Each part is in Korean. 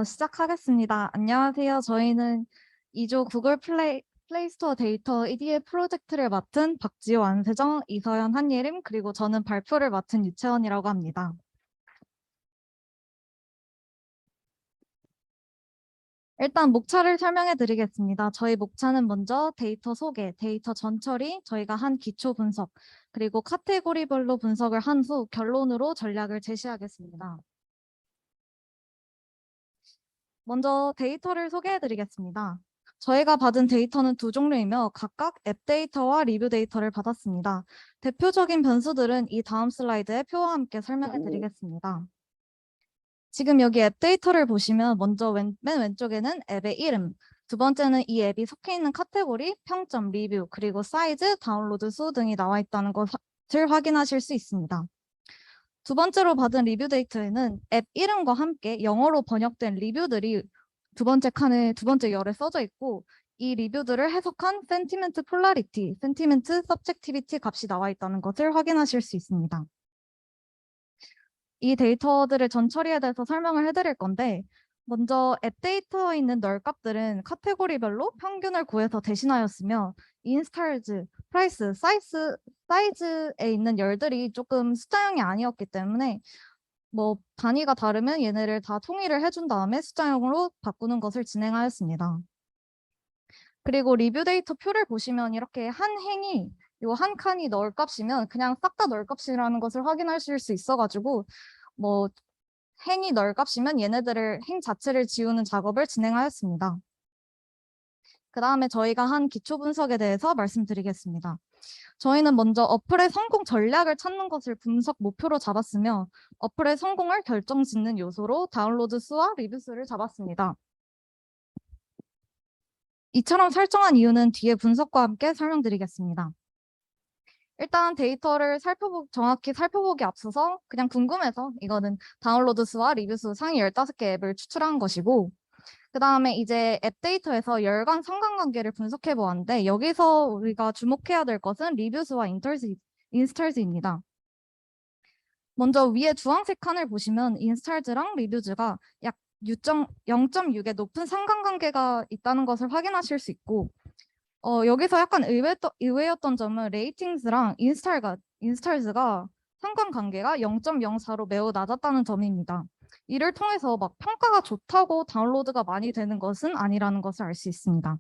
시작하겠습니다. 안녕하세요. 저희는 2조 구글 플레이스토어 데이터 EDA 프로젝트를 맡은 박지호, 안세정, 이서연, 한예림, 그리고 저는 발표를 맡은 유채원이라고 합니다. 일단 목차를 설명해 드리겠습니다. 저희 목차는 먼저 데이터 소개, 데이터 전처리, 저희가 한 기초 분석, 그리고 카테고리별로 분석을 한 후 결론으로 전략을 제시하겠습니다. 먼저 데이터를 소개해 드리겠습니다. 저희가 받은 데이터는 두 종류이며 각각 앱 데이터와 리뷰 데이터를 받았습니다. 대표적인 변수들은 이 다음 슬라이드의 표와 함께 설명해 드리겠습니다. 지금 여기 앱 데이터를 보시면 먼저 맨 왼쪽에는 앱의 이름, 두 번째는 이 앱이 속해 있는 카테고리, 평점, 리뷰, 그리고 사이즈, 다운로드 수 등이 나와 있다는 것을 확인하실 수 있습니다. 두 번째로 받은 리뷰 데이터에는 앱 이름과 함께 영어로 번역된 리뷰들이 두 번째 칸에 두 번째 열에 써져 있고 이 리뷰들을 해석한 센티멘트 폴라리티, 센티멘트 서브젝티비티 값이 나와 있다는 것을 확인하실 수 있습니다. 이 데이터들을 전처리에 대해서 설명을 해드릴 건데 먼저 앱 데이터에 있는 널값들은 카테고리별로 평균을 구해서 대신하였으며 인스탈즈, 프라이스, 사이즈에 있는 열들이 조금 숫자형이 아니었기 때문에 뭐 단위가 다르면 얘네를 다 통일을 해준 다음에 숫자형으로 바꾸는 것을 진행하였습니다. 그리고 리뷰 데이터 표를 보시면 이렇게 한 행이 요 한 칸이 널값이면 그냥 싹 다 널값이라는 것을 확인하실 수 있어가지고 뭐 행이 널값이면 얘네들을 행 자체를 지우는 작업을 진행하였습니다. 그 다음에 저희가 한 기초 분석에 대해서 말씀드리겠습니다. 저희는 먼저 어플의 성공 전략을 찾는 것을 분석 목표로 잡았으며 어플의 성공을 결정짓는 요소로 다운로드 수와 리뷰 수를 잡았습니다. 이처럼 설정한 이유는 뒤에 분석과 함께 설명드리겠습니다. 일단 데이터를 정확히 살펴보기 앞서서 그냥 궁금해서 이거는 다운로드 수와 리뷰 수 상위 15개 앱을 추출한 것이고 그 다음에 이제 앱 데이터에서 열간 상관관계를 분석해 보았는데 여기서 우리가 주목해야 될 것은 리뷰 수와 인스탈즈입니다. 먼저 위에 주황색 칸을 보시면 인스탈즈랑 리뷰즈가 약 0.6의 높은 상관관계가 있다는 것을 확인하실 수 있고 여기서 약간 의외였던 점은 레이팅스랑 인스탈즈가 상관관계가 0.04로 매우 낮았다는 점입니다. 이를 통해서 막 평가가 좋다고 다운로드가 많이 되는 것은 아니라는 것을 알 수 있습니다.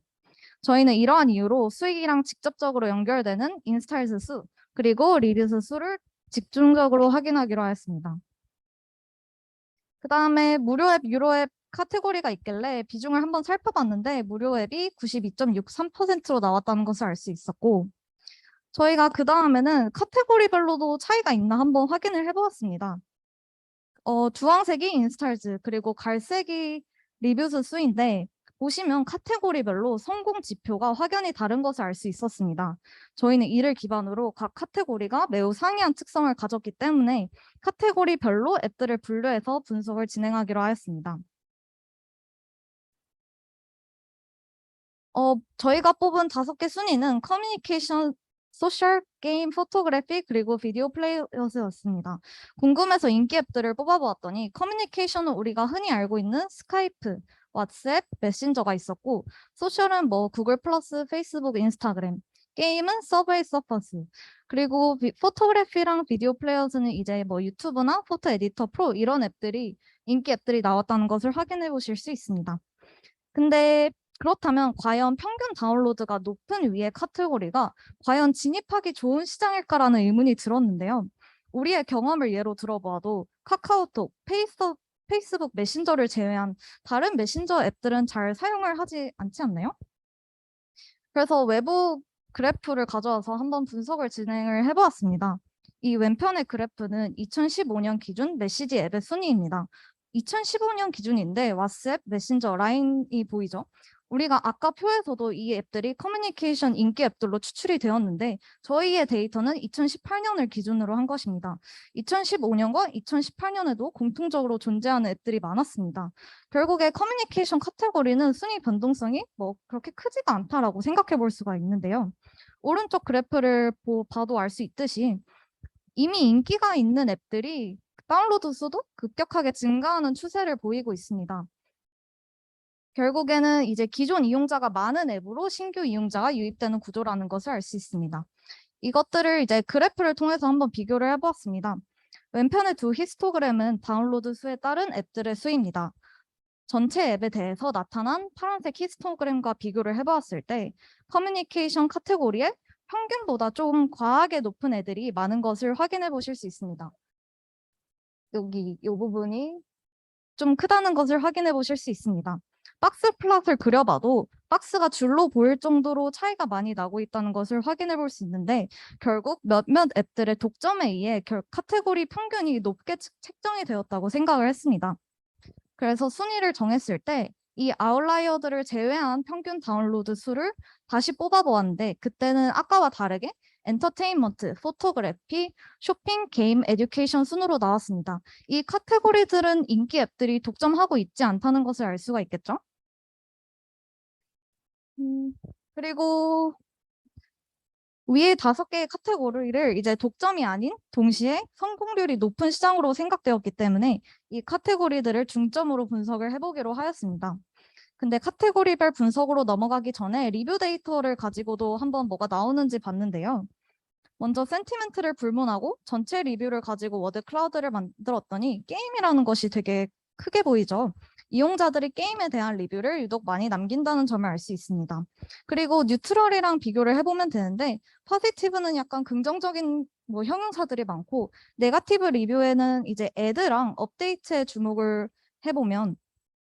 저희는 이러한 이유로 수익이랑 직접적으로 연결되는 인스탈즈 수 그리고 리뷰스 수를 집중적으로 확인하기로 하였습니다. 그 다음에 무료 앱, 유료 앱 카테고리가 있길래 비중을 한번 살펴봤는데 무료 앱이 92.63%로 나왔다는 것을 알 수 있었고 저희가 그 다음에는 카테고리별로도 차이가 있나 한번 확인을 해보았습니다. 주황색이 인스탈즈 그리고 갈색이 리뷰스 수인데 보시면 카테고리별로 성공 지표가 확연히 다른 것을 알 수 있었습니다. 저희는 이를 기반으로 각 카테고리가 매우 상이한 특성을 가졌기 때문에 카테고리별로 앱들을 분류해서 분석을 진행하기로 하였습니다. 저희가 뽑은 5개 순위는 커뮤니케이션, 소셜, 게임, 포토그래피, 그리고 비디오 플레이어스였습니다. 궁금해서 인기 앱들을 뽑아보았더니 커뮤니케이션은 우리가 흔히 알고 있는 스카이프, 왓츠앱, 메신저가 있었고 소셜은 뭐 구글 플러스, 페이스북, 인스타그램, 게임은 서브웨이 서퍼스, 그리고 포토그래피랑 비디오 플레이어스는 이제 뭐 유튜브나 포토 에디터 프로 이런 앱들이 인기 앱들이 나왔다는 것을 확인해 보실 수 있습니다. 근데 그렇다면 과연 평균 다운로드가 높은 위의 카테고리가 과연 진입하기 좋은 시장일까라는 의문이 들었는데요. 우리의 경험을 예로 들어봐도 카카오톡, 페이스북 메신저를 제외한 다른 메신저 앱들은 잘 사용을 하지 않지 않나요? 그래서 외부 그래프를 가져와서 한번 분석을 진행을 해보았습니다. 이 왼편의 그래프는 2015년 기준 메시지 앱의 순위입니다. 2015년 기준인데 왓츠앱, 메신저, 라인이 보이죠? 우리가 아까 표에서도 이 앱들이 커뮤니케이션 인기 앱들로 추출이 되었는데 저희의 데이터는 2018년을 기준으로 한 것입니다. 2015년과 2018년에도 공통적으로 존재하는 앱들이 많았습니다. 결국에 커뮤니케이션 카테고리는 순위 변동성이 뭐 그렇게 크지가 않다라고 생각해 볼 수가 있는데요. 오른쪽 그래프를 봐도 알 수 있듯이 이미 인기가 있는 앱들이 다운로드 수도 급격하게 증가하는 추세를 보이고 있습니다. 결국에는 이제 기존 이용자가 많은 앱으로 신규 이용자가 유입되는 구조라는 것을 알 수 있습니다. 이것들을 이제 그래프를 통해서 한번 비교를 해보았습니다. 왼편의 두 히스토그램은 다운로드 수에 따른 앱들의 수입니다. 전체 앱에 대해서 나타난 파란색 히스토그램과 비교를 해보았을 때 커뮤니케이션 카테고리에 평균보다 좀 과하게 높은 애들이 많은 것을 확인해 보실 수 있습니다. 여기 이 부분이 좀 크다는 것을 확인해 보실 수 있습니다. 박스 플롯을 그려봐도 박스가 줄로 보일 정도로 차이가 많이 나고 있다는 것을 확인해 볼 수 있는데 결국 몇몇 앱들의 독점에 의해 카테고리 평균이 높게 책정이 되었다고 생각을 했습니다. 그래서 순위를 정했을 때 이 아웃라이어들을 제외한 평균 다운로드 수를 다시 뽑아보았는데 그때는 아까와 다르게 엔터테인먼트, 포토그래피, 쇼핑, 게임, 에듀케이션 순으로 나왔습니다. 이 카테고리들은 인기 앱들이 독점하고 있지 않다는 것을 알 수가 있겠죠? 그리고 위에 5개의 카테고리를 이제 독점이 아닌 동시에 성공률이 높은 시장으로 생각되었기 때문에 이 카테고리들을 중점으로 분석을 해보기로 하였습니다. 근데 카테고리별 분석으로 넘어가기 전에 리뷰 데이터를 가지고도 한번 뭐가 나오는지 봤는데요. 먼저 센티멘트를 불문하고 전체 리뷰를 가지고 워드 클라우드를 만들었더니 게임이라는 것이 되게 크게 보이죠. 이용자들이 게임에 대한 리뷰를 유독 많이 남긴다는 점을 알 수 있습니다. 그리고 뉴트럴이랑 비교를 해보면 되는데 포지티브는 약간 긍정적인 뭐 형용사들이 많고 네거티브 리뷰에는 이제 애드랑 업데이트에 주목을 해보면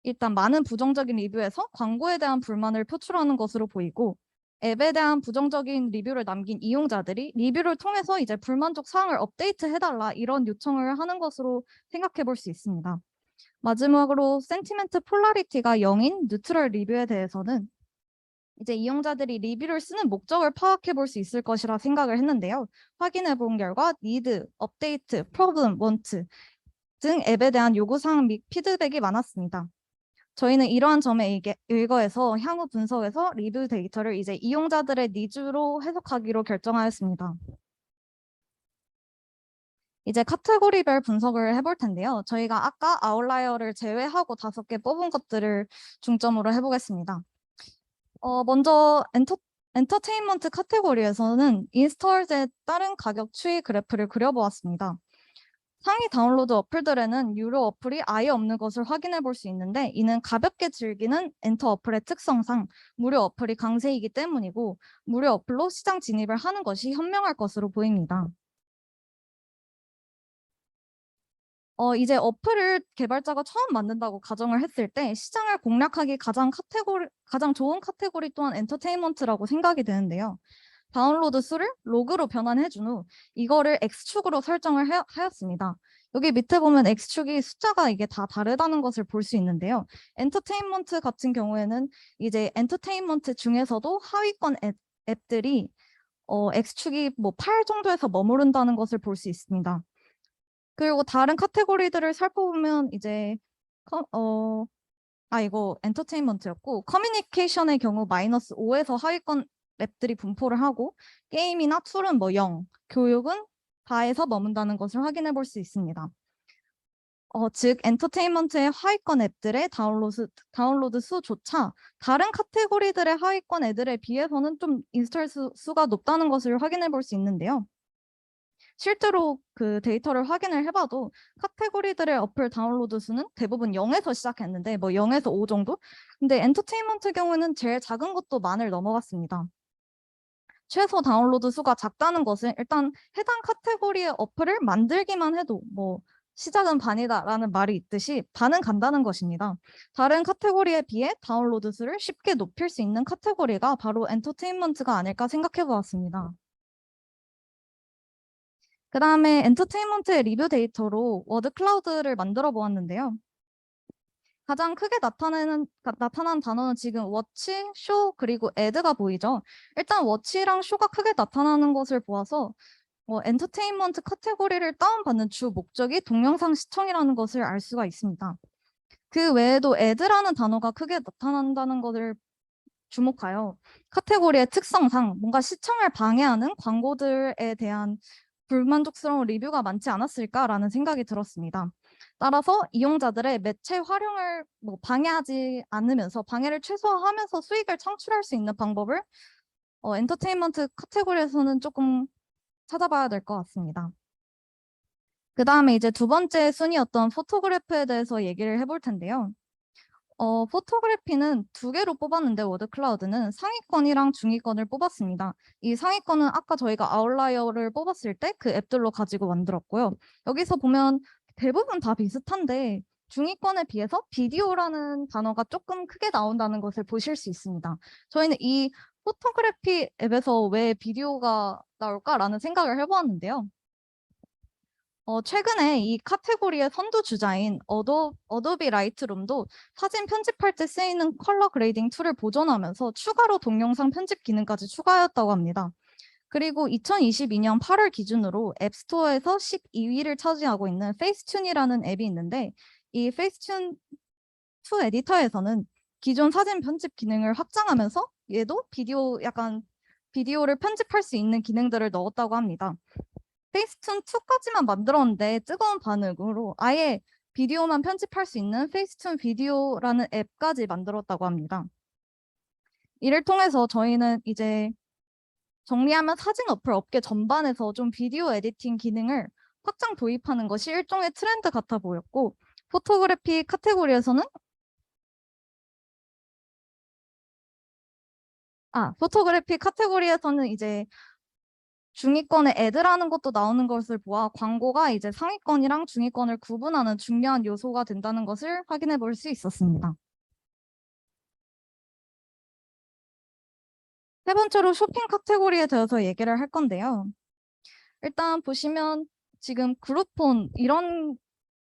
일단 많은 부정적인 리뷰에서 광고에 대한 불만을 표출하는 것으로 보이고 앱에 대한 부정적인 리뷰를 남긴 이용자들이 리뷰를 통해서 이제 불만족 사항을 업데이트해달라 이런 요청을 하는 것으로 생각해 볼 수 있습니다. 마지막으로 센티멘트 폴라리티가 0인 뉴트럴 리뷰에 대해서는 이제 이용자들이 리뷰를 쓰는 목적을 파악해 볼 수 있을 것이라 생각을 했는데요. 확인해 본 결과 니드, 업데이트, 프로블럼, 원트 등 앱에 대한 요구사항 및 피드백이 많았습니다. 저희는 이러한 점에 의거해서 향후 분석에서 리뷰 데이터를 이제 이용자들의 니즈로 해석하기로 결정하였습니다. 이제 카테고리별 분석을 해볼 텐데요. 저희가 아까 아웃라이어를 제외하고 5개 뽑은 것들을 중점으로 해보겠습니다. 먼저 엔터테인먼트 카테고리에서는 인스톨에 따른 가격 추이 그래프를 그려보았습니다. 상위 다운로드 어플들에는 유료 어플이 아예 없는 것을 확인해 볼 수 있는데 이는 가볍게 즐기는 엔터 어플의 특성상 무료 어플이 강세이기 때문이고 무료 어플로 시장 진입을 하는 것이 현명할 것으로 보입니다. 이제 어플을 개발자가 처음 만든다고 가정을 했을 때 시장을 공략하기 가장 좋은 카테고리 또한 엔터테인먼트라고 생각이 되는데요. 다운로드 수를 로그로 변환해 준 후 이거를 X축으로 설정을 하였습니다. 여기 밑에 보면 X축이 숫자가 이게 다 다르다는 것을 볼 수 있는데요. 엔터테인먼트 같은 경우에는 이제 엔터테인먼트 중에서도 하위권 앱들이 X축이 뭐 8 정도에서 머무른다는 것을 볼 수 있습니다. 그리고 다른 카테고리들을 살펴보면 이제 이거 엔터테인먼트였고 커뮤니케이션의 경우 -5에서 하위권 랩들이 분포를 하고 게임이나 툴은 뭐 0, 교육은 4에서 머문다는 것을 확인해 볼 수 있습니다. 즉 엔터테인먼트의 하위권 앱들의 다운로드 수조차 다른 카테고리들의 하위권 애들에 비해서는 좀 인스톨 수가 높다는 것을 확인해 볼 수 있는데요. 실제로 그 데이터를 확인을 해봐도 카테고리들의 어플 다운로드 수는 대부분 0에서 시작했는데 뭐 0에서 5 정도? 근데 엔터테인먼트 경우는 제일 작은 것도 만을 넘어갔습니다. 최소 다운로드 수가 작다는 것은 일단 해당 카테고리의 어플을 만들기만 해도 뭐 시작은 반이다라는 말이 있듯이 반은 간다는 것입니다. 다른 카테고리에 비해 다운로드 수를 쉽게 높일 수 있는 카테고리가 바로 엔터테인먼트가 아닐까 생각해 보았습니다. 그 다음에 엔터테인먼트의 리뷰 데이터로 워드 클라우드를 만들어 보았는데요. 가장 크게 나타난 단어는 지금 워치, 쇼, 그리고 애드가 보이죠. 일단 워치랑 쇼가 크게 나타나는 것을 보아서 엔터테인먼트 카테고리를 다운받는 주 목적이 동영상 시청이라는 것을 알 수가 있습니다. 그 외에도 애드라는 단어가 크게 나타난다는 것을 주목하여 카테고리의 특성상 뭔가 시청을 방해하는 광고들에 대한 불만족스러운 리뷰가 많지 않았을까라는 생각이 들었습니다. 따라서 이용자들의 매체 활용을 방해하지 않으면서 방해를 최소화하면서 수익을 창출할 수 있는 방법을 엔터테인먼트 카테고리에서는 조금 찾아봐야 될 것 같습니다. 그 다음에 이제 두 번째 순위였던 포토그래프에 대해서 얘기를 해볼 텐데요. 포토그래피는 두 개로 뽑았는데 워드클라우드는 상위권이랑 중위권을 뽑았습니다. 이 상위권은 아까 저희가 아웃라이어를 뽑았을 때 그 앱들로 가지고 만들었고요. 여기서 보면 대부분 다 비슷한데 중위권에 비해서 비디오라는 단어가 조금 크게 나온다는 것을 보실 수 있습니다. 저희는 이 포토그래피 앱에서 왜 비디오가 나올까라는 생각을 해보았는데요. 최근에 이 카테고리의 선두주자인 어도비 라이트룸도 사진 편집할 때 쓰이는 컬러 그레이딩 툴을 보존하면서 추가로 동영상 편집 기능까지 추가하였다고 합니다. 그리고 2022년 8월 기준으로 앱스토어에서 12위를 차지하고 있는 페이스튠이라는 앱이 있는데 이 페이스튠 2 에디터에서는 기존 사진 편집 기능을 확장하면서 얘도 비디오를 편집할 수 있는 기능들을 넣었다고 합니다. 페이스툰 2까지만 만들었는데 뜨거운 반응으로 아예 비디오만 편집할 수 있는 페이스툰 비디오라는 앱까지 만들었다고 합니다. 이를 통해서 저희는 이제 정리하면 사진 어플 업계 전반에서 좀 비디오 에디팅 기능을 확장 도입하는 것이 일종의 트렌드 같아 보였고 포토그래피 카테고리에서는 이제 중위권에 애드라는 것도 나오는 것을 보아 광고가 이제 상위권이랑 중위권을 구분하는 중요한 요소가 된다는 것을 확인해 볼 수 있었습니다. 세 번째로 쇼핑 카테고리에 대해서 얘기를 할 건데요. 일단 보시면 지금 그룹폰 이런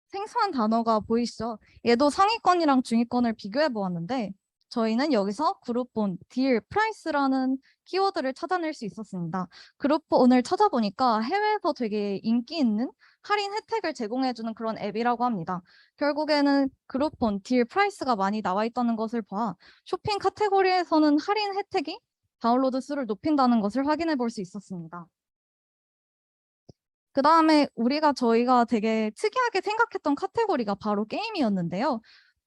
생소한 단어가 보이시죠? 얘도 상위권이랑 중위권을 비교해 보았는데 저희는 여기서 그룹본, 딜, 프라이스라는 키워드를 찾아낼 수 있었습니다. 그룹본을 찾아보니까 해외에서 되게 인기 있는 할인 혜택을 제공해주는 그런 앱이라고 합니다. 결국에는 그룹본, 딜, 프라이스가 많이 나와 있다는 것을 봐 쇼핑 카테고리에서는 할인 혜택이 다운로드 수를 높인다는 것을 확인해 볼 수 있었습니다. 그 다음에 저희가 되게 특이하게 생각했던 카테고리가 바로 게임이었는데요.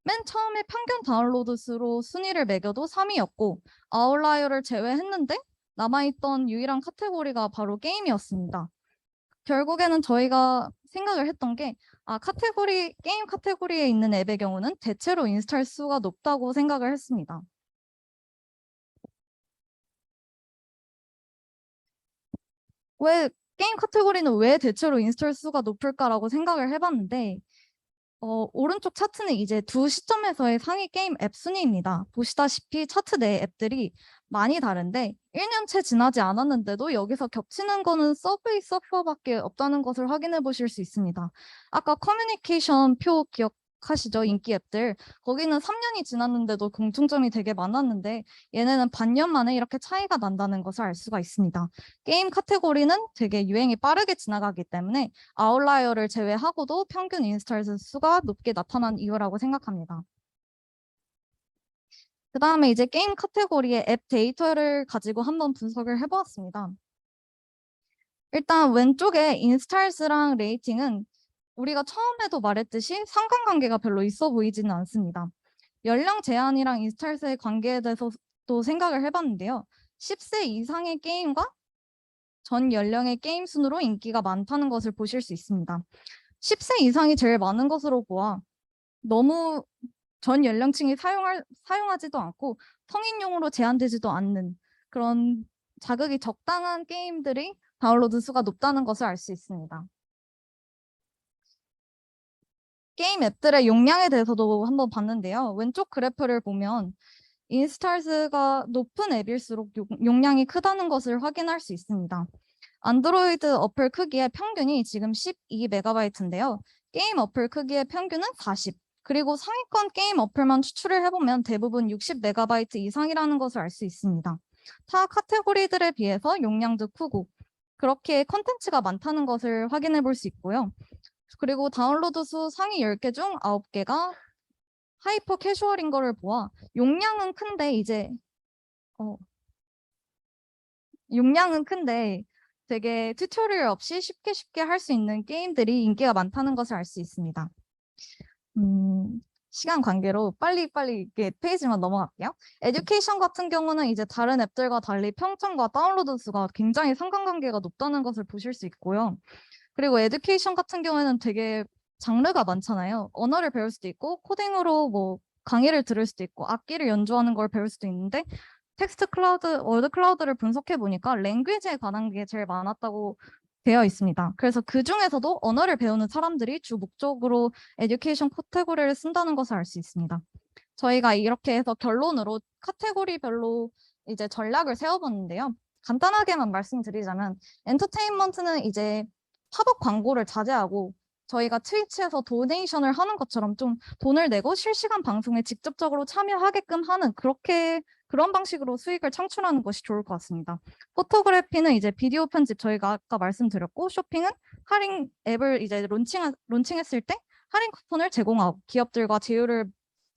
맨 처음에 평균 다운로드 수로 순위를 매겨도 3위였고 아웃라이어를 제외했는데 남아있던 유일한 카테고리가 바로 게임이었습니다. 결국에는 저희가 생각을 했던 게 게임 카테고리에 있는 앱의 경우는 대체로 인스톨 수가 높다고 생각을 했습니다. 게임 카테고리는 왜 대체로 인스톨 수가 높을까라고 생각을 해봤는데 오른쪽 차트는 이제 두 시점에서의 상위 게임 앱 순위입니다. 보시다시피 차트 내 앱들이 많이 다른데 1년째 지나지 않았는데도 여기서 겹치는 거는 서브웨이 서퍼밖에 없다는 것을 확인해 보실 수 있습니다. 아까 커뮤니케이션 표 기억하시죠? 인기 앱들. 거기는 3년이 지났는데도 공통점이 되게 많았는데 얘네는 반년 만에 이렇게 차이가 난다는 것을 알 수가 있습니다. 게임 카테고리는 되게 유행이 빠르게 지나가기 때문에 아웃라이어를 제외하고도 평균 인스톨 수가 높게 나타난 이유라고 생각합니다. 그 다음에 이제 게임 카테고리의 앱 데이터를 가지고 한번 분석을 해보았습니다. 일단 왼쪽에 인스톨스랑 레이팅은 우리가 처음에도 말했듯이 상관관계가 별로 있어 보이지는 않습니다. 연령 제한이랑 인스톨스의 관계에 대해서도 생각을 해봤는데요. 10세 이상의 게임과 전 연령의 게임 순으로 인기가 많다는 것을 보실 수 있습니다. 10세 이상이 제일 많은 것으로 보아 너무 전 연령층이 사용하지도 않고 성인용으로 제한되지도 않는 그런 자극이 적당한 게임들이 다운로드 수가 높다는 것을 알 수 있습니다. 게임 앱들의 용량에 대해서도 한번 봤는데요. 왼쪽 그래프를 보면 인스톨스가 높은 앱일수록 용량이 크다는 것을 확인할 수 있습니다. 안드로이드 어플 크기의 평균이 지금 12MB인데요. 게임 어플 크기의 평균은 40. 그리고 상위권 게임 어플만 추출을 해보면 대부분 60MB 이상이라는 것을 알 수 있습니다. 타 카테고리들에 비해서 용량도 크고 그렇게 컨텐츠가 많다는 것을 확인해 볼 수 있고요. 그리고 다운로드 수 상위 10개 중 9개가 하이퍼 캐주얼인 거를 보아 용량은 큰데 어, 용량은 큰데 되게 튜토리얼 없이 쉽게 할 수 있는 게임들이 인기가 많다는 것을 알 수 있습니다. 시간 관계로 빨리 이렇게 페이지만 넘어갈게요. 에듀케이션 같은 경우는 이제 다른 앱들과 달리 평점과 다운로드 수가 굉장히 상관관계가 높다는 것을 보실 수 있고요. 그리고 에듀케이션 같은 경우에는 되게 장르가 많잖아요. 언어를 배울 수도 있고 코딩으로 뭐 강의를 들을 수도 있고 악기를 연주하는 걸 배울 수도 있는데 텍스트 클라우드, 월드 클라우드를 분석해 보니까 랭귀지에 관한 게 제일 많았다고 되어 있습니다. 그래서 그 중에서도 언어를 배우는 사람들이 주 목적으로 에듀케이션 카테고리를 쓴다는 것을 알 수 있습니다. 저희가 이렇게 해서 결론으로 카테고리별로 이제 전략을 세워봤는데요. 간단하게만 말씀드리자면 엔터테인먼트는 이제 팝업 광고를 자제하고 저희가 트위치에서 도네이션을 하는 것처럼 좀 돈을 내고 실시간 방송에 직접적으로 참여하게끔 하는 그런 방식으로 수익을 창출하는 것이 좋을 것 같습니다. 포토그래피는 이제 비디오 편집 저희가 아까 말씀드렸고 쇼핑은 할인 앱을 이제 론칭했을 때 할인 쿠폰을 제공하고 기업들과 제휴를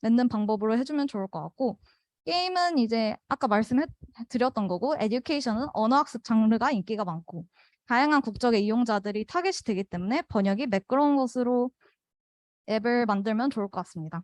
맺는 방법으로 해주면 좋을 것 같고 게임은 이제 아까 말씀드렸던 거고 에듀케이션은 언어학습 장르가 인기가 많고 다양한 국적의 이용자들이 타겟이 되기 때문에 번역이 매끄러운 것으로 앱을 만들면 좋을 것 같습니다.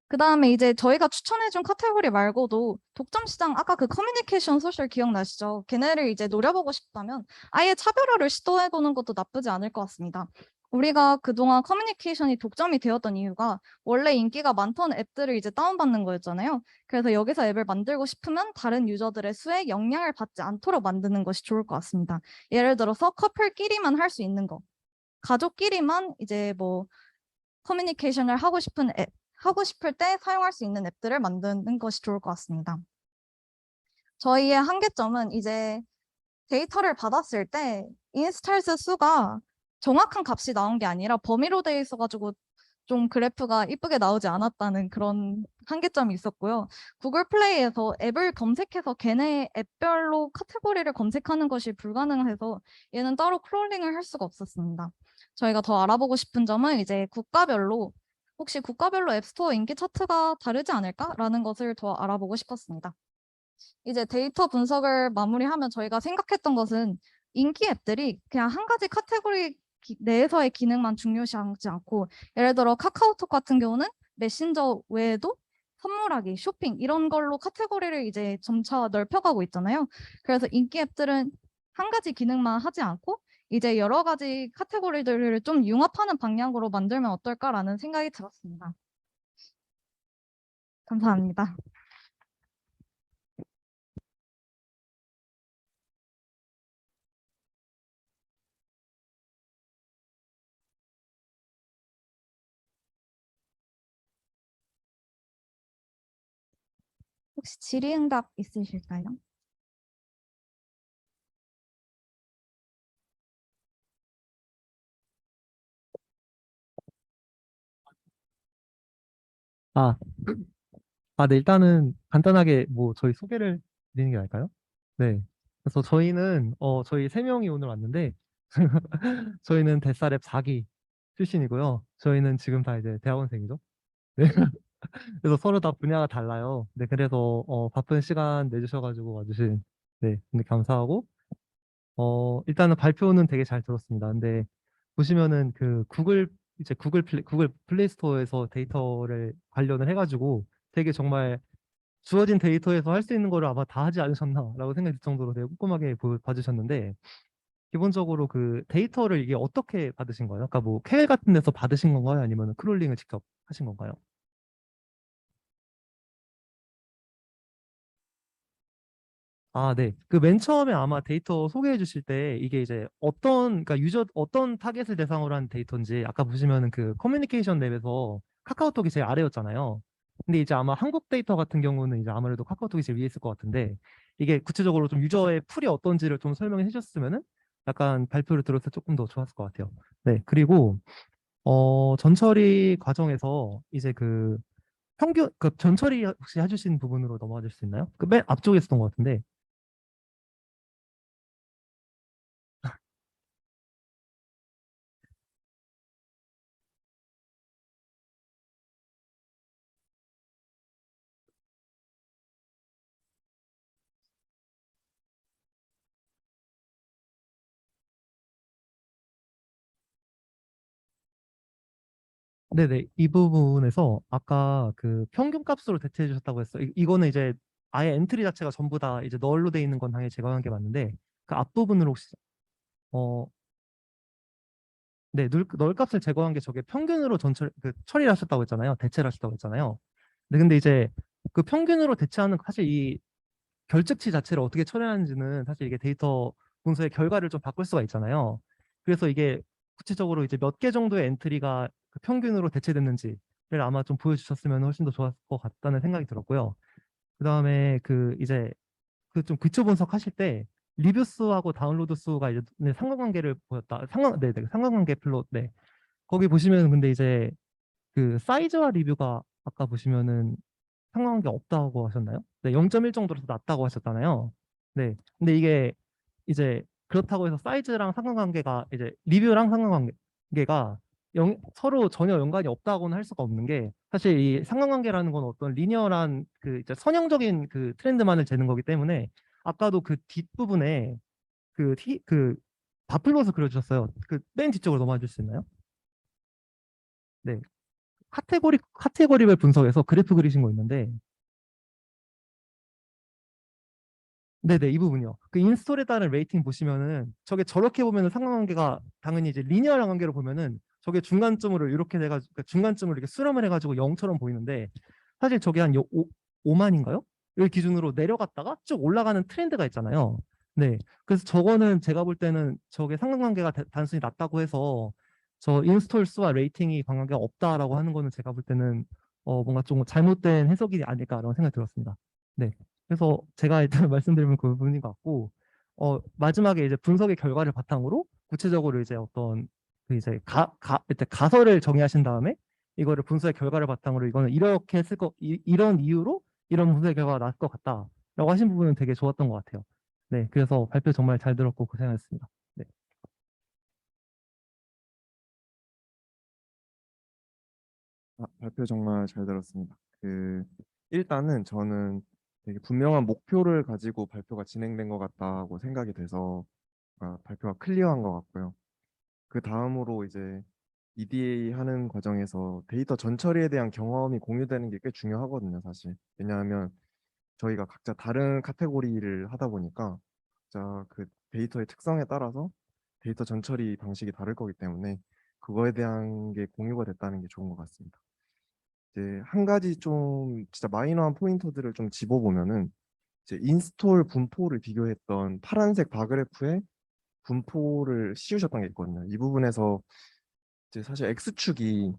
그 다음에 이제 저희가 추천해준 카테고리 말고도 독점 시장 아까 그 커뮤니케이션 소셜 기억나시죠? 걔네를 이제 노려보고 싶다면 아예 차별화를 시도해보는 것도 나쁘지 않을 것 같습니다. 우리가 그동안 커뮤니케이션이 독점이 되었던 이유가 원래 인기가 많던 앱들을 이제 다운받는 거였잖아요. 그래서 여기서 앱을 만들고 싶으면 다른 유저들의 수에 영향을 받지 않도록 만드는 것이 좋을 것 같습니다. 예를 들어서 커플끼리만 할 수 있는 거, 가족끼리만 이제 뭐 커뮤니케이션을 하고 싶을 때 사용할 수 있는 앱들을 만드는 것이 좋을 것 같습니다. 저희의 한계점은 이제 데이터를 받았을 때 인스탈스 수가 정확한 값이 나온 게 아니라 범위로 되어 있어가지고 좀 그래프가 이쁘게 나오지 않았다는 그런 한계점이 있었고요. 구글 플레이에서 앱을 검색해서 걔네 앱별로 카테고리를 검색하는 것이 불가능해서 얘는 따로 크롤링을 할 수가 없었습니다. 저희가 더 알아보고 싶은 점은 이제 혹시 국가별로 앱스토어 인기 차트가 다르지 않을까라는 것을 더 알아보고 싶었습니다. 이제 데이터 분석을 마무리하면 저희가 생각했던 것은 인기 앱들이 그냥 한 가지 카테고리 내에서의 기능만 중요시하지 않고 예를 들어 카카오톡 같은 경우는 메신저 외에도 선물하기, 쇼핑 이런 걸로 카테고리를 이제 점차 넓혀가고 있잖아요. 그래서 인기 앱들은 한 가지 기능만 하지 않고 이제 여러 가지 카테고리들을 좀 융합하는 방향으로 만들면 어떨까라는 생각이 들었습니다. 감사합니다. 혹시 질의응답 있으실까요? 아, 네, 일단은 간단하게 뭐 저희 소개를 드리는 게 나을까요? 네. 그래서 저희 세 명이 오늘 왔는데, 저희는 뱃살앱 4기 출신이고요. 저희는 지금 다 이제 대학원생이죠. 네. 그래서 서로 다 분야가 달라요. 네, 그래서 바쁜 시간 내주셔가지고 와주신, 네, 근데 감사하고, 일단은 발표는 되게 잘 들었습니다. 근데 보시면은 그 구글 플레이 스토어에서 데이터를 관련을 해가지고 되게 정말 주어진 데이터에서 할 수 있는 거를 아마 다 하지 않으셨나라고 생각이 들 정도로 되게 꼼꼼하게 봐주셨는데 기본적으로 그 데이터를 이게 어떻게 받으신 거예요? 그러니까 뭐 퀘일 같은 데서 받으신 건가요? 아니면 크롤링을 직접 하신 건가요? 네. 그 맨 처음에 아마 데이터 소개해 주실 때 이게 이제 그러니까 어떤 타겟을 대상으로 한 데이터인지 아까 보시면은 그 커뮤니케이션 랩에서 카카오톡이 제일 아래였잖아요. 근데 이제 아마 한국 데이터 같은 경우는 이제 아무래도 카카오톡이 제일 위에 있을 것 같은데 이게 구체적으로 좀 유저의 풀이 어떤지를 좀 설명해 주셨으면은 약간 발표를 들었을 때 조금 더 좋았을 것 같아요. 네. 그리고 전처리 과정에서 이제 그 평균, 그 전처리 혹시 해주신 부분으로 넘어가 줄 수 있나요? 그 맨 앞쪽에 있었던 것 같은데. 네네. 이 부분에서 아까 그 평균 값으로 대체해 주셨다고 했어요. 이거는 이제 아예 엔트리 자체가 전부 다 이제 널로 돼 있는 건 당연히 제거한 게 맞는데 그 앞부분으로 혹시 어, 네, 널 값을 제거한 게 저게 평균으로 처리를 하셨다고 했잖아요. 대체를 하셨다고 했잖아요. 네, 근데 이제 그 평균으로 대체하는 사실 이 결측치 자체를 어떻게 처리하는지는 사실 이게 데이터 분석의 결과를 좀 바꿀 수가 있잖아요. 그래서 이게 구체적으로 이제 몇 개 정도의 엔트리가 그 평균으로 대체됐는지를 아마 좀 보여주셨으면 훨씬 더 좋았을 것 같다는 생각이 들었고요. 그다음에 그 이제 그 좀 기초 분석하실 때 리뷰 수하고 다운로드 수가 이제 네, 상관관계를 보였다. 네, 상관관계 플롯. 네. 거기 보시면 근데 이제 그 사이즈와 리뷰가 아까 보시면은 상관관계 없다고 하셨나요? 네, 0.1 정도로 더 낮다고 하셨잖아요. 네. 근데 이게 이제 그렇다고 해서 사이즈랑 상관관계가 이제 리뷰랑 상관관계가 서로 전혀 연관이 없다고는 할 수가 없는 게 사실 이 상관관계라는 건 어떤 리니어한 그 이제 선형적인 그 트렌드만을 재는 거기 때문에 아까도 그 뒷부분에 그 바플롯을 그려주셨어요. 그 맨 뒤쪽으로 넘어와 줄 수 있나요? 네. 카테고리별 분석에서 그래프 그리신 거 있는데 네네, 이 부분이요. 그 인스톨에 따른 레이팅 보시면은 저게 저렇게 보면은 상관관계가 당연히 이제 리니어한 관계로 보면은 저게 중간점으로 이렇게 돼가지고 그러니까 중간점으로 이렇게 수렴을 해가지고 0처럼 보이는데 사실 저게 한 5만인가요? 을 기준으로 내려갔다가 쭉 올라가는 트렌드가 있잖아요. 네. 그래서 저거는 제가 볼 때는 저게 상관관계가 단순히 낮다고 해서 저 인스톨 수와 레이팅이 관계가 없다라고 하는 거는 제가 볼 때는 뭔가 좀 잘못된 해석이 아닐까라는 생각이 들었습니다. 네. 그래서 제가 일단 말씀드리면 그 부분인 것 같고, 마지막에 이제 분석의 결과를 바탕으로 구체적으로 이제 어떤 그 이제 일단 가설을 정의하신 다음에 이거를 분석의 결과를 바탕으로 이거는 이렇게 이런 이유로 이런 분석의 결과가 나을 것 같다라고 하신 부분은 되게 좋았던 것 같아요. 네, 그래서 발표 정말 잘 들었고 고생하셨습니다. 네. 발표 정말 잘 들었습니다. 일단은 저는 되게 분명한 목표를 가지고 발표가 진행된 것 같다고 생각이 돼서 발표가 클리어한 것 같고요. 그 다음으로 이제 EDA 하는 과정에서 데이터 전처리에 대한 경험이 공유되는 게 꽤 중요하거든요, 사실. 왜냐하면 저희가 각자 다른 카테고리를 하다 보니까 각자 그 데이터의 특성에 따라서 데이터 전처리 방식이 다를 거기 때문에 그거에 대한 게 공유가 됐다는 게 좋은 것 같습니다. 이제 한 가지 좀 진짜 마이너한 포인터들을 좀 집어보면은 이제 인스톨 분포를 비교했던 파란색 바그래프에 분포를 씌우셨던 게 있거든요. 이 부분에서 이제 사실 X축이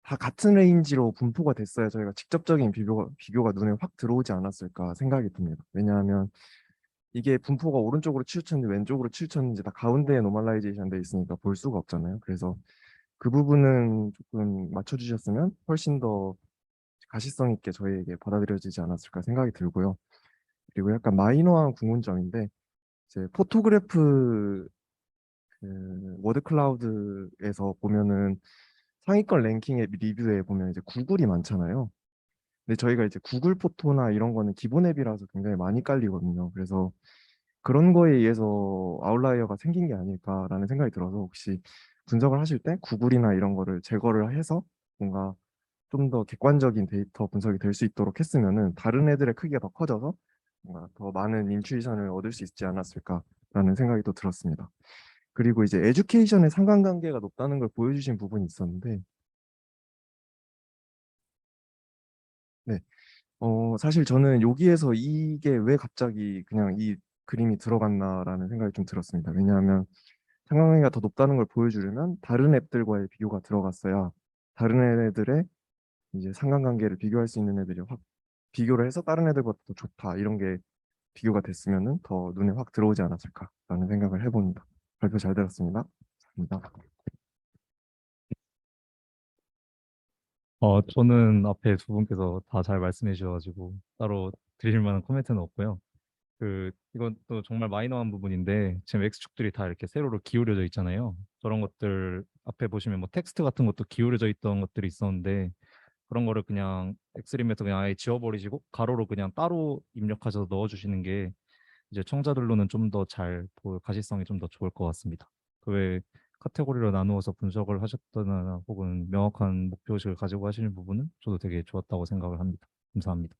다 같은 레인지로 분포가 됐어야 저희가 직접적인 비교가 눈에 확 들어오지 않았을까 생각이 듭니다. 왜냐하면 이게 분포가 오른쪽으로 치우쳤는지 왼쪽으로 치우쳤는지 다 가운데에 노멀라이제이션 돼 있으니까 볼 수가 없잖아요. 그래서 그 부분은 조금 맞춰주셨으면 훨씬 더 가시성 있게 저희에게 받아들여지지 않았을까 생각이 들고요. 그리고 약간 마이너한 궁금점인데 이제 포토그래프 워드 클라우드에서 보면은 상위권 랭킹의 리뷰에 보면 이제 구글이 많잖아요. 근데 저희가 이제 구글 포토나 이런 거는 기본 앱이라서 굉장히 많이 깔리거든요. 그래서 그런 거에 의해서 아웃라이어가 생긴 게 아닐까라는 생각이 들어서 혹시 분석을 하실 때 구글이나 이런 거를 제거를 해서 뭔가 좀 더 객관적인 데이터 분석이 될 수 있도록 했으면은 다른 애들의 크기가 더 커져서 뭔가 더 많은 인투이션을 얻을 수 있지 않았을까라는 생각이 또 들었습니다. 그리고 이제 에듀케이션의 상관관계가 높다는 걸 보여주신 부분이 있었는데, 네, 사실 저는 여기에서 이게 왜 갑자기 그냥 이 그림이 들어갔나라는 생각이 좀 들었습니다. 왜냐하면 상관관계가 더 높다는 걸 보여주려면 다른 앱들과의 비교가 들어갔어야 다른 애들의 이제 상관관계를 비교할 수 있는 애들이 확 비교를 해서 다른 애들보다 더 좋다 이런 게 비교가 됐으면은 더 눈에 확 들어오지 않았을까라는 생각을 해봅니다. 발표 잘 들었습니다. 감사합니다. 저는 앞에 두 분께서 다 잘 말씀해 주셔가지고 따로 드릴 만한 코멘트는 없고요. 이건 또 정말 마이너한 부분인데 지금 X축들이 다 이렇게 세로로 기울여져 있잖아요. 저런 것들 앞에 보시면 뭐 텍스트 같은 것도 기울여져 있던 것들이 있었는데 그런 거를 그냥 엑스림에서 그냥 아예 지워버리시고 가로로 그냥 따로 입력하셔서 넣어주시는 게 이제 청자들로는 좀 더 잘 가시성이 좀 더 좋을 것 같습니다. 그 외에 카테고리로 나누어서 분석을 하셨거나 혹은 명확한 목표의식을 가지고 하시는 부분은 저도 되게 좋았다고 생각을 합니다. 감사합니다.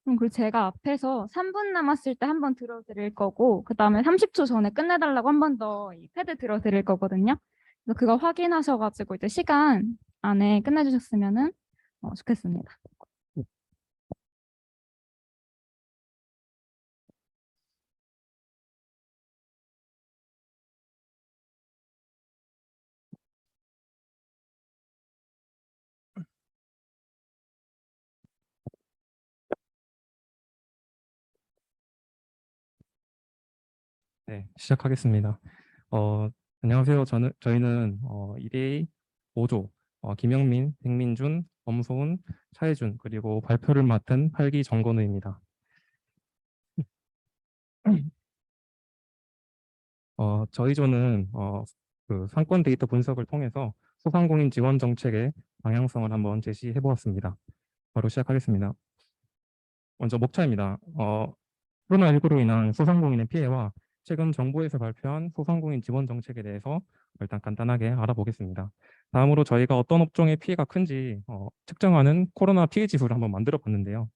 그리고 제가 앞에서 3분 남았을 때 한 번 들어드릴 거고, 그 다음에 30초 전에 끝내달라고 한 번 더 이 패드 들어드릴 거거든요. 그래서 그거 확인하셔가지고 이제 시간 안에 끝내주셨으면은 좋겠습니다. 네, 시작하겠습니다. 안녕하세요. 저희는 2대 5조 김영민, 백민준, 엄소은, 차혜준 그리고 발표를 맡은 8기 정건우입니다. 저희 조는 그 상권 데이터 분석을 통해서 소상공인 지원 정책의 방향성을 한번 제시해 보았습니다. 바로 시작하겠습니다. 먼저 목차입니다. 코로나19로 인한 소상공인의 피해와 최근 정부에서 발표한 소상공인 지원 정책에 대해서 일단 간단하게 알아보겠습니다. 다음으로 저희가 어떤 업종의 피해가 큰지 측정하는 코로나 피해 지수를 한번 만들어 봤는데요.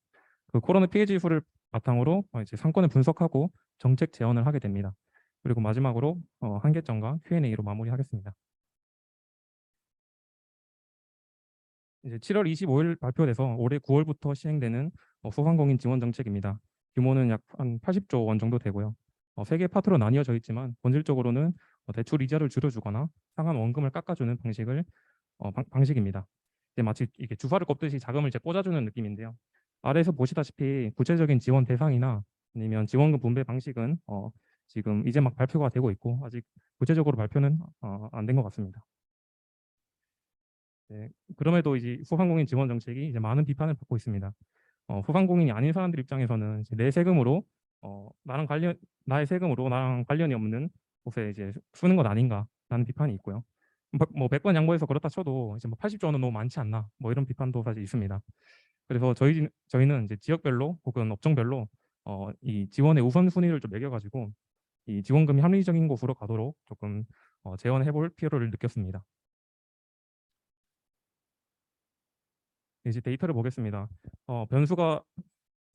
그 코로나 피해 지수를 바탕으로 이제 상권을 분석하고 정책 제언을 하게 됩니다. 그리고 마지막으로 한계점과 Q&A로 마무리하겠습니다. 이제 7월 25일 발표돼서 올해 9월부터 시행되는 소상공인 지원 정책입니다. 규모는 약 한 80조 원 정도 되고요. 세 개 파트로 나뉘어져 있지만 본질적으로는 대출 이자를 줄여주거나 상한 원금을 깎아주는 방식입니다. 이제 마치 이게 주사를 꼽듯이 자금을 이제 꽂아주는 느낌인데요. 아래에서 보시다시피 구체적인 지원 대상이나 아니면 지원금 분배 방식은 지금 이제 막 발표가 되고 있고 아직 구체적으로 발표는 안 된 것 같습니다. 네, 그럼에도 이제 소상공인 지원 정책이 이제 많은 비판을 받고 있습니다. 소상공인이 아닌 사람들 입장에서는 이제 내 세금으로 나의 세금으로 나랑 관련이 없는 곳에 이제 쓰는 것 아닌가라는 비판이 있고요. 뭐 100번 양보해서 그렇다 쳐도 이제 뭐 80조 원은 너무 많지 않나 뭐 이런 비판도 사실 있습니다. 그래서 저희는 이제 지역별로 혹은 업종별로 이 지원의 우선순위를 좀 매겨가지고 이 지원금이 합리적인 곳으로 가도록 조금 제언해볼 필요를 느꼈습니다. 이제 데이터를 보겠습니다. 변수가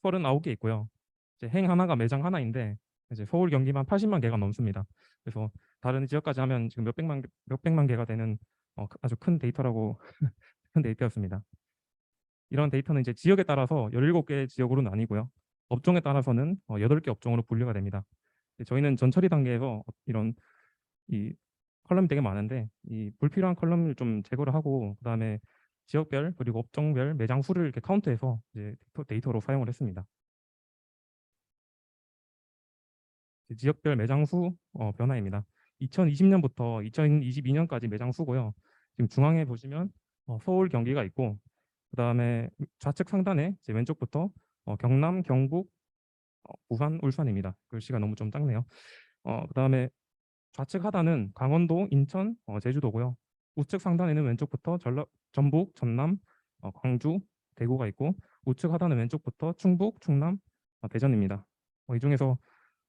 39개 있고요. 이제 행 하나가 매장 하나인데 이제 서울 경기만 80만 개가 넘습니다. 그래서 다른 지역까지 하면 지금 몇백만 개가 되는 아주 큰 데이터라고 큰 데이터였습니다. 이런 데이터는 이제 지역에 따라서 17개 지역으로 나뉘고요. 업종에 따라서는 8개 업종으로 분류가 됩니다. 저희는 전처리 단계에서 이런 이 컬럼이 되게 많은데 이 불필요한 컬럼을 좀 제거를 하고 그다음에 지역별 그리고 업종별 매장 수를 이렇게 카운트해서 이제 데이터로 사용을 했습니다. 지역별 매장 수 변화입니다. 2020년부터 2022년까지 매장 수고요. 지금 중앙에 보시면 서울, 경기가 있고 그다음에 좌측 상단에 이제 왼쪽부터 경남, 경북, 부산, 울산입니다. 글씨가 너무 좀 작네요. 그다음에 좌측 하단은 강원도, 인천, 제주도고요. 우측 상단에는 왼쪽부터 전북, 전남, 광주, 대구가 있고 우측 하단은 왼쪽부터 충북, 충남, 대전입니다. 이 중에서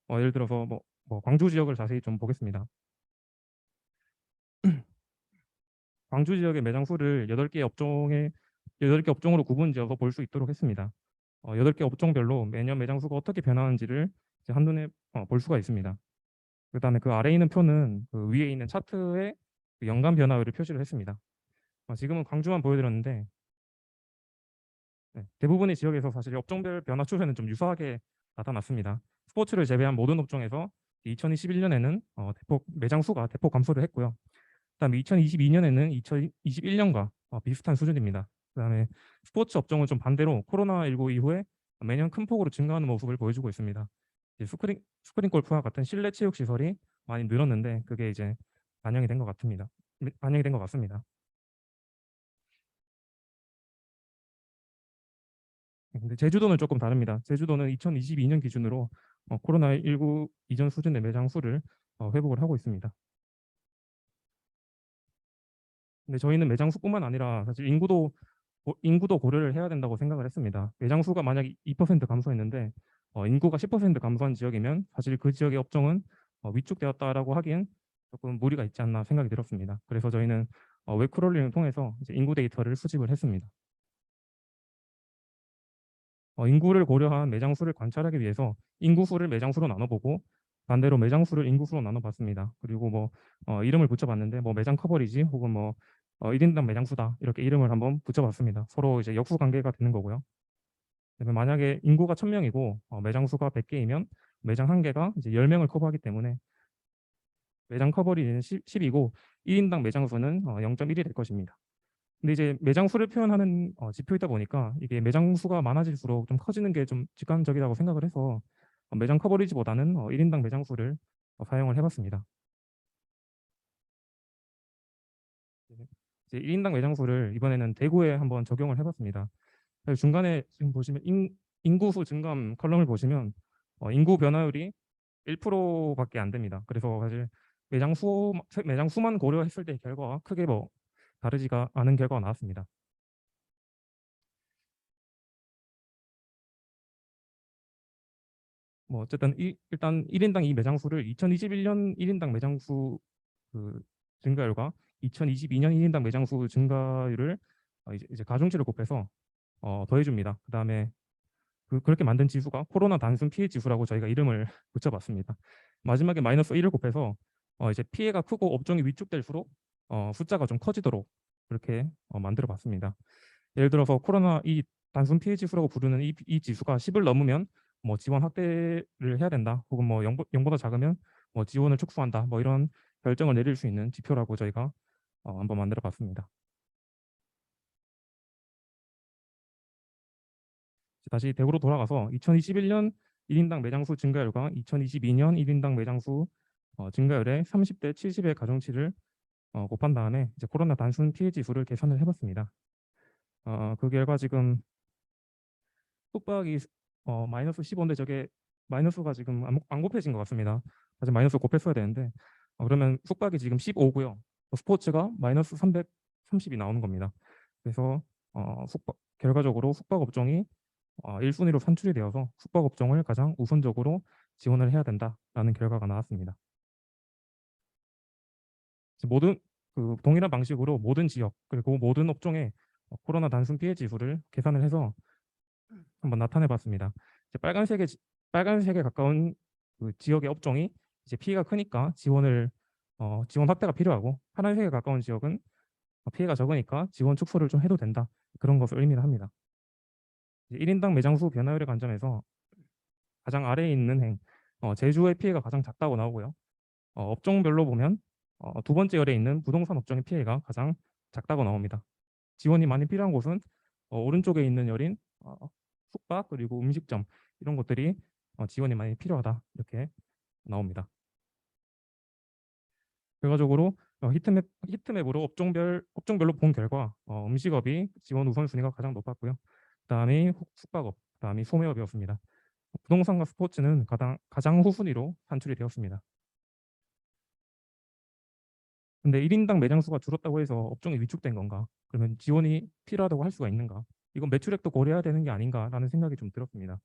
예를 들어서 뭐 광주 지역을 자세히 좀 보겠습니다. 광주 지역의 매장 수를 8개 업종으로 구분지어서 볼 수 있도록 했습니다. 8개 업종별로 매년 매장 수가 어떻게 변하는지를 이제 한눈에 볼 수가 있습니다. 그다음에 그 아래에 있는 표는 그 위에 있는 차트의 그 연간 변화율을 표시를 했습니다. 지금은 광주만 보여드렸는데 네, 대부분의 지역에서 사실 업종별 변화 추세는 좀 유사하게 나타났습니다. 스포츠를 제외한 모든 업종에서 2021년에는 대폭 매장 수가 대폭 감소를 했고요. 그다음에 2022년에는 2021년과 비슷한 수준입니다. 그다음에 스포츠 업종은 좀 반대로 코로나19 이후에 매년 큰 폭으로 증가하는 모습을 보여주고 있습니다. 이제 스크린 골프와 같은 실내 체육 시설이 많이 늘었는데 그게 이제 반영이 된 것 같습니다. 반영이 된 것 같습니다. 근데 제주도는 조금 다릅니다. 제주도는 2022년 기준으로 코로나19 이전 수준의 매장 수를 회복을 하고 있습니다. 근데 저희는 매장 수뿐만 아니라 사실 인구도 고려를 해야 된다고 생각을 했습니다. 매장 수가 만약 2% 감소했는데 인구가 10% 감소한 지역이면 사실 그 지역의 업종은 위축되었다라고 하기엔 조금 무리가 있지 않나 생각이 들었습니다. 그래서 저희는 웹크롤링을 통해서 이제 인구 데이터를 수집을 했습니다. 인구를 고려한 매장 수를 관찰하기 위해서 인구 수를 매장 수로 나눠보고 반대로 매장 수를 인구 수로 나눠봤습니다. 그리고 뭐 이름을 붙여봤는데 뭐 매장 커버리지 혹은 뭐 1인당 매장 수다 이렇게 이름을 한번 붙여봤습니다. 서로 이제 역수 관계가 되는 거고요. 그다음에 만약에 인구가 1000명이고 매장 수가 100개이면 매장 한 개가 이제 10명을 커버하기 때문에 매장 커버리지는 10이고 1인당 매장 수는 0.1이 될 것입니다. 근데 이제 매장 수를 표현하는 지표이다 보니까 이게 매장 수가 많아질수록 좀 커지는 게 좀 직관적이라고 생각을 해서 매장 커버리지보다는 1인당 매장 수를 사용을 해봤습니다. 이제 1인당 매장 수를 이번에는 대구에 한번 적용을 해봤습니다. 중간에 지금 보시면 인구 수 증감 컬럼을 보시면 인구 변화율이 1%밖에 안 됩니다. 그래서 사실 매장 수만 고려했을 때 결과가 크게 뭐 다르지가 않은 결과가 나왔습니다. 뭐 어쨌든 일단 1인당 이 매장 수를 2021년 1인당 매장 수 그 증가율과 2022년 1인당 매장 수 증가율을 이제 가중치를 곱해서 더해줍니다. 그다음에 그렇게 만든 지수가 코로나 단순 피해 지수라고 저희가 이름을 붙여봤습니다. 마지막에 마이너스 1을 곱해서 이제 피해가 크고 업종이 위축될수록 숫자가 좀 커지도록 그렇게 만들어봤습니다. 예를 들어서 코로나 이 단순 피해 지수라고 부르는 이 지수가 10을 넘으면 뭐 지원 확대를 해야 된다. 혹은 뭐 0보다 작으면 뭐 지원을 축소한다. 뭐 이런 결정을 내릴 수 있는 지표라고 저희가 한번 만들어봤습니다. 다시 대구로 돌아가서 2021년 1인당 매장수 증가율과 2022년 1인당 매장수 증가율의 30대 70의 가중치를 곱한 다음에 이제 코로나 단순 피해 지수를 계산을 해봤습니다. 그 결과 지금 속박이 마이너스 15인데 저게 마이너스가 지금 안 곱해진 것 같습니다. 사실 마이너스 곱했어야 되는데 그러면 속박이 지금 15고요. 스포츠가 마이너스 330이 나오는 겁니다. 그래서 결과적으로 숙박 업종이 1순위로 산출이 되어서 숙박 업종을 가장 우선적으로 지원을 해야 된다라는 결과가 나왔습니다. 모든 동일한 방식으로 모든 지역 그리고 모든 업종의 코로나 단순 피해 지수를 계산을 해서 한번 나타내봤습니다. 이제 빨간색에 가까운 그 지역의 업종이 이제 피해가 크니까 지원 확대가 필요하고 파란색에 가까운 지역은 피해가 적으니까 지원 축소를 좀 해도 된다 그런 것을 의미를 합니다. 1인당 매장 수 변화율의 관점에서 가장 아래에 있는 제주의 피해가 가장 작다고 나오고요. 업종별로 보면 두 번째 열에 있는 부동산 업종의 피해가 가장 작다고 나옵니다. 지원이 많이 필요한 곳은 오른쪽에 있는 열인 숙박 그리고 음식점 이런 것들이 지원이 많이 필요하다 이렇게 나옵니다. 결과적으로 히트맵으로 업종별로 본 결과 음식업이 지원 우선순위가 가장 높았고요. 그다음이 숙박업, 그다음이 소매업이었습니다. 부동산과 스포츠는 가장 후순위로 산출이 되었습니다. 근데 1인당 매장 수가 줄었다고 해서 업종이 위축된 건가? 그러면 지원이 필요하다고 할 수가 있는가? 이건 매출액도 고려해야 되는 게 아닌가라는 생각이 좀 들었습니다.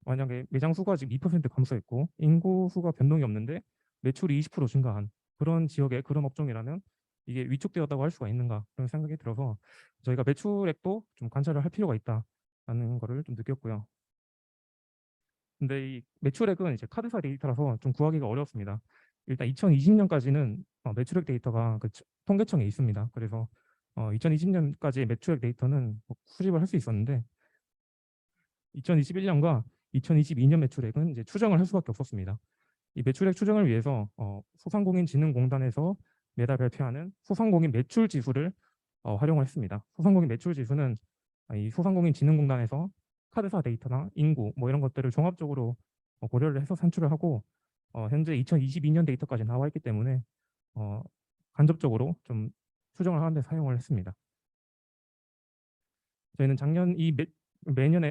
만약에 매장 수가 지금 2% 감소했고 인구 수가 변동이 없는데 매출이 20% 증가한 그런 지역의 그런 업종이라면 이게 위축되었다고 할 수가 있는가 그런 생각이 들어서 저희가 매출액도 좀 관찰을 할 필요가 있다라는 거를 좀 느꼈고요. 근데 이 매출액은 이제 카드사 데이터라서 좀 구하기가 어렵습니다. 일단 2020년까지는 매출액 데이터가 그 통계청에 있습니다. 그래서 2020년까지의 매출액 데이터는 뭐 수집을 할 수 있었는데 2021년과 2022년 매출액은 이제 추정을 할 수밖에 없었습니다. 이 매출액 추정을 위해서 소상공인진흥공단에서 매달 발표하는 소상공인 매출 지수를 활용을 했습니다. 소상공인 매출 지수는 이 소상공인진흥공단에서 카드사 데이터나 인구 뭐 이런 것들을 종합적으로 고려를 해서 산출을 하고 현재 2022년 데이터까지 나와 있기 때문에 간접적으로 좀 추정을 하는 데 사용을 했습니다. 저희는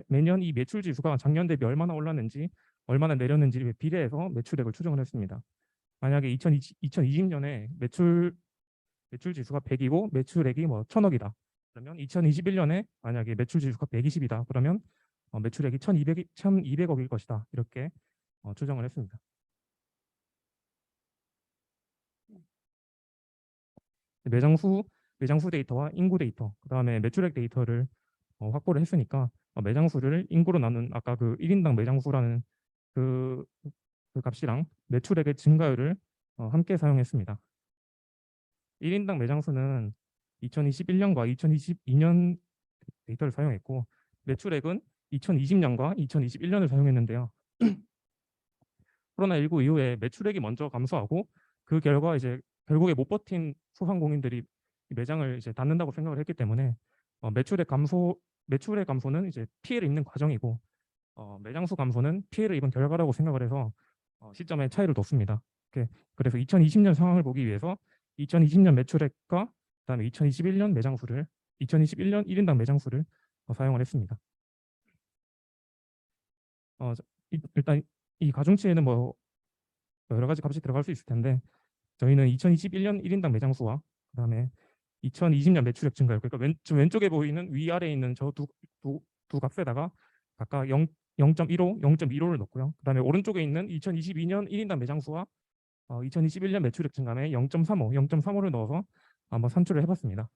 매년 이 매출 지수가 작년 대비 얼마나 올랐는지 얼마나 내렸는지를 비례해서 매출액을 추정을 했습니다. 만약에 2020년에 매출 지수가 100이고 매출액이 뭐 1000억이다. 그러면 2021년에 만약에 매출 지수가 120이다. 그러면 매출액이 1200억일 것이다. 이렇게 추정을 했습니다. 매장 수 데이터와 인구 데이터, 그다음에 매출액 데이터를 확보를 했으니까 매장 수를 인구로 나눈 아까 그 1인당 매장 수라는 그 값이랑 매출액의 증가율을 함께 사용했습니다. 1인당 매장 수는 2021년과 2022년 데이터를 사용했고 매출액은 2020년과 2021년을 사용했는데요. 코로나19 이후에 매출액이 먼저 감소하고 그 결과 이제 결국에 못 버틴 소상공인들이 매장을 이제 닫는다고 생각을 했기 때문에 매출액 감소는 이제 피해를 입는 과정이고 매장 수 감소는 피해를 입은 결과라고 생각을 해서 시점에 차이를 뒀습니다. 그래서 2020년 상황을 보기 위해서 2020년 매출액과 그다음에 2021년 매장 수를 2021년 1인당 매장 수를 사용을 했습니다. 일단 이 가중치에는 뭐 여러 가지 값이 들어갈 수 있을 텐데 저희는 2021년 1인당 매장 수와 그다음에 2020년 매출액 증가율 그러니까 왼쪽에 보이는 위아래에 있는 저 두 값에다가 각각 0.15, 0.15를 넣고요. 그다음에 오른쪽에 있는 2022년 1인당 매장 수와 2021년 매출액 증감에 0.35를 넣어서 한번 산출을 해봤습니다.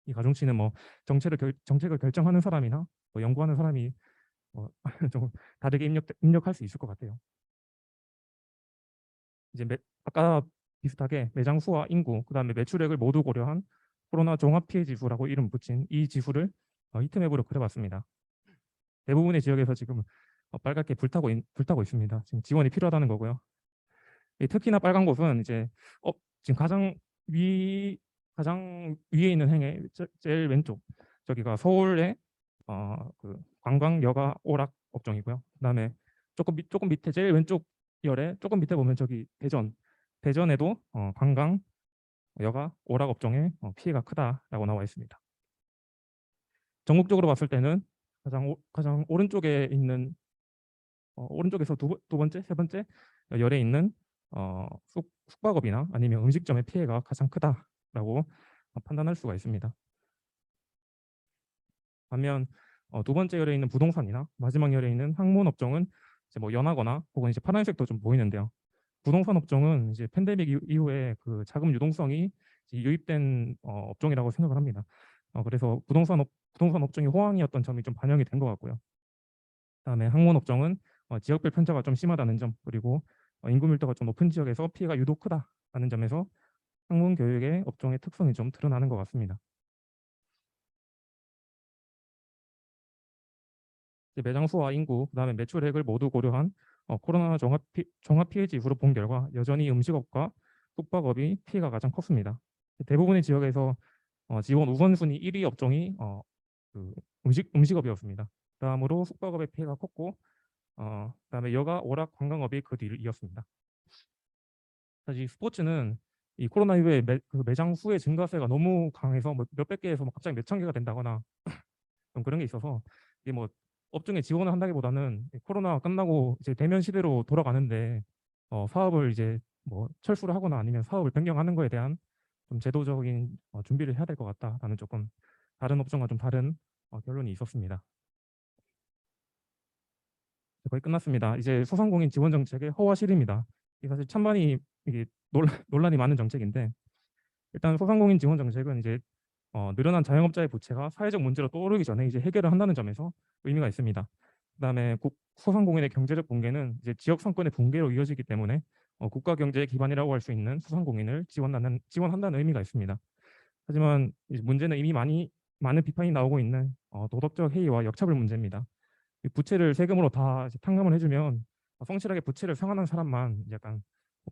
이 가중치는 뭐 정책을 결정하는 사람이나 뭐 연구하는 사람이 좀 다르게 입력할 수 있을 것 같아요. 이제 아까 비슷하게 매장 수와 인구, 그다음에 매출액을 모두 고려한 코로나 종합 피해 지수라고 이름 붙인 이 지수를 히트맵으로 그려봤습니다. 대부분의 지역에서 지금 빨갛게 불타고 있습니다. 지금 지원이 필요하다는 거고요. 특히나 빨간 곳은 이제 지금 가장 위에 있는 행의 제일 왼쪽 저기가 서울의 그 관광 여가 오락 업종이고요. 그다음에 조금 밑에 제일 왼쪽 열에 조금 밑에 보면 저기 대전에도 관광 여가 오락 업종의 피해가 크다라고 나와 있습니다. 전국적으로 봤을 때는 가장 오른쪽에 있는 오른쪽에서 두 번째, 세 번째 열에 있는 숙박업이나 아니면 음식점의 피해가 가장 크다라고 판단할 수가 있습니다. 반면 두 번째 열에 있는 부동산이나 마지막 열에 있는 항문 업종은 이제 뭐 연하거나 혹은 이제 파란색도 좀 보이는데요. 부동산 업종은 이제 팬데믹 이후에 그 자금 유동성이 유입된 업종이라고 생각을 합니다. 그래서 부동산 업종이 호황이었던 점이 좀 반영이 된 것 같고요. 그다음에 항문 업종은 지역별 편차가 좀 심하다는 점 그리고 인구 밀도가 좀 높은 지역에서 피해가 유독 크다라는 점에서 항문 교육의 업종의 특성이 좀 드러나는 것 같습니다. 매장 수와 인구, 그다음에 매출액을 모두 고려한 코로나 종합 피해 지수로 본 결과 여전히 음식업과 숙박업이 피해가 가장 컸습니다. 대부분의 지역에서 지원 우선순위 1위 업종이 그 음식업이었습니다. 다음으로 숙박업의 피해가 컸고 그다음에 여가 오락 관광업이 그 뒤를 이었습니다. 사실 스포츠는 이 코로나 이후에 그 매장 수의 증가세가 너무 강해서 뭐 몇백 개에서 갑자기 몇천 개가 된다거나 좀 그런 게 있어서 이게 뭐 업종에 지원을 한다기보다는 코로나가 끝나고 이제 대면 시대로 돌아가는데 사업을 이제 뭐 철수를 하거나 아니면 사업을 변경하는 거에 대한 좀 제도적인 준비를 해야 될 것 같다라는 조금 다른 업종과 좀 다른 결론이 있었습니다. 거의 끝났습니다. 이제 소상공인 지원 정책의 허와실입니다. 이게 사실 찬반이 이게 논란이 많은 정책인데 일단 소상공인 지원 정책은 이제 늘어난 자영업자의 부채가 사회적 문제로 떠오르기 전에 이제 해결을 한다는 점에서 의미가 있습니다. 그다음에 소상공인의 경제적 붕괴는 이제 지역 상권의 붕괴로 이어지기 때문에 국가 경제의 기반이라고 할 수 있는 소상공인을 지원한다는 의미가 있습니다. 하지만 이제 문제는 이미 많은 비판이 나오고 있는 도덕적 해이와 역차별 문제입니다. 이 부채를 세금으로 다 이제 탕감을 해주면 성실하게 부채를 상환한 사람만 약간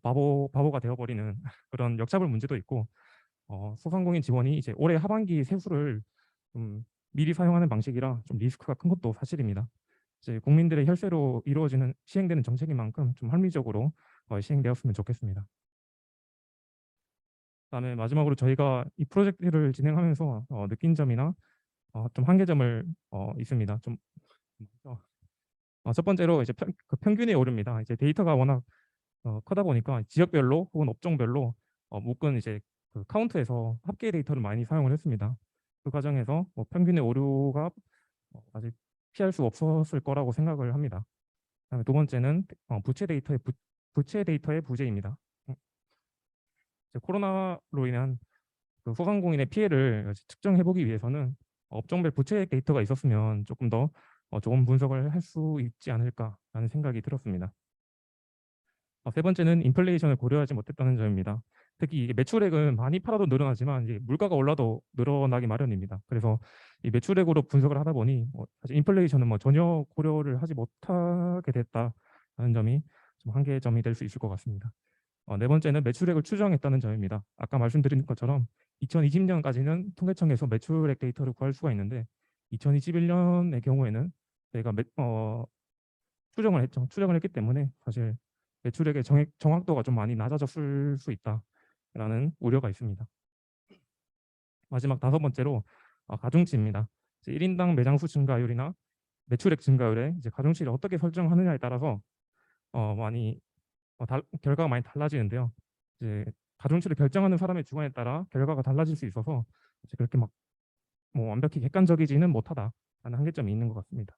바보가 되어버리는 그런 역차별 문제도 있고 소상공인 지원이 이제 올해 하반기 세수를 좀 미리 사용하는 방식이라 좀 리스크가 큰 것도 사실입니다. 이제 국민들의 혈세로 시행되는 정책인 만큼 좀 합리적으로 시행되었으면 좋겠습니다. 그다음에 마지막으로 저희가 이 프로젝트를 진행하면서 느낀 점이나 좀 한계점을 있습니다. 좀 첫 번째로 이제 평균의 오류입니다. 이제 데이터가 워낙 크다 보니까 지역별로 혹은 업종별로 묶은 이제 그 카운트에서 합계 데이터를 많이 사용을 했습니다. 그 과정에서 평균의 오류가 아직 피할 수 없었을 거라고 생각을 합니다. 그다음에 두 번째는 부채 데이터의 부재입니다. 이제 코로나로 인한 그 소상공인의 피해를 측정해 보기 위해서는 업종별 부채 데이터가 있었으면 조금 더 좋은 분석을 할 수 있지 않을까라는 생각이 들었습니다. 세 번째는 인플레이션을 고려하지 못했다는 점입니다. 특히 이게 매출액은 많이 팔아도 늘어나지만 이제 물가가 올라도 늘어나기 마련입니다. 그래서 이 매출액으로 분석을 하다 보니 사실 인플레이션은 전혀 고려를 하지 못하게 됐다는 점이 좀 한계점이 될 수 있을 것 같습니다. 네 번째는 매출액을 추정했다는 점입니다. 아까 말씀드린 것처럼 2020년까지는 통계청에서 매출액 데이터를 구할 수가 있는데 2021년의 경우에는 저희가 추정을 했죠. 추정을 했기 때문에 사실 매출액의 정확도가 좀 많이 낮아졌을 수 있다라는 우려가 있습니다. 마지막 다섯 번째로 가중치입니다. 1인당 매장 수 증가율이나 매출액 증가율에 이제 가중치를 어떻게 설정하느냐에 따라서 많이 결과가 많이 달라지는데요. 이제 가중치를 결정하는 사람의 주관에 따라 결과가 달라질 수 있어서 이제 그렇게 막 완벽히 객관적이지는 못하다라는 한계점이 있는 것 같습니다.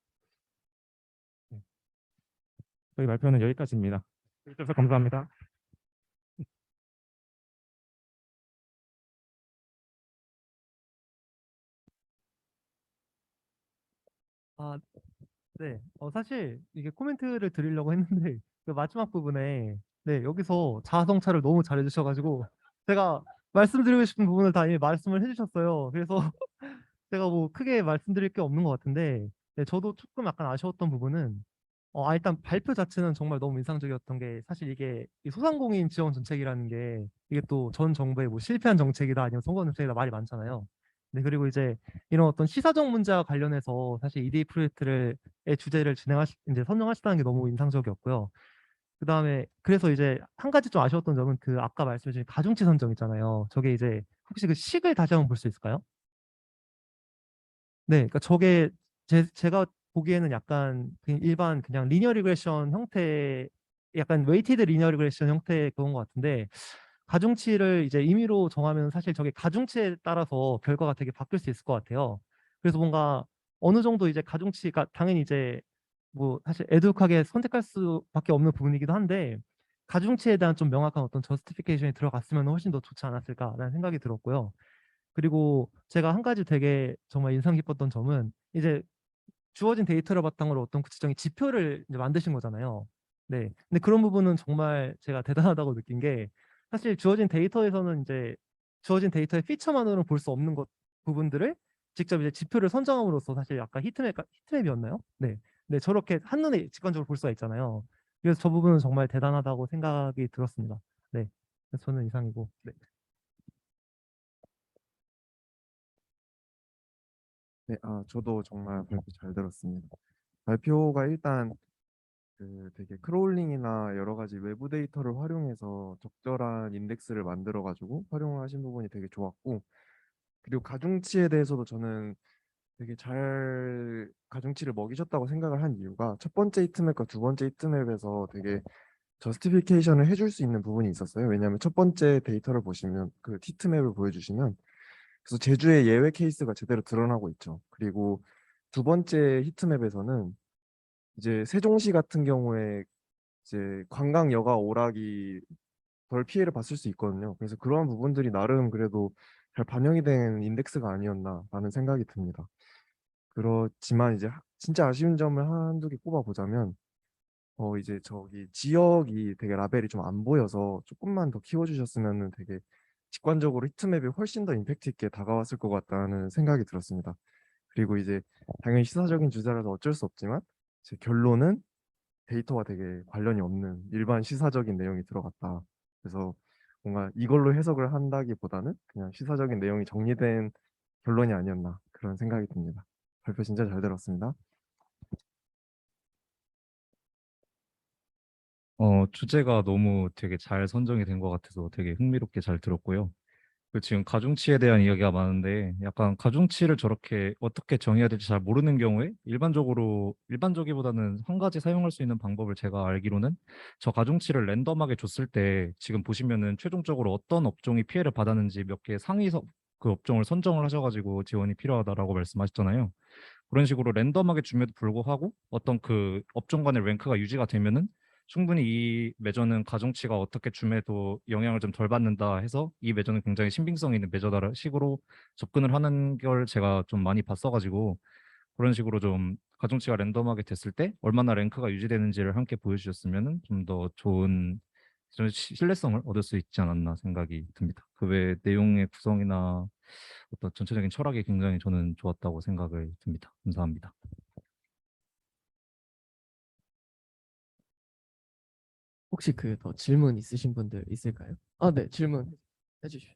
네. 저희 발표는 여기까지입니다. 해주셔서 감사합니다. 아, 네. 사실 이게 코멘트를 드리려고 했는데 그 마지막 부분에 네, 여기서 자아성찰을 너무 잘해주셔가지고 제가 말씀드리고 싶은 부분을 다 이미 말씀을 해주셨어요. 그래서 제가 뭐 크게 말씀드릴 게 없는 것 같은데 네, 저도 조금 약간 아쉬웠던 부분은 일단 발표 자체는 정말 너무 인상적이었던 게 사실 이게 이 소상공인 지원 정책이라는 게 이게 또 전 정부의 뭐 실패한 정책이다 아니면 성공 정책이다 말이 많잖아요. 네, 그리고 이제 이런 어떤 시사적 문제와 관련해서 사실 EDA 프로젝트를 의 주제를 이제 선정하시다는 게 너무 인상적이었고요. 그다음에 그래서 이제 한 가지 좀 아쉬웠던 점은 그 아까 말씀해 주신 가중치 선정 있잖아요. 저게 이제 혹시 그 식을 다시 한번 볼 수 있을까요? 네, 그러니까 저게 제가 보기에는 약간 그냥 일반 그냥 리니어 리그레션 형태, 약간 웨이티드 리니어 리그레션 형태의 그런 것 같은데 가중치를 이제 임의로 정하면 사실 저게 가중치에 따라서 결과가 되게 바뀔 수 있을 것 같아요. 그래서 뭔가 어느 정도 이제 가중치가 당연히 이제 뭐 사실 애독하게 선택할 수밖에 없는 부분이기도 한데 가중치에 대한 좀 명확한 어떤 저스티피케이션이 들어갔으면 훨씬 더 좋지 않았을까라는 생각이 들었고요. 그리고 제가 한 가지 되게 정말 인상 깊었던 점은 이제 주어진 데이터를 바탕으로 어떤 구체적인 지표를 이제 만드신 거잖아요. 네. 근데 그런 부분은 정말 제가 대단하다고 느낀 게 사실 주어진 데이터에서는 이제 주어진 데이터의 피처만으로는 볼 수 없는 부분들을 직접 이제 지표를 선정함으로써 사실 아까 히트맵이었나요? 네. 네, 저렇게 한눈에 직관적으로 볼 수가 있잖아요. 그래서 저 부분은 정말 대단하다고 생각이 들었습니다. 네. 그래서 저는 이상이고. 네. 네, 저도 정말 발표 잘 들었습니다. 발표가 일단 되게 크롤링이나 여러 가지 외부 데이터를 활용해서 적절한 인덱스를 만들어 가지고 활용하신 부분이 되게 좋았고, 그리고 가중치에 대해서도 저는 되게 잘 가중치를 먹이셨다고 생각을 한 이유가 첫 번째 히트맵과 두 번째 히트맵에서 되게 저스티피케이션을 해줄 수 있는 부분이 있었어요. 왜냐하면 첫 번째 데이터를 보시면 그 히트맵을 보여주시면 그래서 제주의 예외 케이스가 제대로 드러나고 있죠. 그리고 두 번째 히트맵에서는 이제 세종시 같은 경우에 이제 관광여가 오락이 덜 피해를 봤을 수 있거든요. 그래서 그러한 부분들이 나름 그래도 잘 반영이 된 인덱스가 아니었나라는 생각이 듭니다. 그렇지만 이제 진짜 아쉬운 점을 한두 개 꼽아보자면 이제 저기 지역이 되게 라벨이 좀 안 보여서 조금만 더 키워주셨으면은 되게 직관적으로 히트맵이 훨씬 더 임팩트 있게 다가왔을 것 같다는 생각이 들었습니다. 그리고 이제 당연히 시사적인 주제라서 어쩔 수 없지만 제 결론은 데이터와 되게 관련이 없는 일반 시사적인 내용이 들어갔다. 그래서 뭔가 이걸로 해석을 한다기보다는 그냥 시사적인 내용이 정리된 결론이 아니었나 그런 생각이 듭니다. 발표 진짜 잘 들었습니다. 주제가 너무 되게 잘 선정이 된 것 같아서 되게 흥미롭게 잘 들었고요. 그 지금 가중치에 대한 이야기가 많은데 약간 가중치를 저렇게 어떻게 정해야 될지 잘 모르는 경우에 일반적이보다는 한 가지 사용할 수 있는 방법을 제가 알기로는 저 가중치를 랜덤하게 줬을 때 지금 보시면은 최종적으로 어떤 업종이 피해를 받았는지 몇 개 상위서 그 업종을 선정을 하셔가지고 지원이 필요하다라고 말씀하셨잖아요. 그런 식으로 랜덤하게 줌에도 불구하고 어떤 그 업종 간의 랭크가 유지가 되면은 충분히 이 매저는 가중치가 어떻게 줌에도 영향을 좀 덜 받는다 해서 이 매저는 굉장히 신빙성 있는 매저다 식으로 접근을 하는 걸 제가 좀 많이 봤어가지고 그런 식으로 좀 가중치가 랜덤하게 됐을 때 얼마나 랭크가 유지되는지를 함께 보여주셨으면 좀 더 좋은 좀 신뢰성을 얻을 수 있지 않았나 생각이 듭니다. 그 외 내용의 구성이나 어떤 전체적인 철학이 굉장히 저는 좋았다고 생각을 듭니다. 감사합니다. 혹시 그 더 질문 있으신 분들 있을까요? 아, 네, 질문 해주시죠.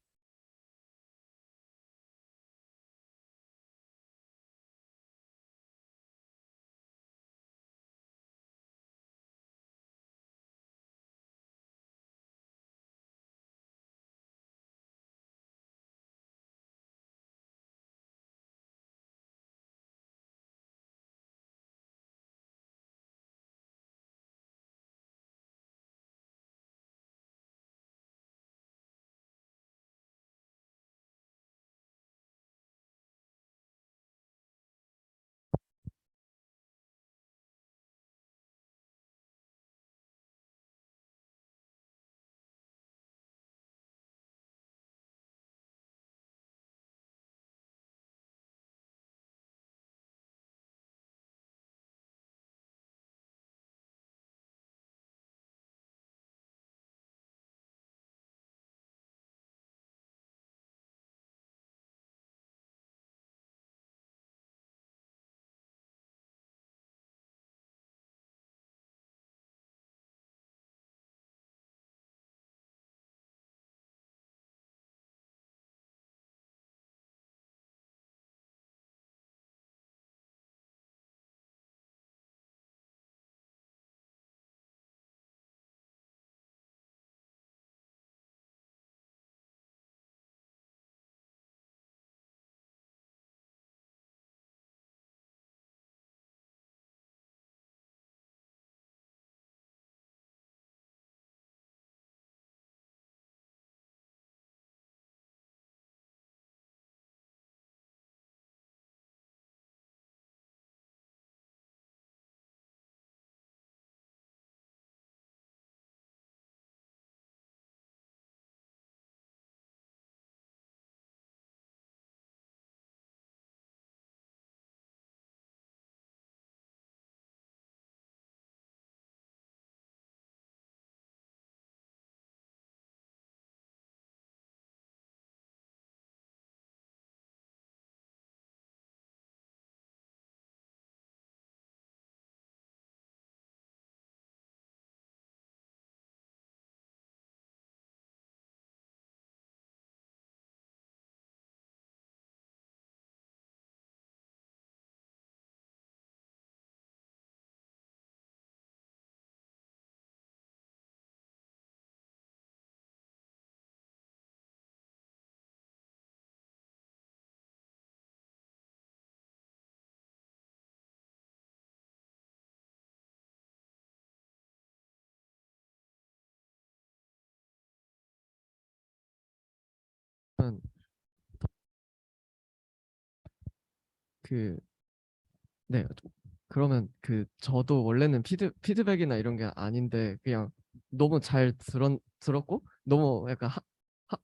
일단 그 네, 그러면 그 저도 원래는 피드백이나 이런 게 아닌데 그냥 너무 잘 들었고 너무 약간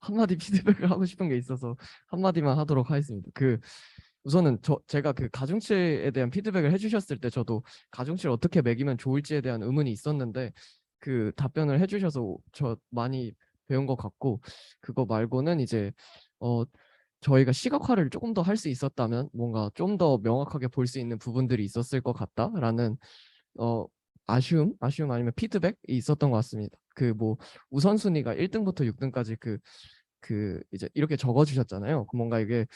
한마디 피드백을 하고 싶은 게 있어서 한마디만 하도록 하겠습니다. 그 우선은 제가 그 가중치에 대한 피드백을 해주셨을 때 저도 가중치를 어떻게 매기면 좋을지에 대한 의문이 있었는데 그 답변을 해주셔서 저 많이 배운 것 같고, 그거 말고는 이제 저희가 시각화를 조금 더 할 수 있었다면 뭔가 좀 더 명확하게 볼 수 있는 부분들이 있었을 것 같다라는 아쉬움 아니면 피드백이 있었던 것 같습니다. 그 뭐 우선순위가 1등부터 6등까지 그 이제 이렇게 적어주셨잖아요. 뭔가 이게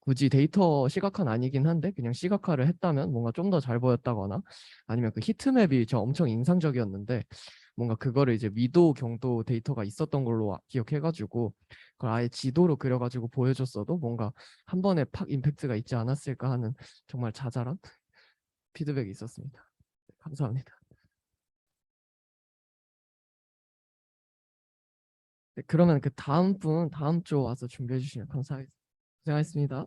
굳이 데이터 시각화는 아니긴 한데 그냥 시각화를 했다면 뭔가 좀 더 잘 보였다거나, 아니면 그 히트맵이 저 엄청 인상적이었는데 뭔가 그거를 이제 위도 경도 데이터가 있었던 걸로 기억해가지고 그걸 아예 지도로 그려가지고 보여줬어도 뭔가 한 번에 팍 임팩트가 있지 않았을까 하는 정말 자잘한 피드백이 있었습니다. 네, 감사합니다. 네, 그러면 그 다음 주 와서 준비해 주시면 감사하겠습니다. 고생하셨습니다.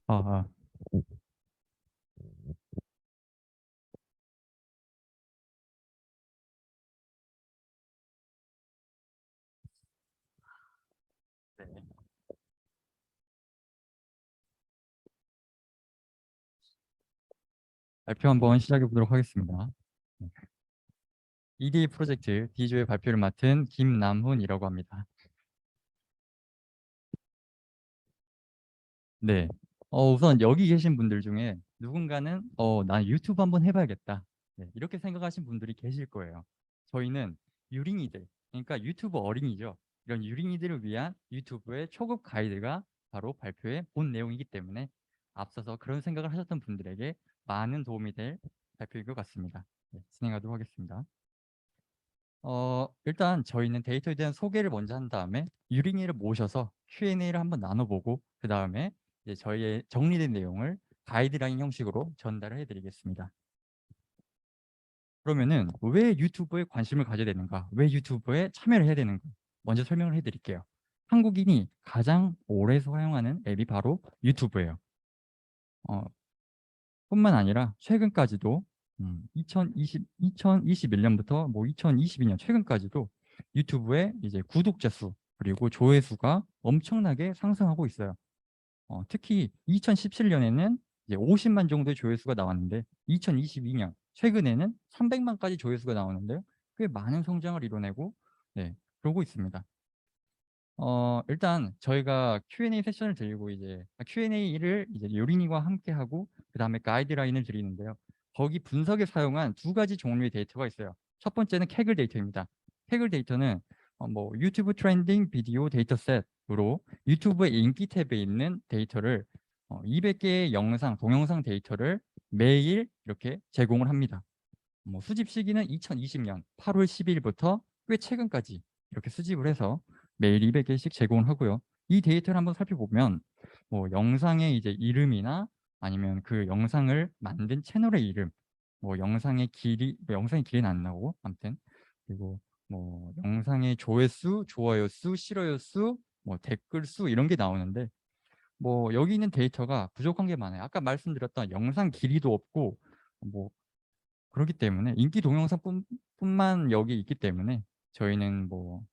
아, 아. 네. 발표 한번 시작해 보도록 하겠습니다. EDA 프로젝트 D조의 발표를 맡은 김남훈이라고 합니다. 네. 우선 여기 계신 분들 중에 누군가는 난 유튜브 한번 해봐야겠다. 네, 이렇게 생각하신 분들이 계실 거예요. 저희는 유린이들, 그러니까 유튜브 어린이죠. 이런 유린이들을 위한 유튜브의 초급 가이드가 바로 발표의 본 내용이기 때문에 앞서서 그런 생각을 하셨던 분들에게 많은 도움이 될 발표인 것 같습니다. 네, 진행하도록 하겠습니다. 일단 저희는 데이터에 대한 소개를 먼저 한 다음에 유린이를 모셔서 Q&A를 한번 나눠보고 그 다음에 이제 저희의 정리된 내용을 가이드라인 형식으로 전달을 해드리겠습니다. 그러면은 왜 유튜브에 관심을 가져야 되는가? 왜 유튜브에 참여를 해야 되는가? 먼저 설명을 해드릴게요. 한국인이 가장 오래 사용하는 앱이 바로 유튜브예요. 뿐만 아니라 최근까지도 2021년부터 뭐 2022년 최근까지도 유튜브의 이제 구독자 수 그리고 조회수가 엄청나게 상승하고 있어요. 특히 2017년에는 이제 50만 정도의 조회수가 나왔는데 2022년 최근에는 300만까지 조회수가 나오는데요. 꽤 많은 성장을 이뤄내고 그러고 있습니다. 일단 저희가 Q&A 세션을 드리고 이제 Q&A를 이제 요린이와 함께 하고 그다음에 가이드라인을 드리는데요. 거기 분석에 사용한 두 가지 종류의 데이터가 있어요. 첫 번째는 캐글 데이터입니다. 캐글 데이터는 뭐 유튜브 트렌딩 비디오 데이터셋으로 유튜브의 인기 탭에 있는 데이터를 200개의 영상, 동영상 데이터를 매일 이렇게 제공을 합니다. 뭐 수집 시기는 2020년 8월 10일부터 꽤 최근까지 이렇게 수집을 해서 매일 200개씩 제공을 하고요. 이 데이터를 한번 살펴보면 뭐 영상의 이제 이름이나 아니면 그 영상을 만든 채널의 이름, 뭐 영상의 길이, 뭐 영상의 길이는 안 나오고 아무튼 그리고 뭐 영상의 조회수, 좋아요 수, 싫어요 수, 뭐 댓글 수 이런 게 나오는데 뭐 여기 있는 데이터가 부족한 게 많아요. 아까 말씀드렸던 영상 길이도 없고 뭐 그렇기 때문에 인기 동영상뿐만 여기 있기 때문에 저희는 뭐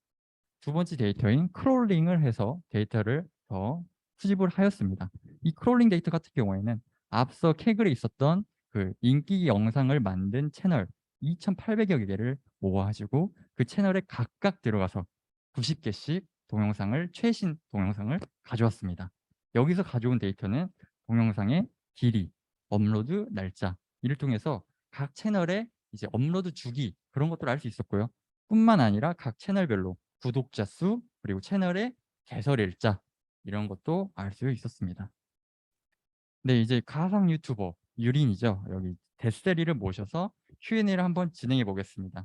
두 번째 데이터인 크롤링을 해서 데이터를 더 수집을 하였습니다. 이 크롤링 데이터 같은 경우에는 앞서 캐글에 있었던 그 인기 영상을 만든 채널 2,800여 개를 모아가지고 그 채널에 각각 들어가서 90개씩 동영상을 최신 동영상을 가져왔습니다. 여기서 가져온 데이터는 동영상의 길이, 업로드 날짜 이를 통해서 각 채널의 이제 업로드 주기 그런 것들을 알 수 있었고요. 뿐만 아니라 각 채널별로 구독자 수 그리고 채널의 개설 일자 이런 것도 알 수 있었습니다. 네, 이제 가상 유튜버 유린이죠. 여기 데스리를 모셔서 Q&A를 한번 진행해 보겠습니다.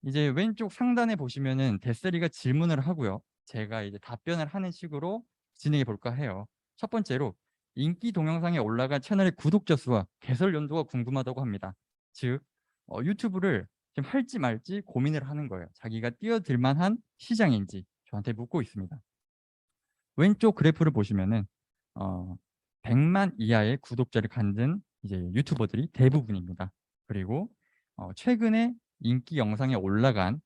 이제 왼쪽 상단에 보시면은 데스리가 질문을 하고요. 제가 이제 답변을 하는 식으로 진행해 볼까 해요. 첫 번째로 인기 동영상에 올라간 채널의 구독자 수와 개설 연도가 궁금하다고 합니다. 즉, 유튜브를 지금 할지 말지 고민을 하는 거예요. 자기가 뛰어들 만한 시장인지 저한테 묻고 있습니다. 왼쪽 그래프를 보시면은 100만 이하의 구독자를 갖는 이제 유튜버들이 대부분입니다. 그리고 최근에 인기 영상에 올라간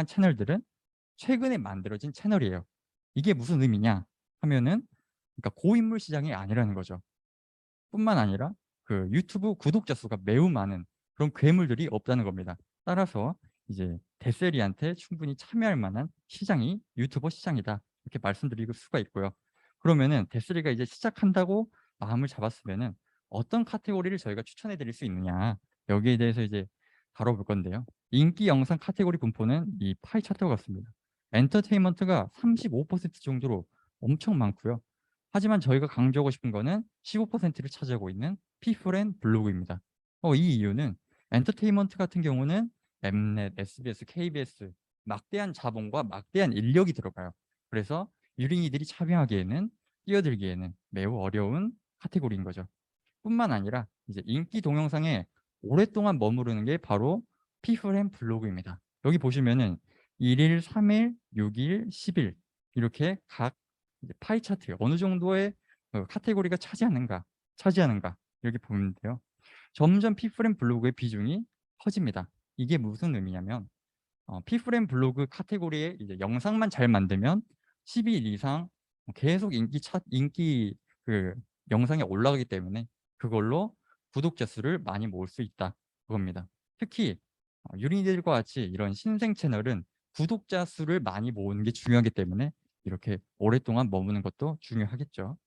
채널들은 최근에 만들어진 채널이에요. 이게 무슨 의미냐 하면은 그러니까 고인물 시장이 아니라는 거죠. 뿐만 아니라 그 유튜브 구독자 수가 매우 많은 그런 괴물들이 없다는 겁니다. 따라서 이제 데세리한테 충분히 참여할 만한 시장이 유튜버 시장이다. 이렇게 말씀드릴 수가 있고요. 그러면은 데세리가 이제 시작한다고 마음을 잡았으면은 어떤 카테고리를 저희가 추천해 드릴 수 있느냐. 여기에 대해서 이제 다뤄볼 건데요. 인기 영상 카테고리 분포는 이 파이 차트와 같습니다. 엔터테인먼트가 35% 정도로 엄청 많고요. 하지만 저희가 강조하고 싶은 거는 15%를 차지하고 있는 피플앤 블로그입니다. 이 이유는 엔터테인먼트 같은 경우는 엠넷, SBS, KBS 막대한 자본과 막대한 인력이 들어가요. 그래서 유린이들이 참여하기에는 뛰어들기에는 매우 어려운 카테고리인 거죠. 뿐만 아니라 이제 인기 동영상에 오랫동안 머무르는 게 바로 피플앤 블로그입니다. 여기 보시면은 1일, 3일, 6일, 10일 이렇게 각 이제 파이 차트 어느 정도의 카테고리가 차지하는가 이렇게 보면 돼요. 점점 피플앤 블로그의 비중이 커집니다. 이게 무슨 의미냐면 피플앤 블로그 카테고리에 이제 영상만 잘 만들면 10일 이상 계속 인기 그 영상에 올라가기 때문에 그걸로 구독자 수를 많이 모을 수 있다 그겁니다. 특히 유린이들과 같이 이런 신생 채널은 구독자 수를 많이 모으는 게 중요하기 때문에 이렇게 오랫동안 머무는 것도 중요하겠죠.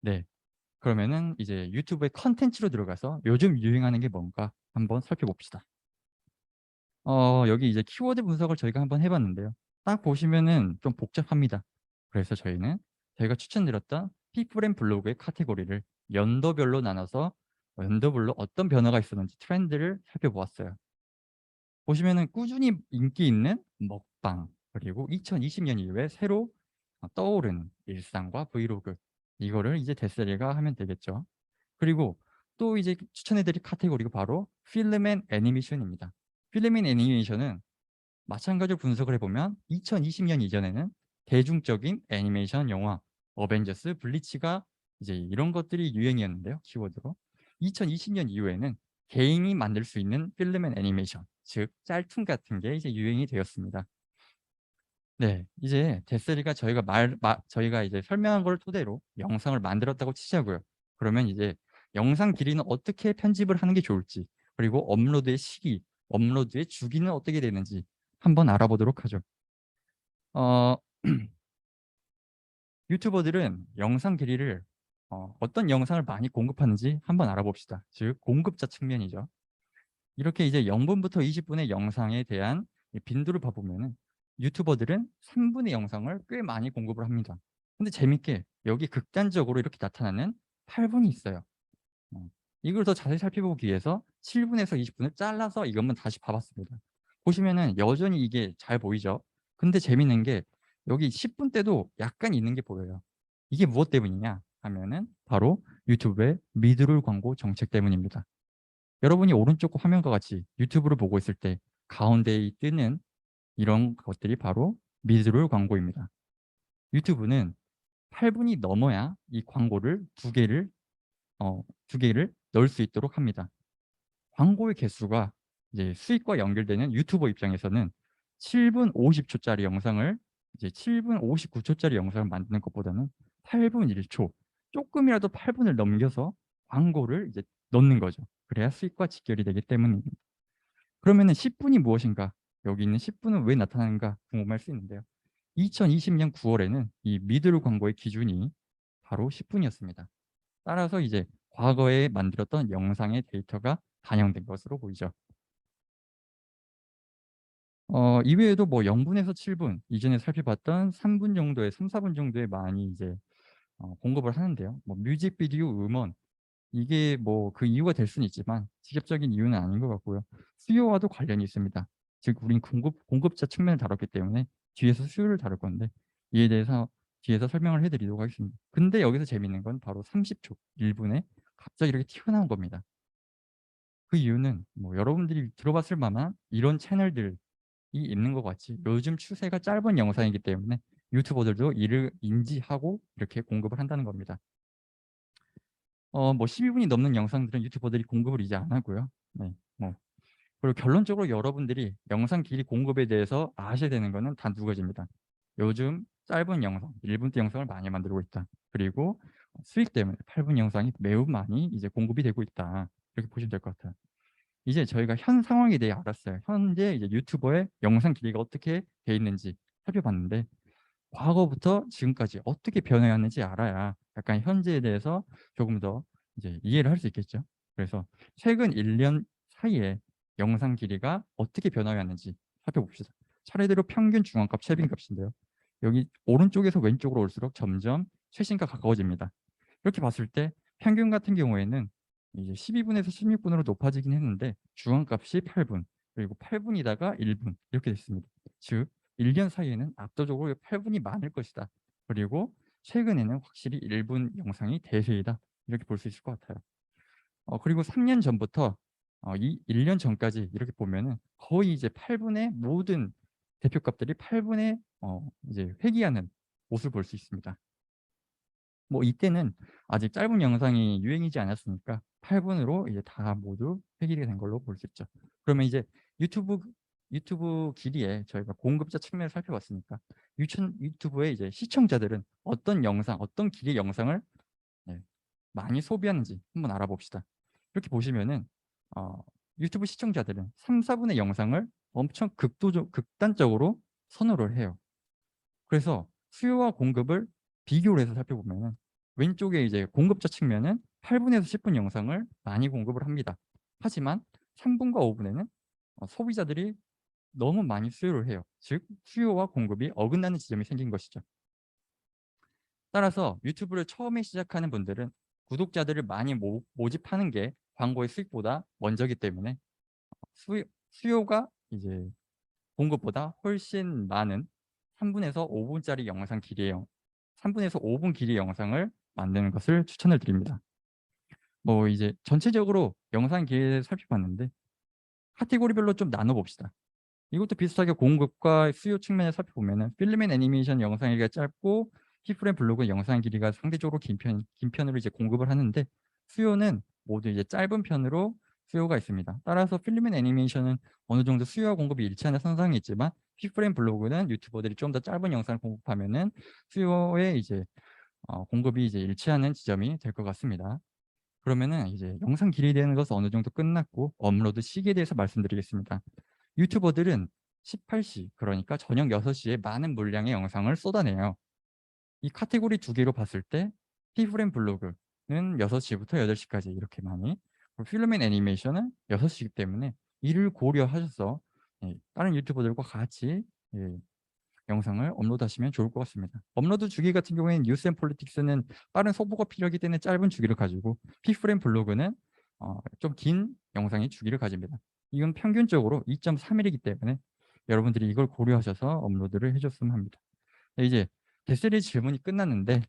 네, 그러면은 이제 유튜브의 컨텐츠로 들어가서 요즘 유행하는 게 뭔가 한번 살펴봅시다. 여기 이제 키워드 분석을 저희가 한번 해봤는데요. 딱 보시면은 좀 복잡합니다. 그래서 저희가 추천드렸던 피플앤 블로그의 카테고리를 연도별로 나눠서 연도별로 어떤 변화가 있었는지 트렌드를 살펴보았어요. 보시면은 꾸준히 인기 있는 먹방, 그리고 2020년 이후에 새로 떠오른 일상과 브이로그, 이거를 이제 데스리가 하면 되겠죠. 그리고 또 이제 추천해드릴 카테고리가 바로 필름 앤 애니메이션입니다. 필름 앤 애니메이션은 마찬가지로 분석을 해보면 2020년 이전에는 대중적인 애니메이션 영화, 어벤져스, 블리치가 이제 이런 것들이 유행이었는데요. 키워드로. 2020년 이후에는 개인이 만들 수 있는 필름 앤 애니메이션, 즉 짤툰 같은 게 이제 유행이 되었습니다. 네, 이제 데스리가 저희가 이제 설명한 걸 토대로 영상을 만들었다고 치자고요. 그러면 이제 영상 길이는 어떻게 편집을 하는 게 좋을지, 그리고 업로드의 시기, 업로드의 주기는 어떻게 되는지 한번 알아보도록 하죠. 유튜버들은 영상 길이를 어떤 영상을 많이 공급하는지 한번 알아봅시다. 즉 공급자 측면이죠. 이렇게 이제 0분부터 20분의 영상에 대한 이 빈도를 봐보면은 유튜버들은 3분의 영상을 꽤 많이 공급을 합니다. 근데 재밌게 여기 극단적으로 이렇게 나타나는 8분이 있어요. 이걸 더 자세히 살펴보기 위해서 7분에서 20분을 잘라서 이것만 다시 봐봤습니다. 보시면은 여전히 이게 잘 보이죠? 근데 재밌는 게 여기 10분 때도 약간 있는 게 보여요. 이게 무엇 때문이냐 하면은 바로 유튜브의 미드롤 광고 정책 때문입니다. 여러분이 오른쪽 화면과 같이 유튜브를 보고 있을 때 가운데에 뜨는 이런 것들이 바로 미드롤 광고입니다. 유튜브는 8분이 넘어야 이 광고를 두 개를 넣을 수 있도록 합니다. 광고의 개수가 이제 수익과 연결되는 유튜버 입장에서는 7분 50초짜리 영상을 이제 7분 59초짜리 영상을 만드는 것보다는 8분 1초, 조금이라도 8분을 넘겨서 광고를 이제 넣는 거죠. 그래야 수익과 직결이 되기 때문입니다. 그러면은 10분이 무엇인가? 여기 있는 10분은 왜 나타나는가 궁금할 수 있는데요. 2020년 9월에는 이 미들 광고의 기준이 바로 10분이었습니다. 따라서 이제 과거에 만들었던 영상의 데이터가 반영된 것으로 보이죠. 이외에도 뭐 0분에서 7분 이전에 살펴봤던 3분 정도의 3, 4분 정도의 많이 이제 공급을 하는데요. 뭐 뮤직비디오, 음원 이게 뭐 그 이유가 될 수는 있지만 직접적인 이유는 아닌 것 같고요. 수요와도 관련이 있습니다. 즉 우린 공급자 측면을 다뤘기 때문에 뒤에서 수요를 다룰 건데 이에 대해서 뒤에서 설명을 해드리도록 하겠습니다. 근데 여기서 재밌는 건 바로 30초, 1분에 갑자기 이렇게 튀어나온 겁니다. 그 이유는 뭐 여러분들이 들어봤을 만한 이런 채널들이 있는 것 같이 요즘 추세가 짧은 영상이기 때문에 유튜버들도 이를 인지하고 이렇게 공급을 한다는 겁니다. 뭐 12분이 넘는 영상들은 유튜버들이 공급을 이제 안 하고요. 네, 뭐 그리고 결론적으로 여러분들이 영상 길이 공급에 대해서 아셔야 되는 거는 단 두 가지입니다. 요즘 짧은 영상, 1분대 영상을 많이 만들고 있다. 그리고 수익 때문에 8분 영상이 매우 많이 이제 공급이 되고 있다. 이렇게 보시면 될 것 같아요. 이제 저희가 현 상황에 대해 알았어요. 현재 이제 유튜버의 영상 길이가 어떻게 돼 있는지 살펴봤는데 과거부터 지금까지 어떻게 변해왔는지 알아야 약간 현재에 대해서 조금 더 이제 이해를 할 수 있겠죠. 그래서 최근 1년 사이에 영상 길이가 어떻게 변화했는지 살펴봅시다. 차례대로 평균 중앙값 최빈값인데요. 여기 오른쪽에서 왼쪽으로 올수록 점점 최신과 가까워집니다. 이렇게 봤을 때 평균 같은 경우에는 이제 12분에서 16분으로 높아지긴 했는데 중앙값이 8분 그리고 8분이다가 1분 이렇게 됐습니다. 즉 1년 사이에는 압도적으로 8분이 많을 것이다. 그리고 최근에는 확실히 1분 영상이 대세이다. 이렇게 볼 수 있을 것 같아요. 그리고 3년 전부터 이 1년 전까지 이렇게 보면은 거의 이제 8분의 모든 대표값들이 8분의 이제 회귀하는 모습을 볼 수 있습니다. 뭐 이때는 아직 짧은 영상이 유행이지 않았으니까 8분으로 이제 다 모두 회귀가 된 걸로 볼 수 있죠. 그러면 이제 유튜브 길이에 저희가 공급자 측면을 살펴봤으니까 유튜브의 이제 시청자들은 어떤 영상, 어떤 길이의 영상을 많이 소비하는지 한번 알아봅시다. 이렇게 보시면은 유튜브 시청자들은 3, 4분의 영상을 엄청 극단적으로 선호를 해요. 그래서 수요와 공급을 비교를 해서 살펴보면은 왼쪽에 이제 공급자 측면은 8분에서 10분 영상을 많이 공급을 합니다. 하지만 3분과 5분에는 소비자들이 너무 많이 수요를 해요. 즉 수요와 공급이 어긋나는 지점이 생긴 것이죠. 따라서 유튜브를 처음에 시작하는 분들은 구독자들을 많이 모집하는 게 광고의 수익보다 먼저기 때문에 수요가 이제 공급보다 훨씬 많은 3분에서 5분짜리 영상 길이의 3분에서 5분 길이 영상을 만드는 것을 추천을 드립니다. 뭐 이제 전체적으로 영상 길이를 살펴봤는데 카테고리별로 좀 나눠봅시다. 이것도 비슷하게 공급과 수요 측면에 살펴보면은 필름 앤 애니메이션 영상 길이가 짧고 피플 앤 블로그 영상 길이가 상대적으로 긴 편으로 이제 공급을 하는데 수요는 모두 이제 짧은 편으로 수요가 있습니다. 따라서 필름 앤 애니메이션은 어느 정도 수요와 공급이 일치하는 선상이 있지만 피플 앤 블로그는 유튜버들이 좀 더 짧은 영상을 공급하면은 수요의 이제 공급이 이제 일치하는 지점이 될 것 같습니다. 그러면은 이제 영상 길이에 대한 것은 어느 정도 끝났고 업로드 시기에 대해서 말씀드리겠습니다. 유튜버들은 18시 그러니까 저녁 6시에 많은 물량의 영상을 쏟아내요. 이 카테고리 두 개로 봤을 때 피플 앤 블로그는 6시부터 8시까지 이렇게 많이 필름 앤 애니메이션은 6시이기 때문에 이를 고려하셔서 다른 유튜버들과 같이 영상을 업로드하시면 좋을 것 같습니다. 업로드 주기 같은 경우에는 뉴스 앤 폴리틱스는 빠른 소보가 필요하기 때문에 짧은 주기를 가지고 피플 앤 블로그는 좀 긴 영상의 주기를 가집니다. 이건 평균적으로 2.3일이기 때문에 여러분들이 이걸 고려하셔서 업로드를 해줬으면 합니다. 이제 데스리 질문이 끝났는데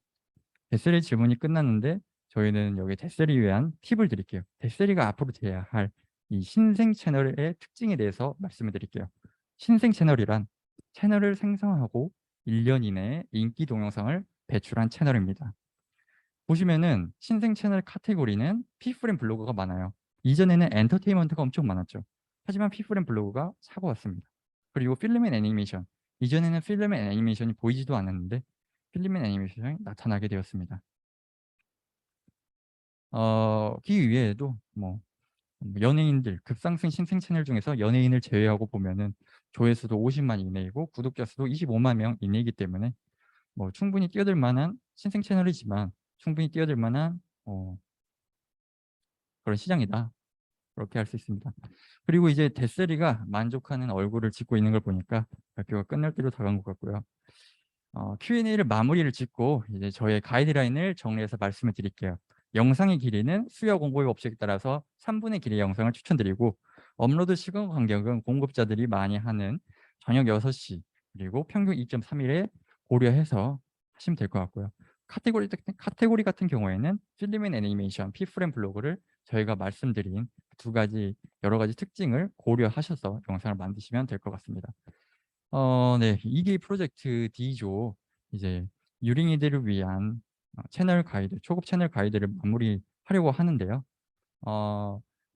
저희는 여기 데스리 위한 팁을 드릴게요. 데스리가 앞으로 돼야 할 이 신생 채널의 특징에 대해서 말씀을 드릴게요. 신생 채널이란 채널을 생성하고 1년 이내에 인기 동영상을 배출한 채널입니다. 보시면은 신생 채널 카테고리는 피플 앤 블로그가 많아요. 이전에는 엔터테인먼트가 엄청 많았죠. 하지만 피플 앤 블로그가 차고 왔습니다. 그리고 필름 앤 애니메이션. 이전에는 필름 앤 애니메이션이 보이지도 않았는데 필름 앤 애니메이션이 나타나게 되었습니다. 그 이외에도 뭐 연예인들 급상승 신생 채널 중에서 연예인을 제외하고 보면은 조회수도 50만 이내이고 구독자 수도 25만 명 이내이기 때문에 뭐 충분히 뛰어들 만한 신생 채널이지만 충분히 뛰어들 만한 그런 시장이다. 그렇게 할 수 있습니다. 그리고 이제 데스리가 만족하는 얼굴을 짓고 있는 걸 보니까 발표가 끝날 때로 다가온 것 같고요. Q&A를 마무리를 짓고 이제 저의 가이드라인을 정리해서 말씀을 드릴게요. 영상의 길이는 수요 공고의 법칙에 따라서 3분의 길이의 영상을 추천드리고 업로드 시간 간격은 공급자들이 많이 하는 저녁 6시 그리고 평균 2.3일에 고려해서 하시면 될 것 같고요. 카테고리 같은 경우에는 필름 앤 애니메이션, 피프렘 블로그를 저희가 말씀드린 두 가지 여러 가지 특징을 고려하셔서 영상을 만드시면 될 것 같습니다. 네, 이게 프로젝트 D조 이제 유린이들을 위한 채널 가이드, 초급 채널 가이드를 마무리하려고 하는데요.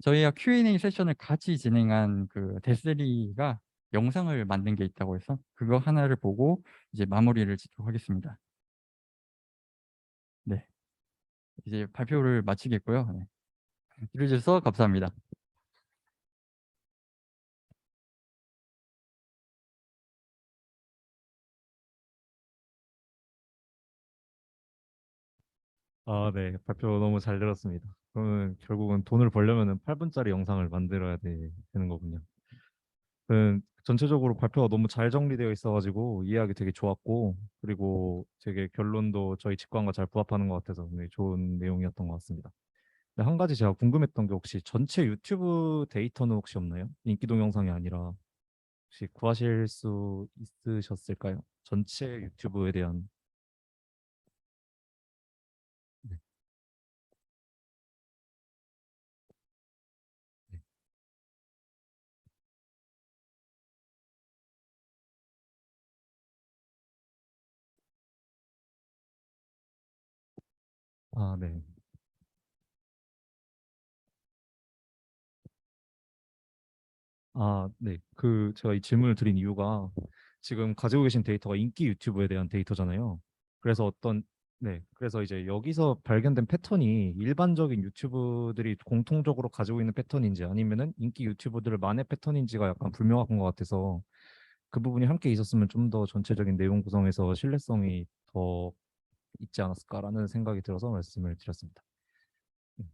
저희가 Q&A 세션을 같이 진행한 그 데스리가 영상을 만든 게 있다고 해서 그거 하나를 보고 이제 마무리를 짓도록 하겠습니다. 네, 이제 발표를 마치겠고요. 네. 들어주셔서 감사합니다. 네. 발표 너무 잘 들었습니다. 그러면 결국은 돈을 벌려면은 8분짜리 영상을 만들어야 되는 거군요. 전체적으로 발표가 너무 잘 정리되어 있어가지고 이해하기 되게 좋았고, 그리고 되게 결론도 저희 직관과 잘 부합하는 것 같아서 굉장히 좋은 내용이었던 것 같습니다. 근데 한 가지 제가 궁금했던 게 혹시 전체 유튜브 데이터는 혹시 없나요? 인기 동영상이 아니라 혹시 구하실 수 있으셨을까요? 전체 유튜브에 대한. 네. 네. 네. 네. 제가 이 질문을 드린 이유가 지금 가지고 계신 데이터가 인기 유튜브에 대한 데이터잖아요. 그래서 네. 그래서 이제 여기서 발견된 패턴이 일반적인 유튜브들이 공통적으로 가지고 있는 패턴인지 아니면은 인기 유튜버들만의 패턴인지가 약간 불명확한 것 같아서 그 부분이 함께 있었으면 좀 더 전체적인 내용 구성에서 신뢰성이 더 있지 않았을까라는 생각이 들어서 말씀을 드렸습니다. 음.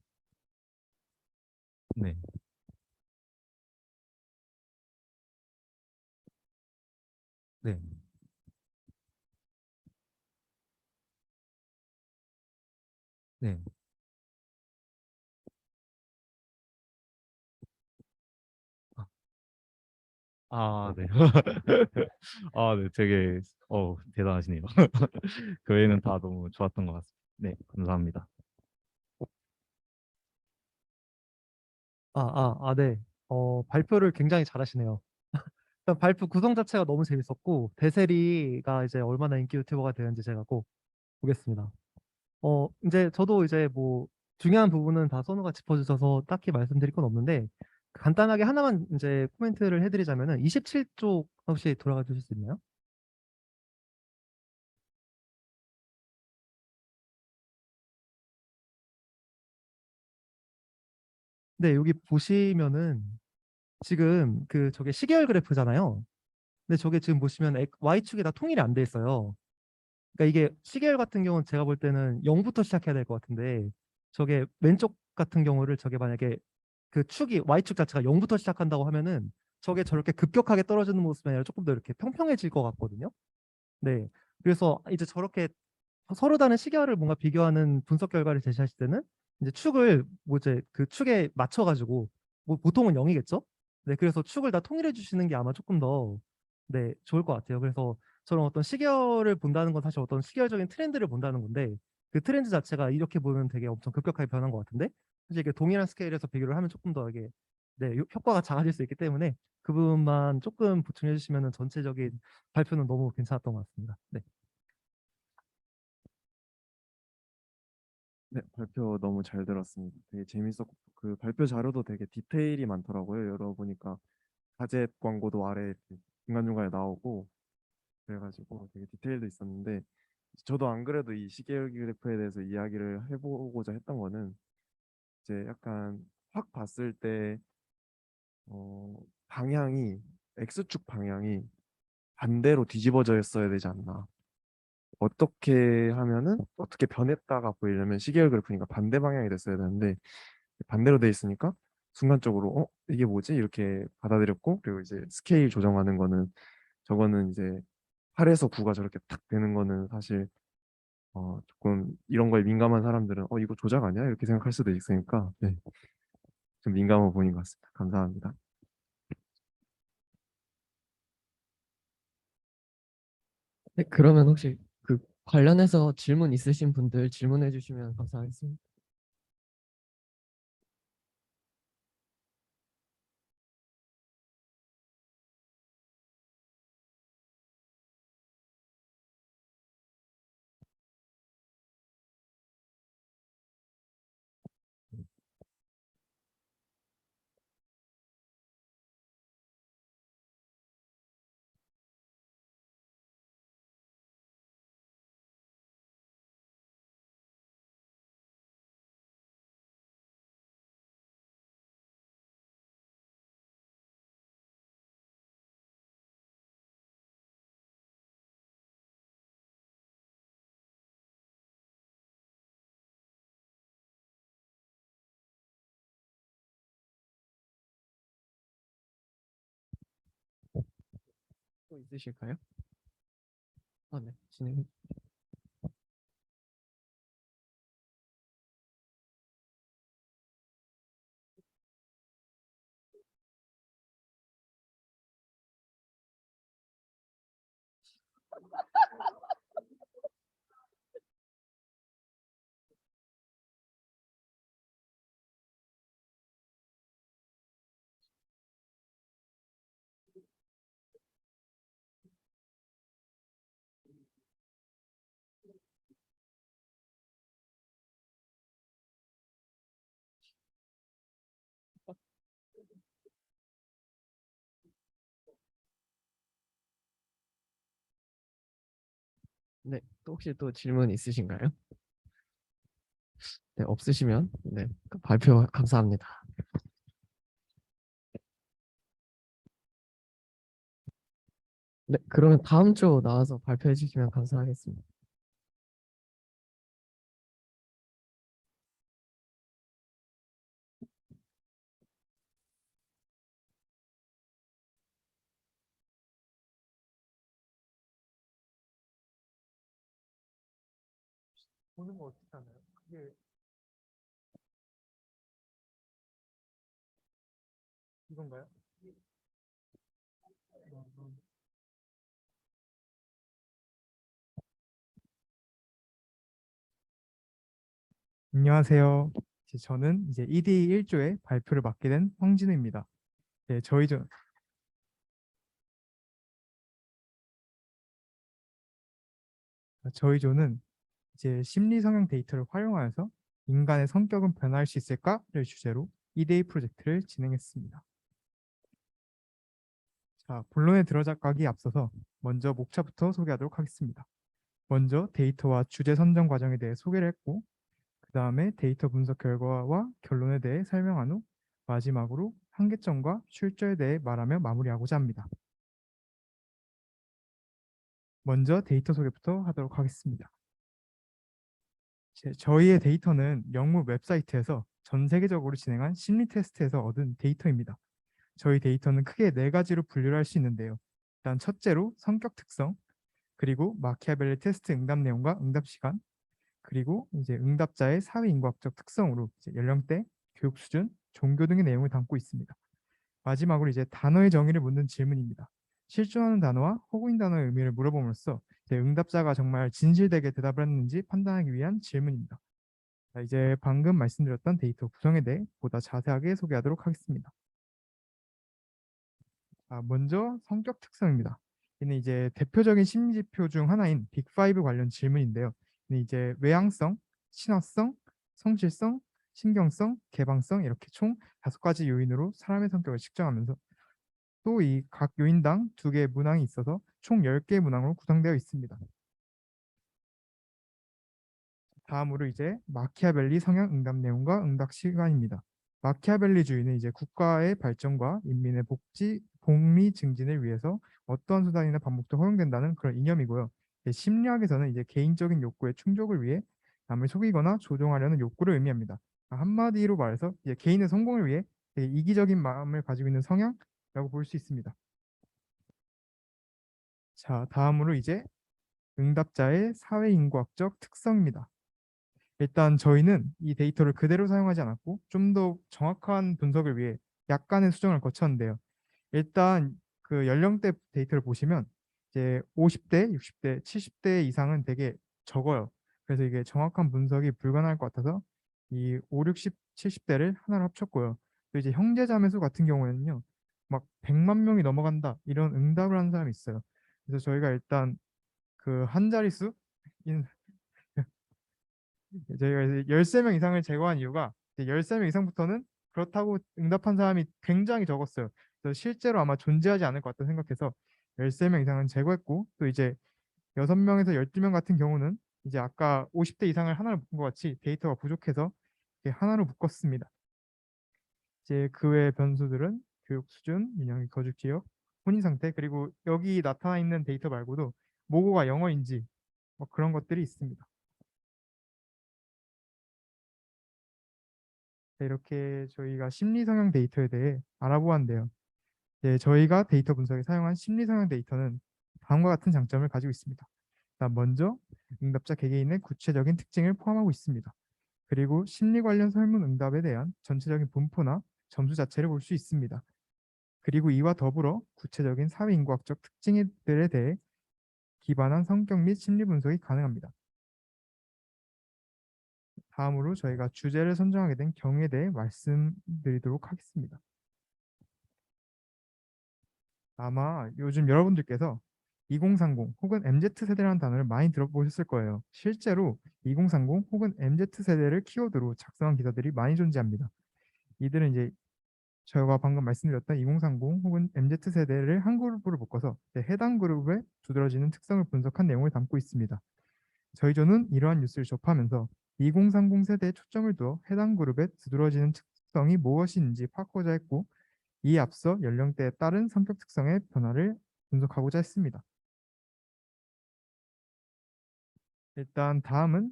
네. 네. 네. 네. 네. 되게, 대단하시네요. 그 외에는 다 너무 좋았던 것 같습니다. 네, 감사합니다. 네. 발표를 굉장히 잘하시네요. 일단 발표 구성 자체가 너무 재밌었고, 대세리가 이제 얼마나 인기 유튜버가 되는지 제가 꼭 보겠습니다. 이제 저도 이제 뭐 중요한 부분은 다 선우가 짚어주셔서 딱히 말씀드릴 건 없는데, 간단하게 하나만 이제 코멘트를 해드리자면은 27쪽 혹시 돌아가 주실 수 있나요? 네, 여기 보시면은 지금 저게 시계열 그래프잖아요. 근데 저게 지금 보시면 Y축이 다 통일이 안 돼 있어요. 그러니까 이게 시계열 같은 경우는 제가 볼 때는 0부터 시작해야 될 것 같은데, 저게 왼쪽 같은 경우를 저게 만약에 그 축이 Y축 자체가 0부터 시작한다고 하면은 저게 저렇게 급격하게 떨어지는 모습이 아니라 조금 더 이렇게 평평해질 것 같거든요. 네. 그래서 이제 저렇게 서로 다른 시계열을 뭔가 비교하는 분석 결과를 제시하실 때는 이제 축을 뭐 이제 그 축에 맞춰가지고 뭐 보통은 0이겠죠? 네, 그래서 축을 다 통일해 주시는 게 아마 조금 더 네, 좋을 것 같아요. 그래서 저는 어떤 시계열을 본다는 건 사실 어떤 시계열적인 트렌드를 본다는 건데, 그 트렌드 자체가 이렇게 보면 되게 엄청 급격하게 변한 것 같은데, 사실 이게 동일한 스케일에서 비교를 하면 조금 더 이게 네, 효과가 작아질 수 있기 때문에 그 부분만 조금 보충해 주시면 전체적인 발표는 너무 괜찮았던 것 같습니다. 네. 네, 발표 너무 잘 들었습니다. 되게 재밌었고 그 발표 자료도 되게 디테일이 많더라고요. 열어보니까 가젯 광고도 아래 이렇게 중간중간에 나오고 그래가지고 되게 디테일도 있었는데, 저도 안 그래도 이 시계열 그래프에 대해서 이야기를 해보고자 했던 거는 이제 약간 확 봤을 때 방향이 X축 방향이 반대로 뒤집어져 있어야 되지 않나. 어떻게 하면은 어떻게 변했다가 보이려면 시계열 그래프니까 반대 방향이 됐어야 되는데 반대로 돼 있으니까 순간적으로 이게 뭐지? 이렇게 받아들였고, 그리고 이제 스케일 조정하는 거는 저거는 이제 8에서 9가 저렇게 탁 되는 거는 사실 조금 이런 거에 민감한 사람들은 이거 조작 아니야? 이렇게 생각할 수도 있으니까 네. 좀 민감한 부분인 것 같습니다. 감사합니다. 네, 그러면 혹시 그 관련해서 질문 있으신 분들 질문해 주시면 감사하겠습니다. 또 있으실까요? 네, 진행. 네, 또 혹시 또 질문 있으신가요? 네, 없으시면 네, 그 발표 감사합니다. 네, 그러면 다음 주 나와서 발표해 주시면 감사하겠습니다. 보는 거 어떻게 하나요? 그게 이건가요? 안녕하세요. 저는 이제 ED 1조의 발표를 맡게 된 황진우입니다. 네, 저희 조는 이제 심리 성향 데이터를 활용하여서 인간의 성격은 변화할 수 있을까를 주제로 EDA 프로젝트를 진행했습니다. 자, 본론에 들어가기 앞서서 먼저 목차부터 소개하도록 하겠습니다. 먼저 데이터와 주제 선정 과정에 대해 소개를 했고, 그 다음에 데이터 분석 결과와 결론에 대해 설명한 후 마지막으로 한계점과 출처에 대해 말하며 마무리하고자 합니다. 먼저 데이터 소개부터 하도록 하겠습니다. 저희의 데이터는 영문 웹사이트에서 전 세계적으로 진행한 심리 테스트에서 얻은 데이터입니다. 저희 데이터는 크게 네 가지로 분류를 할 수 있는데요. 일단 첫째로 성격 특성, 그리고 마키아벨리 테스트 응답 내용과 응답 시간, 그리고 이제 응답자의 사회 인과학적 특성으로 이제 연령대, 교육 수준, 종교 등의 내용을 담고 있습니다. 마지막으로 이제 단어의 정의를 묻는 질문입니다. 실존하는 단어와 허구인 단어의 의미를 물어봄으로써 이제 응답자가 정말 진실되게 대답을 했는지 판단하기 위한 질문입니다. 자, 이제 방금 말씀드렸던 데이터 구성에 대해 보다 자세하게 소개하도록 하겠습니다. 먼저 성격 특성입니다. 이는 이제 대표적인 심리 지표 중 하나인 빅5 관련 질문인데요. 이는 이제 외향성, 친화성, 성실성, 신경성, 개방성 이렇게 총 5가지 요인으로 사람의 성격을 측정하면서 또 이 각 요인당 2개의 문항이 있어서 총 10개의 문항으로 구성되어 있습니다. 다음으로 이제 마키아벨리 성향 응답 내용과 응답 시간입니다. 마키아벨리주의는 이제 국가의 발전과 인민의 복리 증진을 위해서 어떠한 수단이나 방법도 허용된다는 그런 이념이고요. 심리학에서는 이제 개인적인 욕구의 충족을 위해 남을 속이거나 조종하려는 욕구를 의미합니다. 한마디로 말해서 이제 개인의 성공을 위해 되게 이기적인 마음을 가지고 있는 성향이라고 볼 수 있습니다. 자, 다음으로 이제 응답자의 사회인과학적 특성입니다. 일단 저희는 이 데이터를 그대로 사용하지 않았고 좀 더 정확한 분석을 위해 약간의 수정을 거쳤는데요. 일단 그 연령대 데이터를 보시면 이제 50대, 60대, 70대 이상은 되게 적어요. 그래서 이게 정확한 분석이 불가능할 것 같아서 이 5, 60, 70대를 하나로 합쳤고요. 또 이제 형제자매 수 같은 경우에는요. 막 100만 명이 넘어간다 이런 응답을 하는 사람이 있어요. 그래서 저희가 일단 그 한 자릿수 저희가 이제 13명 이상을 제거한 이유가 이제 13명 이상부터는 그렇다고 응답한 사람이 굉장히 적었어요. 그래서 실제로 아마 존재하지 않을 것 같다 생각해서 13명 이상은 제거했고 또 이제 6명에서 12명 같은 경우는 이제 아까 50대 이상을 하나로 묶은 것 같이 데이터가 부족해서 이렇게 하나로 묶었습니다. 이제 그 외의 변수들은 교육 수준, 민영이 거주 지역, 혼인 상태 그리고 여기 나타나 있는 데이터 말고도 모국어가 영어인지 뭐 그런 것들이 있습니다. 네, 이렇게 저희가 심리 성향 데이터에 대해 알아보았는데요. 네, 저희가 데이터 분석에 사용한 심리 성향 데이터는 다음과 같은 장점을 가지고 있습니다. 일단 먼저 응답자 개개인의 구체적인 특징을 포함하고 있습니다. 그리고 심리 관련 설문 응답에 대한 전체적인 분포나 점수 자체를 볼 수 있습니다. 그리고 이와 더불어 구체적인 사회인과학적 특징들에 대해 기반한 성격 및 심리 분석이 가능합니다. 다음으로 저희가 주제를 선정하게 된 경우에 대해 말씀드리도록 하겠습니다. 아마 요즘 여러분들께서 2030 혹은 MZ세대라는 단어를 많이 들어보셨을 거예요. 실제로 2030 혹은 MZ세대를 키워드로 작성한 기사들이 많이 존재합니다. 이들은 이제 저희가 방금 말씀드렸던 2030 혹은 MZ세대를 한 그룹으로 묶어서 해당 그룹의 두드러지는 특성을 분석한 내용을 담고 있습니다. 저희 조는 이러한 뉴스를 접하면서 2030 세대에 초점을 두어 해당 그룹의 두드러지는 특성이 무엇인지 파악하고자 했고 이에 앞서 연령대에 따른 성격 특성의 변화를 분석하고자 했습니다. 일단 다음은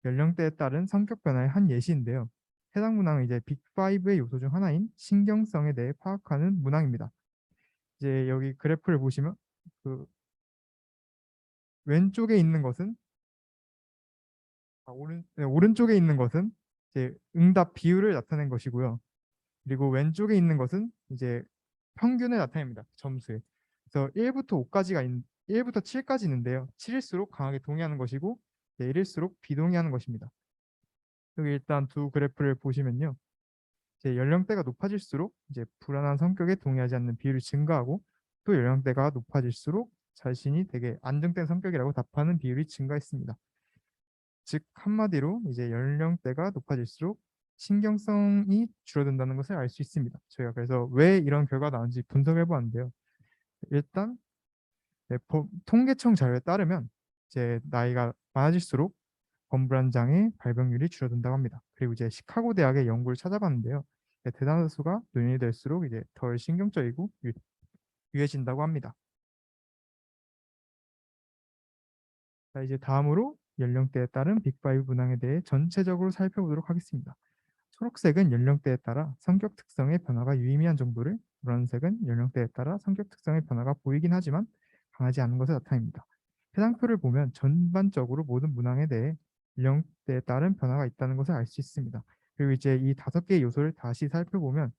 연령대에 따른 성격 변화의 한 예시인데요. 해당 문항은 이제 빅5의 요소 중 하나인 신경성에 대해 파악하는 문항입니다. 이제 여기 그래프를 보시면 그 왼쪽에 있는 것은 오른쪽에 있는 것은 이제 응답 비율을 나타낸 것이고요. 그리고 왼쪽에 있는 것은 이제 평균을 나타냅니다. 점수에. 그래서 1부터 7까지 있는데요. 7일수록 강하게 동의하는 것이고 1일수록 비동의하는 것입니다. 여기 일단 두 그래프를 보시면요. 이제 연령대가 높아질수록 이제 불안한 성격에 동의하지 않는 비율이 증가하고 또 연령대가 높아질수록 자신이 되게 안정된 성격이라고 답하는 비율이 증가했습니다. 즉 한마디로 이제 연령대가 높아질수록 신경성이 줄어든다는 것을 알 수 있습니다. 저희가 그래서 왜 이런 결과가 나온지 분석해 보았는데요. 일단 통계청 자료에 따르면 이제 나이가 많아질수록 범불안장애 발병률이 줄어든다고 합니다. 그리고 이제 시카고 대학의 연구를 찾아봤는데요. 대다수가 노인이 될수록 이제 덜 신경적이고 유해진다고 합니다. 자, 이제 다음으로 연령대에 따른 빅5 문항에 대해 전체적으로 살펴보도록 하겠습니다. 초록색은 연령대에 따라 성격 특성의 변화가 유의미한 정도를, 노란색은 연령대에 따라 성격 특성의 변화가 보이긴 하지만 강하지 않은 것을 나타냅니다. 해당 표를 보면 전반적으로 모든 문항에 대해 연령대에 따른 변화가 있다는 것을 알 수 있습니다. 그리고 이제 이 5개의 요소를 다시 살펴보면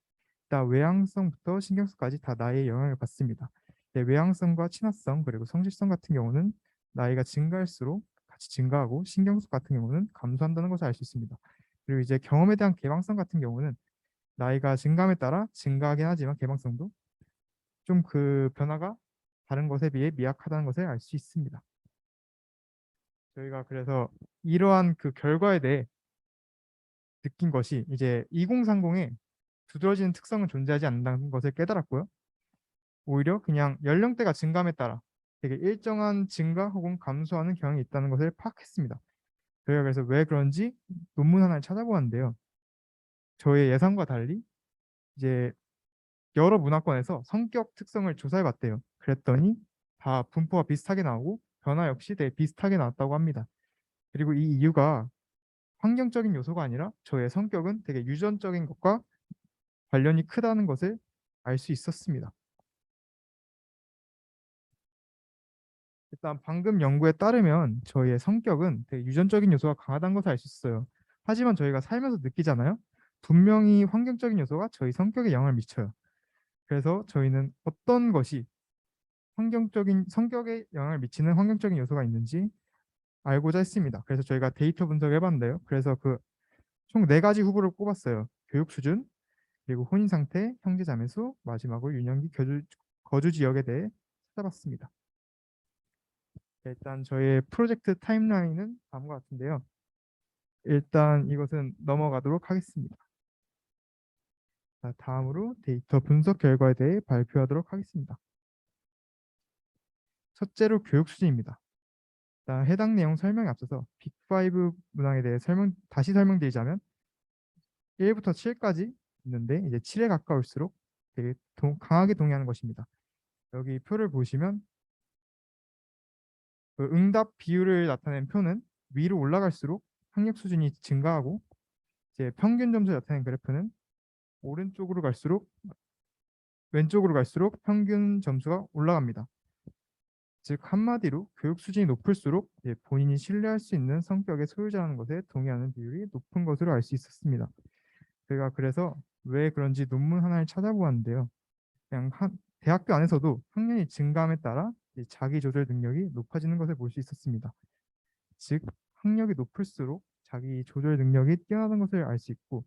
일단 외향성부터 신경성까지 다 나이에 영향을 받습니다. 외향성과 친화성 그리고 성실성 같은 경우는 나이가 증가할수록 같이 증가하고 신경성 같은 경우는 감소한다는 것을 알 수 있습니다. 그리고 이제 경험에 대한 개방성 같은 경우는 나이가 증감에 따라 증가하긴 하지만 개방성도 좀 그 변화가 다른 것에 비해 미약하다는 것을 알 수 있습니다. 저희가 그래서 이러한 그 결과에 대해 느낀 것이 이제 2030에 두드러지는 특성은 존재하지 않는다는 것을 깨달았고요. 오히려 그냥 연령대가 증감에 따라 되게 일정한 증가 혹은 감소하는 경향이 있다는 것을 파악했습니다. 저희가 그래서 왜 그런지 논문 하나를 찾아보았는데요. 저의 예상과 달리 이제 여러 문화권에서 성격 특성을 조사해 봤대요. 그랬더니 다 분포가 비슷하게 나오고 변화 역시 되게 비슷하게 나왔다고 합니다. 그리고 이 이유가 환경적인 요소가 아니라 저의 성격은 되게 유전적인 것과 관련이 크다는 것을 알 수 있었습니다. 일단 방금 연구에 따르면 저희의 성격은 되게 유전적인 요소가 강하다는 것을 알 수 있어요. 하지만 저희가 살면서 느끼잖아요. 분명히 환경적인 요소가 저희 성격에 영향을 미쳐요. 그래서 저희는 어떤 것이 환경적인 성격에 영향을 미치는 환경적인 요소가 있는지 알고자 했습니다. 그래서 저희가 데이터 분석을 해봤는데요. 그래서 그 총 4가지 후보를 꼽았어요. 교육 수준, 그리고 혼인 상태, 형제 자매수, 마지막으로 유년기 거주 지역에 대해 찾아봤습니다. 일단 저희의 프로젝트 타임라인은 다음과 같은데요. 일단 이것은 넘어가도록 하겠습니다. 자, 다음으로 데이터 분석 결과에 대해 발표하도록 하겠습니다. 첫째로 교육 수준입니다. 일단 해당 내용 설명에 앞서서 빅5 문항에 대해 다시 설명드리자면 1부터 7까지 있는데 이제 7에 가까울수록 되게 강하게 동의하는 것입니다. 여기 표를 보시면 그 응답 비율을 나타낸 표는 위로 올라갈수록 학력 수준이 증가하고 이제 평균 점수 나타낸 그래프는 오른쪽으로 갈수록 왼쪽으로 갈수록 평균 점수가 올라갑니다. 즉 한마디로 교육 수준이 높을수록 이제 본인이 신뢰할 수 있는 성격의 소유자라는 것에 동의하는 비율이 높은 것으로 알 수 있었습니다. 제가 그래서 왜 그런지 논문 하나를 찾아보았는데요. 그냥 대학교 안에서도 학년이 증가함에 따라 이 자기 조절 능력이 높아지는 것을 볼 수 있었습니다. 즉 학력이 높을수록 자기 조절 능력이 뛰어나는 것을 알 수 있고,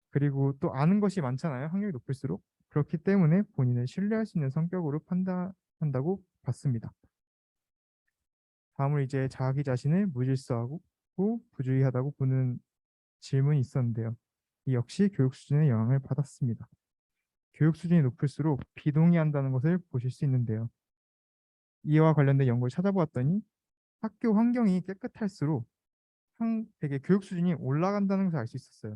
그리고 또 아는 것이 많잖아요. 학력이 높을수록. 그렇기 때문에 본인을 신뢰할 수 있는 성격으로 판단한다고 봤습니다. 다음으로 이제 자기 자신을 무질서하고 부주의하다고 보는 질문이 있었는데요. 이 역시 교육 수준의 영향을 받았습니다. 교육 수준이 높을수록 비동의한다는 것을 보실 수 있는데요. 이와 관련된 연구를 찾아보았더니 학교 환경이 깨끗할수록 되게 교육 수준이 올라간다는 것을 알 수 있었어요.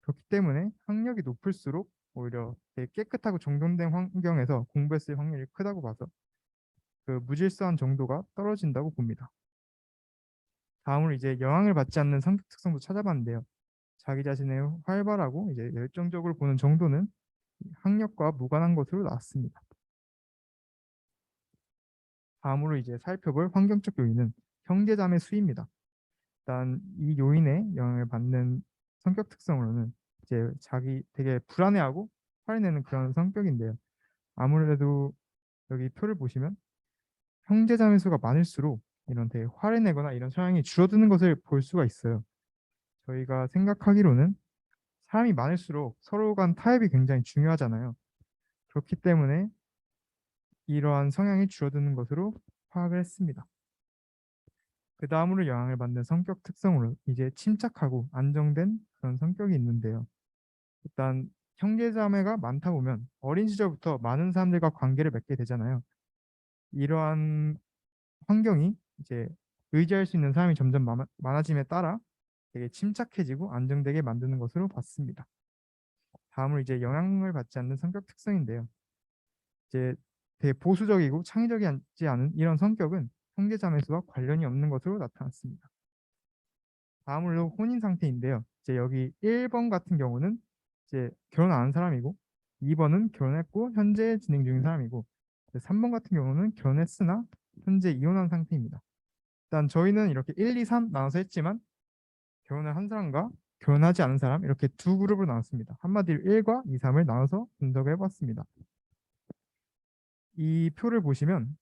그렇기 때문에 학력이 높을수록 오히려 되게 깨끗하고 정돈된 환경에서 공부했을 확률이 크다고 봐서 그 무질서한 정도가 떨어진다고 봅니다. 다음으로 이제 영향을 받지 않는 성격 특성도 찾아봤는데요. 자기 자신의 활발하고 이제 열정적으로 보는 정도는 학력과 무관한 것으로 나왔습니다. 다음으로 이제 살펴볼 환경적 요인은 형제자매 수입니다. 일단 이 요인에 영향을 받는 성격 특성으로는 이제 자기 되게 불안해하고 화를 내는 그런 성격인데요. 아무래도 여기 표를 보시면 형제자매 수가 많을수록 이런 되게 화를 내거나 이런 성향이 줄어드는 것을 볼 수가 있어요. 저희가 생각하기로는 사람이 많을수록 서로 간 타협이 굉장히 중요하잖아요. 그렇기 때문에 이러한 성향이 줄어드는 것으로 파악을 했습니다. 그 다음으로 영향을 받는 성격 특성으로 이제 침착하고 안정된 그런 성격이 있는데요. 일단 형제자매가 많다 보면 어린 시절부터 많은 사람들과 관계를 맺게 되잖아요. 이러한 환경이 이제 의지할 수 있는 사람이 점점 많아짐에 따라 되게 침착해지고 안정되게 만드는 것으로 봤습니다. 다음으로 이제 영향을 받지 않는 성격 특성인데요. 이제 되게 보수적이고 창의적이지 않은 이런 성격은 형제자매 수와 관련이 없는 것으로 나타났습니다. 다음으로 혼인 상태인데요. 이제 여기 1번 같은 경우는 이제 결혼 안 한 사람이고 2번은 결혼했고 현재 진행 중인 사람이고 3번 같은 경우는 결혼했으나 현재 이혼한 상태입니다. 일단 저희는 이렇게 1, 2, 3 나눠서 했지만 결혼을 한 사람과 결혼하지 않은 사람 이렇게 두 그룹으로 나눴습니다. 한마디로 1과 2, 3을 나눠서 분석을 해봤습니다. 이 표를 보시면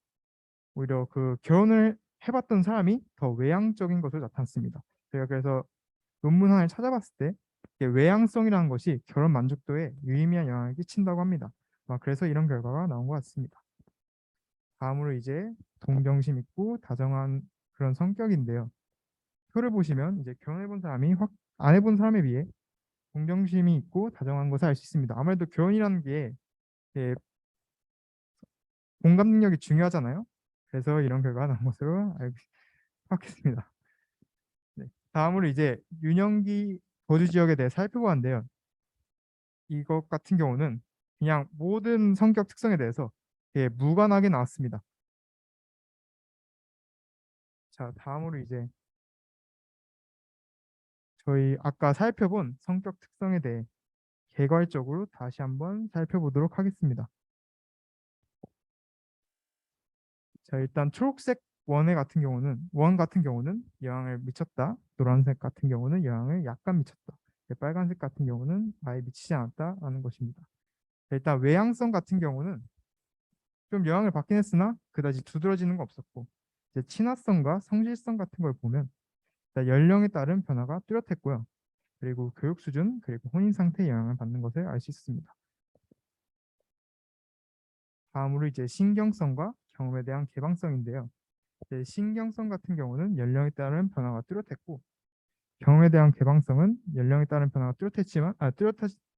오히려 그 결혼을 해봤던 사람이 더 외향적인 것으로 나타났습니다. 제가 그래서 논문 하나를 찾아봤을 때 이게 외향성이라는 것이 결혼 만족도에 유의미한 영향을 끼친다고 합니다. 그래서 이런 결과가 나온 것 같습니다. 다음으로 이제 동정심 있고 다정한 그런 성격인데요. 표를 보시면 이제 결혼해본 사람이 안 해본 사람에 비해 동정심이 있고 다정한 것을 알 수 있습니다. 아무래도 결혼이라는 게 공감 능력이 중요하잖아요. 그래서 이런 결과가 나온 것으로 파악했습니다. 네. 다음으로 이제 유년기 거주 지역에 대해 살펴보았는데요. 이것 같은 경우는 그냥 모든 성격 특성에 대해서 무관하게 나왔습니다. 자, 다음으로 이제 저희 아까 살펴본 성격 특성에 대해 개괄적으로 다시 한번 살펴보도록 하겠습니다. 자, 일단 초록색 원 같은 경우는 영향을 미쳤다. 노란색 같은 경우는 영향을 약간 미쳤다. 빨간색 같은 경우는 아예 미치지 않았다라는 것입니다. 일단 외향성 같은 경우는 좀 영향을 받긴 했으나 그다지 두드러지는 거 없었고, 이제 친화성과 성실성 같은 걸 보면 일단 연령에 따른 변화가 뚜렷했고요. 그리고 교육 수준 그리고 혼인 상태에 영향을 받는 것을 알 수 있습니다. 다음으로 이제 신경성과 경험에 대한 개방성인데요. 이제 신경성 같은 경우는 연령에 따른 변화가 뚜렷했고, 경험에 대한 개방성은 연령에 따른 변화가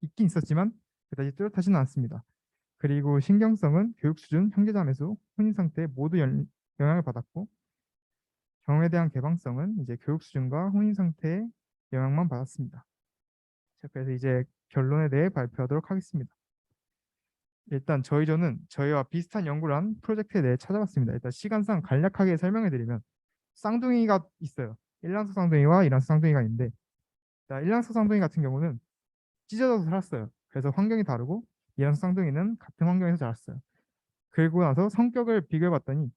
있긴 있었지만 그다지 뚜렷하지는 않습니다. 그리고 신경성은 교육 수준, 형제자매수, 혼인 상태 모두 영향을 받았고, 경험에 대한 개방성은 이제 교육 수준과 혼인 상태에 영향만 받았습니다. 자, 그래서 이제 결론에 대해 발표하도록 하겠습니다. 일단 저희와 비슷한 연구를 한 프로젝트에 대해 찾아봤습니다. 일단 시간상 간략하게 설명해 드리면 쌍둥이가 있어요. 일란성 쌍둥이와 이란성 쌍둥이가 있는데, 일란성 쌍둥이 같은 경우는 찢어져서 살았어요. 그래서 환경이 다르고 이란성 쌍둥이는 같은 환경에서 자랐어요. 그리고 나서 성격을 비교해 봤더니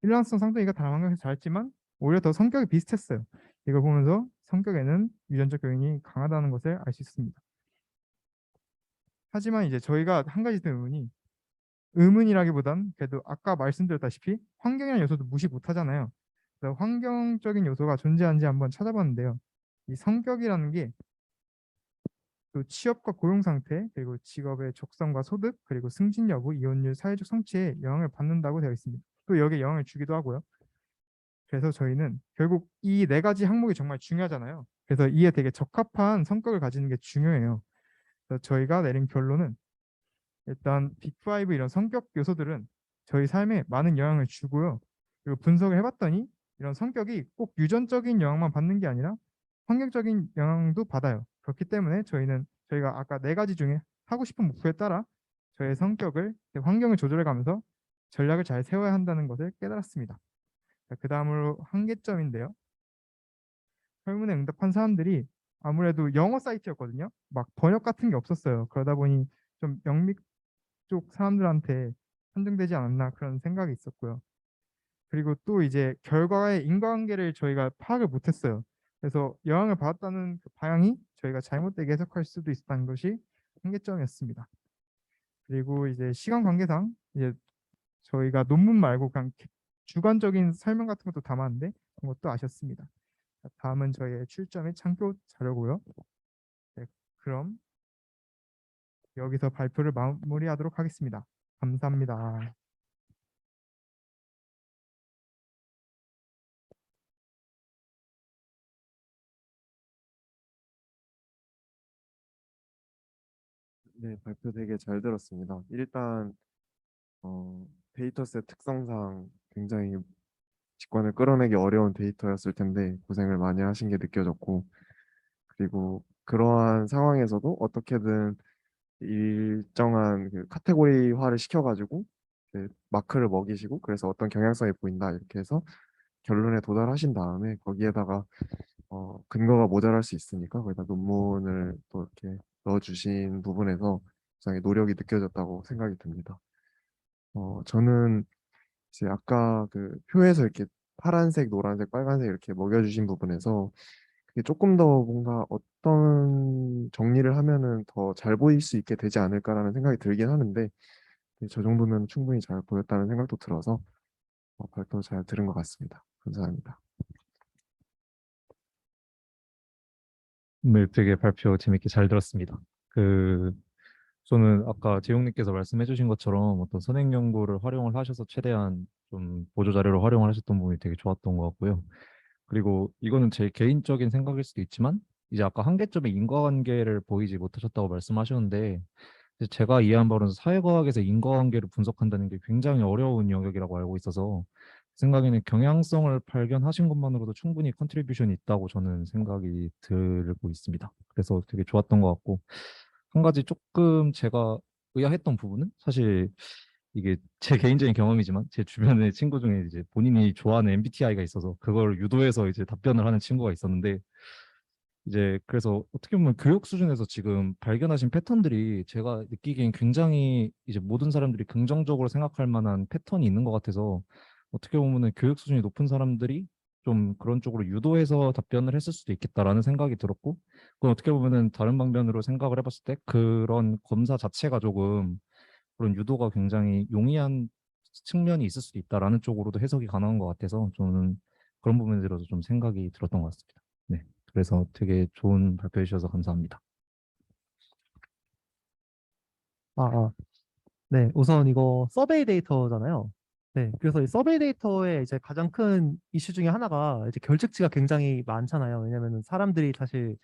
일란성 쌍둥이가 다른 환경에서 자랐지만 오히려 더 성격이 비슷했어요. 이걸 보면서 성격에는 유전적 요인이 강하다는 것을 알 수 있습니다. 하지만 이제 저희가 한 가지 더 의문이라기보단 그래도 아까 말씀드렸다시피 환경이라는 요소도 무시 못하잖아요. 그래서 환경적인 요소가 존재하는지 한번 찾아봤는데요. 이 성격이라는 게 또 취업과 고용 상태, 그리고 직업의 적성과 소득, 그리고 승진 여부, 이혼율, 사회적 성취에 영향을 받는다고 되어 있습니다. 또 여기에 영향을 주기도 하고요. 그래서 저희는 결국 이 네 가지 항목이 정말 중요하잖아요. 그래서 이에 되게 적합한 성격을 가지는 게 중요해요. 그래서 저희가 내린 결론은 일단 빅5 이런 성격 요소들은 저희 삶에 많은 영향을 주고요. 그리고 분석을 해봤더니 이런 성격이 꼭 유전적인 영향만 받는 게 아니라 환경적인 영향도 받아요. 그렇기 때문에 저희가 아까 네 가지 중에 하고 싶은 목표에 따라 저의 성격을, 환경을 조절해가면서 전략을 잘 세워야 한다는 것을 깨달았습니다. 그 다음으로 한계점인데요. 설문에 응답한 사람들이 아무래도 영어 사이트였거든요. 막 번역 같은 게 없었어요. 그러다 보니 좀 영미 쪽 사람들한테 선정되지 않았나 그런 생각이 있었고요. 그리고 또 이제 결과의 인과관계를 저희가 파악을 못했어요. 그래서 영향을 받았다는 그 방향이 저희가 잘못되게 해석할 수도 있었다는 것이 한계점이었습니다. 그리고 이제 시간 관계상 이제 저희가 논문 말고 그냥 주관적인 설명 같은 것도 담았는데 그런 것도 아셨습니다. 자, 다음은 저희의 출점의 참고 자료고요. 네, 그럼 여기서 발표를 마무리하도록 하겠습니다. 감사합니다. 네, 발표 되게 잘 들었습니다. 일단 데이터셋 특성상 굉장히 직관을 끌어내기 어려운 데이터였을 텐데 고생을 많이 하신 게 느껴졌고, 그리고 그러한 상황에서도 어떻게든 일정한 그 카테고리화를 시켜가지고 마크를 먹이시고, 그래서 어떤 경향성이 보인다 이렇게 해서 결론에 도달하신 다음에 거기에다가 근거가 모자랄 수 있으니까 거기다 논문을 또 이렇게 넣어주신 부분에서 굉장히 노력이 느껴졌다고 생각이 듭니다. 저는 이제 아까 그 표에서 이렇게 파란색, 노란색, 빨간색 이렇게 먹여주신 부분에서 그게 조금 더 뭔가 어떤 정리를 하면은 더 잘 보일 수 있게 되지 않을까라는 생각이 들긴 하는데, 저 정도면 충분히 잘 보였다는 생각도 들어서 발표 잘 들은 것 같습니다. 감사합니다. 네, 되게 발표 재밌게 잘 들었습니다. 저는 아까 재용님께서 말씀해주신 것처럼 어떤 선행 연구를 활용을 하셔서 최대한 좀 보조 자료로 활용을 하셨던 부분이 되게 좋았던 것 같고요. 그리고 이거는 제 개인적인 생각일 수도 있지만 이제 아까 한계점의 인과관계를 보이지 못하셨다고 말씀하셨는데, 이제 제가 이해한 바로는 사회과학에서 인과관계를 분석한다는 게 굉장히 어려운 영역이라고 알고 있어서 생각에는 경향성을 발견하신 것만으로도 충분히 컨트리뷰션이 있다고 저는 생각이 들고 있습니다. 그래서 되게 좋았던 것 같고, 한 가지 조금 제가 의아했던 부분은 사실 이게 제 개인적인 경험이지만 제 주변의 친구 중에 이제 본인이 좋아하는 MBTI가 있어서 그걸 유도해서 이제 답변을 하는 친구가 있었는데, 이제 그래서 어떻게 보면 교육 수준에서 지금 발견하신 패턴들이 제가 느끼기엔 굉장히 이제 모든 사람들이 긍정적으로 생각할 만한 패턴이 있는 것 같아서 어떻게 보면은 교육 수준이 높은 사람들이 좀 그런 쪽으로 유도해서 답변을 했을 수도 있겠다라는 생각이 들었고, 그건 어떻게 보면은 다른 방면으로 생각을 해봤을 때 그런 검사 자체가 조금 그런 유도가 굉장히 용이한 측면이 있을 수도 있다라는 쪽으로도 해석이 가능한 것 같아서 저는 그런 부분에 대해서 좀 생각이 들었던 것 같습니다. 네. 그래서 되게 좋은 발표해 주셔서 감사합니다. 아, 네. 우선 이거 서베이 데이터잖아요. 네. 그래서 이 서베이 데이터의 이제 가장 큰 이슈 중에 하나가 이제 결측치가 굉장히 많잖아요. 왜냐면은 사람들이 사실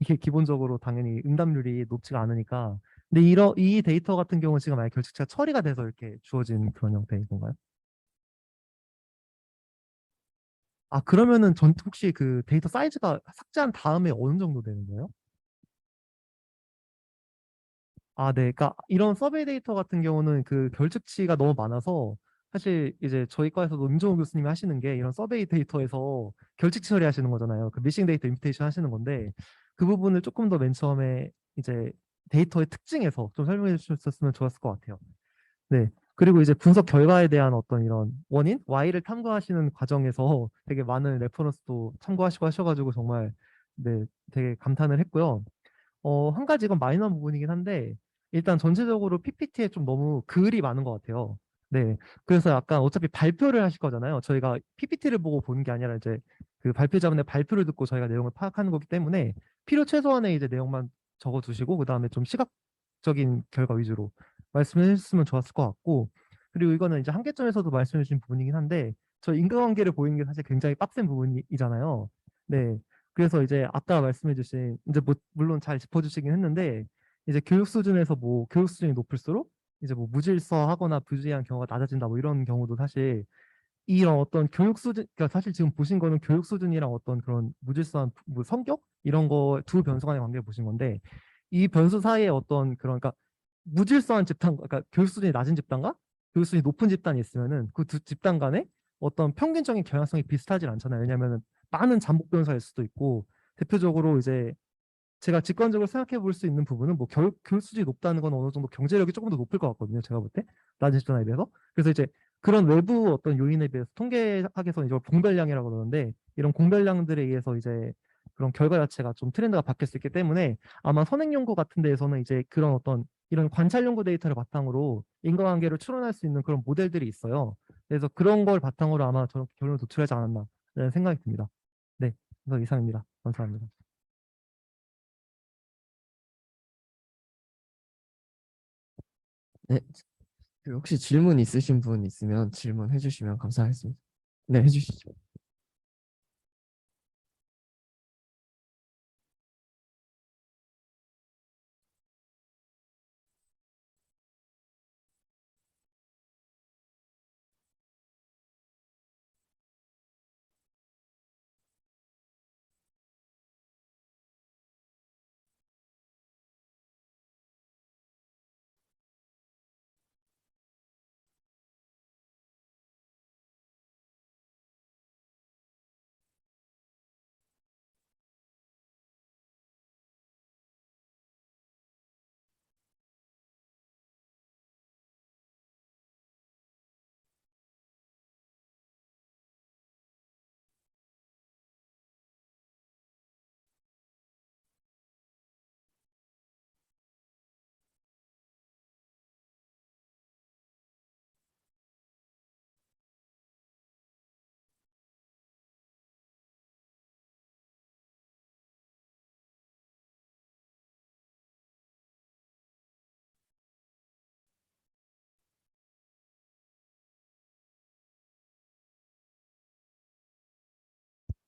이게 기본적으로 당연히 응답률이 높지가 않으니까. 근데 이 데이터 같은 경우는 지금 아예 결측치가 처리가 돼서 이렇게 주어진 그런 형태인 건가요? 아, 그러면은 혹시 그 데이터 사이즈가 삭제한 다음에 어느 정도 되는 거예요? 아, 네. 그러니까 이런 서베이 데이터 같은 경우는 그 결측치가 너무 많아서 사실 이제 저희 과에서도 임종호 교수님이 하시는 게 이런 서베이 데이터에서 결측치 처리하시는 거잖아요. 그 미싱 데이터 임피테이션 하시는 건데 그 부분을 조금 더 맨 처음에 이제 데이터의 특징에서 좀 설명해 주셨으면 좋았을 것 같아요. 네. 그리고 이제 분석 결과에 대한 어떤 이런 원인, Y를 탐구하시는 과정에서 되게 많은 레퍼런스도 참고하시고 하셔가지고 정말 네, 되게 감탄을 했고요. 한 가지 이건 마이너한 부분이긴 한데 일단 전체적으로 PPT에 좀 너무 글이 많은 것 같아요. 네. 그래서 약간 어차피 발표를 하실 거잖아요. 저희가 PPT를 보고 보는 게 아니라 이제 그 발표자분의 발표를 듣고 저희가 내용을 파악하는 거기 때문에 필요 최소한의 이제 내용만 적어 두시고 그다음에 좀 시각적인 결과 위주로 말씀해 주셨으면 좋았을 것 같고 그리고 이거는 이제 한계점에서도 말씀해 주신 부분이긴 한데 저 인과관계를 보이는 게 사실 굉장히 빡센 부분이잖아요. 네. 그래서 이제 아까 말씀해주신 이제 뭐 물론 잘 짚어주시긴 했는데 이제 교육 수준에서 뭐 교육 수준이 높을수록 이제 뭐 무질서하거나 부주의한 경우가 낮아진다 뭐 이런 경우도 사실 이런 어떤 교육 수준 그러니까 사실 지금 보신 거는 교육 수준이랑 어떤 그런 무질서한 뭐 성격 이런 거 두 변수 간의 관계를 보신 건데 이 변수 사이에 어떤 그런 그러니까 무질서한 집단 그러니까 교육 수준이 낮은 집단과 교육 수준이 높은 집단이 있으면은 그 두 집단 간에 어떤 평균적인 경향성이 비슷하지 않잖아요. 왜냐하면은 많은 잠복 변수일 수도 있고 대표적으로 이제 제가 직관적으로 생각해 볼 수 있는 부분은 뭐 교육 수준이 높다는 건 어느 정도 경제력이 조금 더 높을 것 같거든요. 제가 볼 때 낮은 집단에 비해서. 그래서 이제 그런 외부 어떤 요인에 비해서 통계학에서는 이걸 공별량이라고 그러는데 이런 공별량들에 의해서 이제 그런 결과 자체가 좀 트렌드가 바뀔 수 있기 때문에 아마 선행 연구 같은 데에서는 이제 그런 어떤 이런 관찰 연구 데이터를 바탕으로 인과관계를 추론할 수 있는 그런 모델들이 있어요. 그래서 그런 걸 바탕으로 아마 저런 결론을 도출하지 않았나라는 생각이 듭니다. 네, 그래서 이상입니다. 감사합니다. 네, 그 혹시 질문 있으신 분 있으면 질문해 주시면 감사하겠습니다. 네, 해주시죠.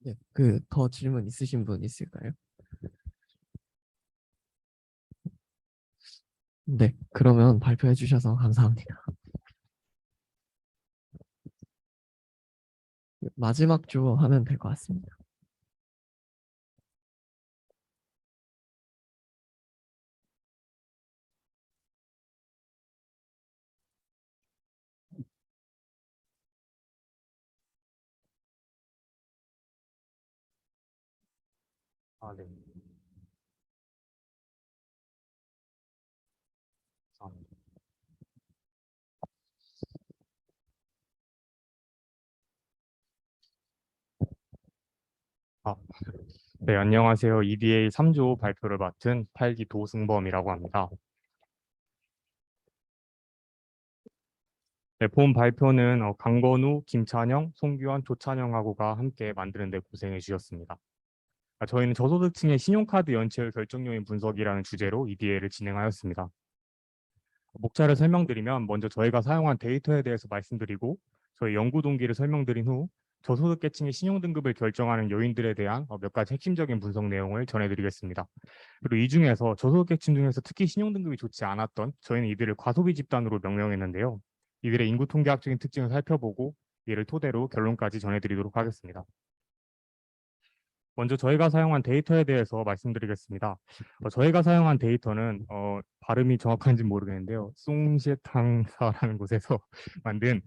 네, 그 더 질문 있으신 분 있을까요? 네, 그러면 발표해 주셔서 감사합니다. 마지막 주 하면 될 것 같습니다. 아, 네. 아, 네, 안녕하세요. EDA 3조 발표를 맡은 8기 도승범이라고 합니다. 네, 본 발표는 강건우, 김찬영, 송규환, 조찬영하고가 함께 만드는 데 고생해 주셨습니다. 저희는 저소득층의 신용카드 연체율 결정 요인 분석이라는 주제로 EDA를 진행하였습니다. 목차를 설명드리면 먼저 저희가 사용한 데이터에 대해서 말씀드리고 저희 연구 동기를 설명드린 후 저소득계층의 신용등급을 결정하는 요인들에 대한 몇 가지 핵심적인 분석 내용을 전해드리겠습니다. 그리고 이 중에서 저소득계층 중에서 특히 신용등급이 좋지 않았던 저희는 이들을 과소비 집단으로 명명했는데요. 이들의 인구 통계학적인 특징을 살펴보고 이를 토대로 결론까지 전해드리도록 하겠습니다. 먼저 저희가 사용한 데이터에 대해서 말씀드리겠습니다. 저희가 사용한 데이터는 발음이 정확한지 모르겠는데요. 송시탕사라는 곳에서 만든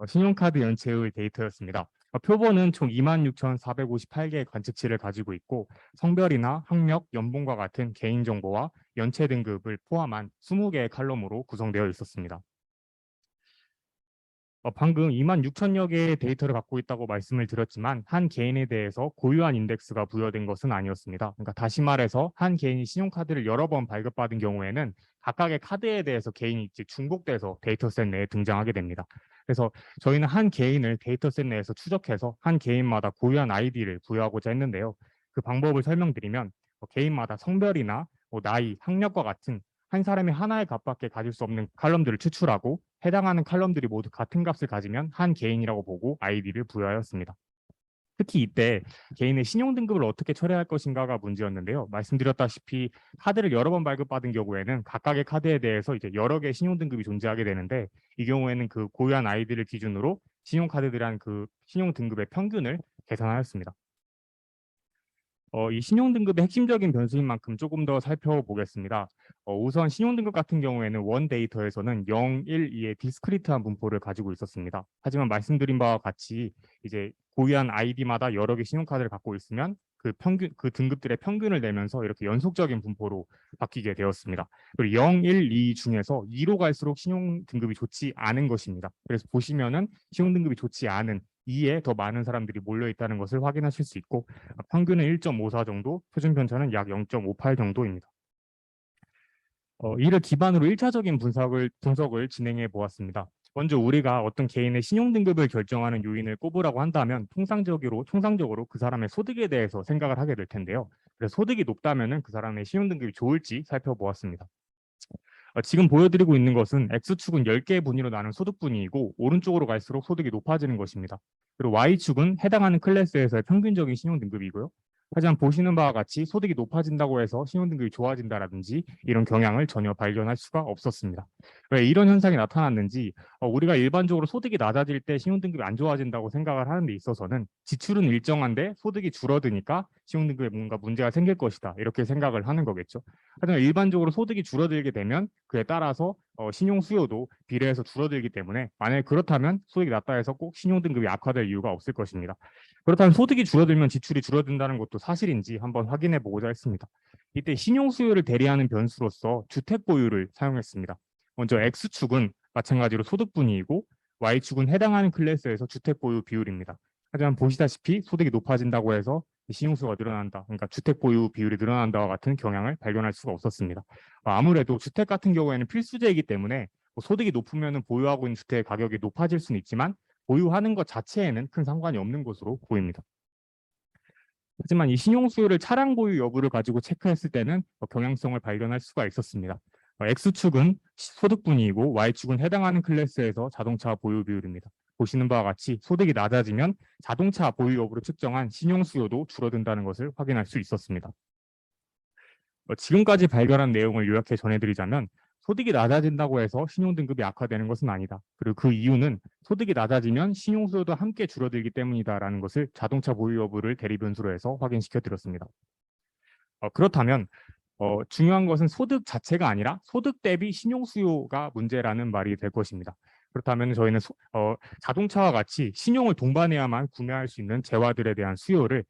신용카드 연체율 데이터였습니다. 표본은 총 26,458개의 관측치를 가지고 있고 성별이나 학력, 연봉과 같은 개인정보와 연체 등급을 포함한 20개의 칼럼으로 구성되어 있었습니다. 방금 26,000여 개의 데이터를 갖고 있다고 말씀을 드렸지만 한 개인에 대해서 고유한 인덱스가 부여된 것은 아니었습니다. 그러니까 다시 말해서 한 개인이 신용카드를 여러 번 발급받은 경우에는 각각의 카드에 대해서 개인이 이제 중복돼서 데이터셋 내에 등장하게 됩니다. 그래서 저희는 한 개인을 데이터셋 내에서 추적해서 한 개인마다 고유한 아이디를 부여하고자 했는데요. 그 방법을 설명드리면 개인마다 성별이나 나이, 학력과 같은 한 사람이 하나의 값밖에 가질 수 없는 칼럼들을 추출하고 해당하는 칼럼들이 모두 같은 값을 가지면 한 개인이라고 보고 아이디를 부여하였습니다. 특히 이때 개인의 신용등급을 어떻게 처리할 것인가가 문제였는데요. 말씀드렸다시피 카드를 여러 번 발급받은 경우에는 각각의 카드에 대해서 이제 여러 개의 신용등급이 존재하게 되는데 이 경우에는 그 고유한 아이디를 기준으로 신용카드들한 그 신용등급의 평균을 계산하였습니다. 이 신용등급의 핵심적인 변수인 만큼 조금 더 살펴보겠습니다. 우선 신용등급 같은 경우에는 원 데이터에서는 0, 1, 2의 디스크리트한 분포를 가지고 있었습니다. 하지만 말씀드린 바와 같이 이제 고유한 아이디마다 여러 개 신용카드를 갖고 있으면 그 등급들의 평균을 내면서 이렇게 연속적인 분포로 바뀌게 되었습니다. 그리고 0, 1, 2 중에서 2로 갈수록 신용등급이 좋지 않은 것입니다. 그래서 보시면은 신용등급이 좋지 않은 2에 더 많은 사람들이 몰려 있다는 것을 확인하실 수 있고 평균은 1.54 정도, 표준 편차는 약 0.58 정도입니다. 이를 기반으로 1차적인 분석을 진행해 보았습니다. 먼저 우리가 어떤 개인의 신용등급을 결정하는 요인을 꼽으라고 한다면 통상적으로 그 사람의 소득에 대해서 생각을 하게 될 텐데요. 그래서 소득이 높다면 그 사람의 신용등급이 좋을지 살펴보았습니다. 지금 보여드리고 있는 것은 X축은 10개의 분위로 나눈 소득 분위이고 오른쪽으로 갈수록 소득이 높아지는 것입니다. 그리고 Y축은 해당하는 클래스에서의 평균적인 신용등급이고요. 하지만 보시는 바와 같이 소득이 높아진다고 해서 신용등급이 좋아진다라든지 이런 경향을 전혀 발견할 수가 없었습니다. 왜 이런 현상이 나타났는지 우리가 일반적으로 소득이 낮아질 때 신용등급이 안 좋아진다고 생각을 하는 데 있어서는 지출은 일정한데 소득이 줄어드니까 신용등급에 뭔가 문제가 생길 것이다 이렇게 생각을 하는 거겠죠. 하지만 일반적으로 소득이 줄어들게 되면 그에 따라서 신용 수요도 비례해서 줄어들기 때문에 만약에 그렇다면 소득이 낮다 해서 꼭 신용등급이 악화될 이유가 없을 것입니다. 그렇다면 소득이 줄어들면 지출이 줄어든다는 것도 사실인지 한번 확인해 보고자 했습니다. 이때 신용 수요를 대리하는 변수로서 주택 보유를 사용했습니다. 먼저 X축은 마찬가지로 소득 분위이고 Y축은 해당하는 클래스에서 주택 보유 비율입니다. 하지만 보시다시피 소득이 높아진다고 해서 신용수가 늘어난다, 그러니까 주택 보유 비율이 늘어난다와 같은 경향을 발견할 수가 없었습니다. 아무래도 주택 같은 경우에는 필수제이기 때문에 소득이 높으면 보유하고 있는 주택의 가격이 높아질 수는 있지만 보유하는 것 자체에는 큰 상관이 없는 것으로 보입니다. 하지만 이 신용 수요를 차량 보유 여부를 가지고 체크했을 때는 경향성을 발견할 수가 있었습니다. X축은 소득 분위이고 Y축은 해당하는 클래스에서 자동차 보유 비율입니다. 보시는 바와 같이 소득이 낮아지면 자동차 보유 여부를 측정한 신용 수요도 줄어든다는 것을 확인할 수 있었습니다. 지금까지 발견한 내용을 요약해 전해드리자면 소득이 낮아진다고 해서 신용등급이 악화되는 것은 아니다. 그리고 그 이유는 소득이 낮아지면 신용 수요도 함께 줄어들기 때문이다라는 것을 자동차 보유 여부를 대리 변수로 해서 확인시켜 드렸습니다. 그렇다면 중요한 것은 소득 자체가 아니라 소득 대비 신용 수요가 문제라는 말이 될 것입니다. 그렇다면 저희는 자동차와 같이 신용을 동반해야만 구매할 수 있는 재화들에 대한 수요를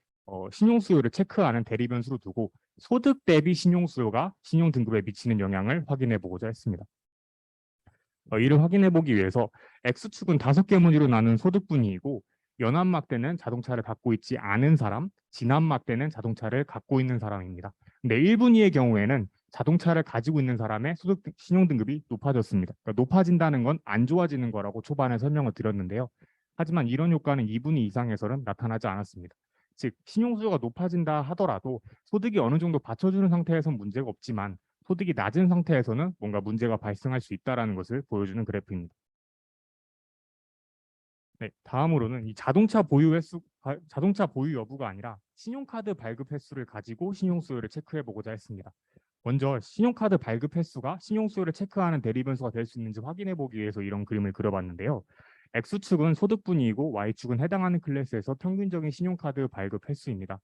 신용 수요를 체크하는 대리 변수로 두고 소득 대비 신용 수요가 신용 등급에 미치는 영향을 확인해 보고자 했습니다. 이를 확인해 보기 위해서 X축은 5개 문위로 나눈 소득 분위이고 연한막 때는 자동차를 갖고 있지 않은 사람, 진한막 때는 자동차를 갖고 있는 사람입니다. 근데 1분위의 경우에는 자동차를 가지고 있는 사람의 신용등급이 높아졌습니다. 그러니까 높아진다는 건 안 좋아지는 거라고 초반에 설명을 드렸는데요. 하지만 이런 효과는 2분위 이상에서는 나타나지 않았습니다. 즉, 신용수요가 높아진다 하더라도 소득이 어느 정도 받쳐주는 상태에선 문제가 없지만 소득이 낮은 상태에서는 뭔가 문제가 발생할 수 있다는 것을 보여주는 그래프입니다. 네, 다음으로는 이 자동차 보유 여부가 아니라 신용카드 발급 횟수를 가지고 신용수요를 체크해 보고자 했습니다. 먼저 신용카드 발급 횟수가 신용수요를 체크하는 대리변수가 될 수 있는지 확인해 보기 위해서 이런 그림을 그려봤는데요. X축은 소득분위이고 Y축은 해당하는 클래스에서 평균적인 신용카드 발급 횟수입니다.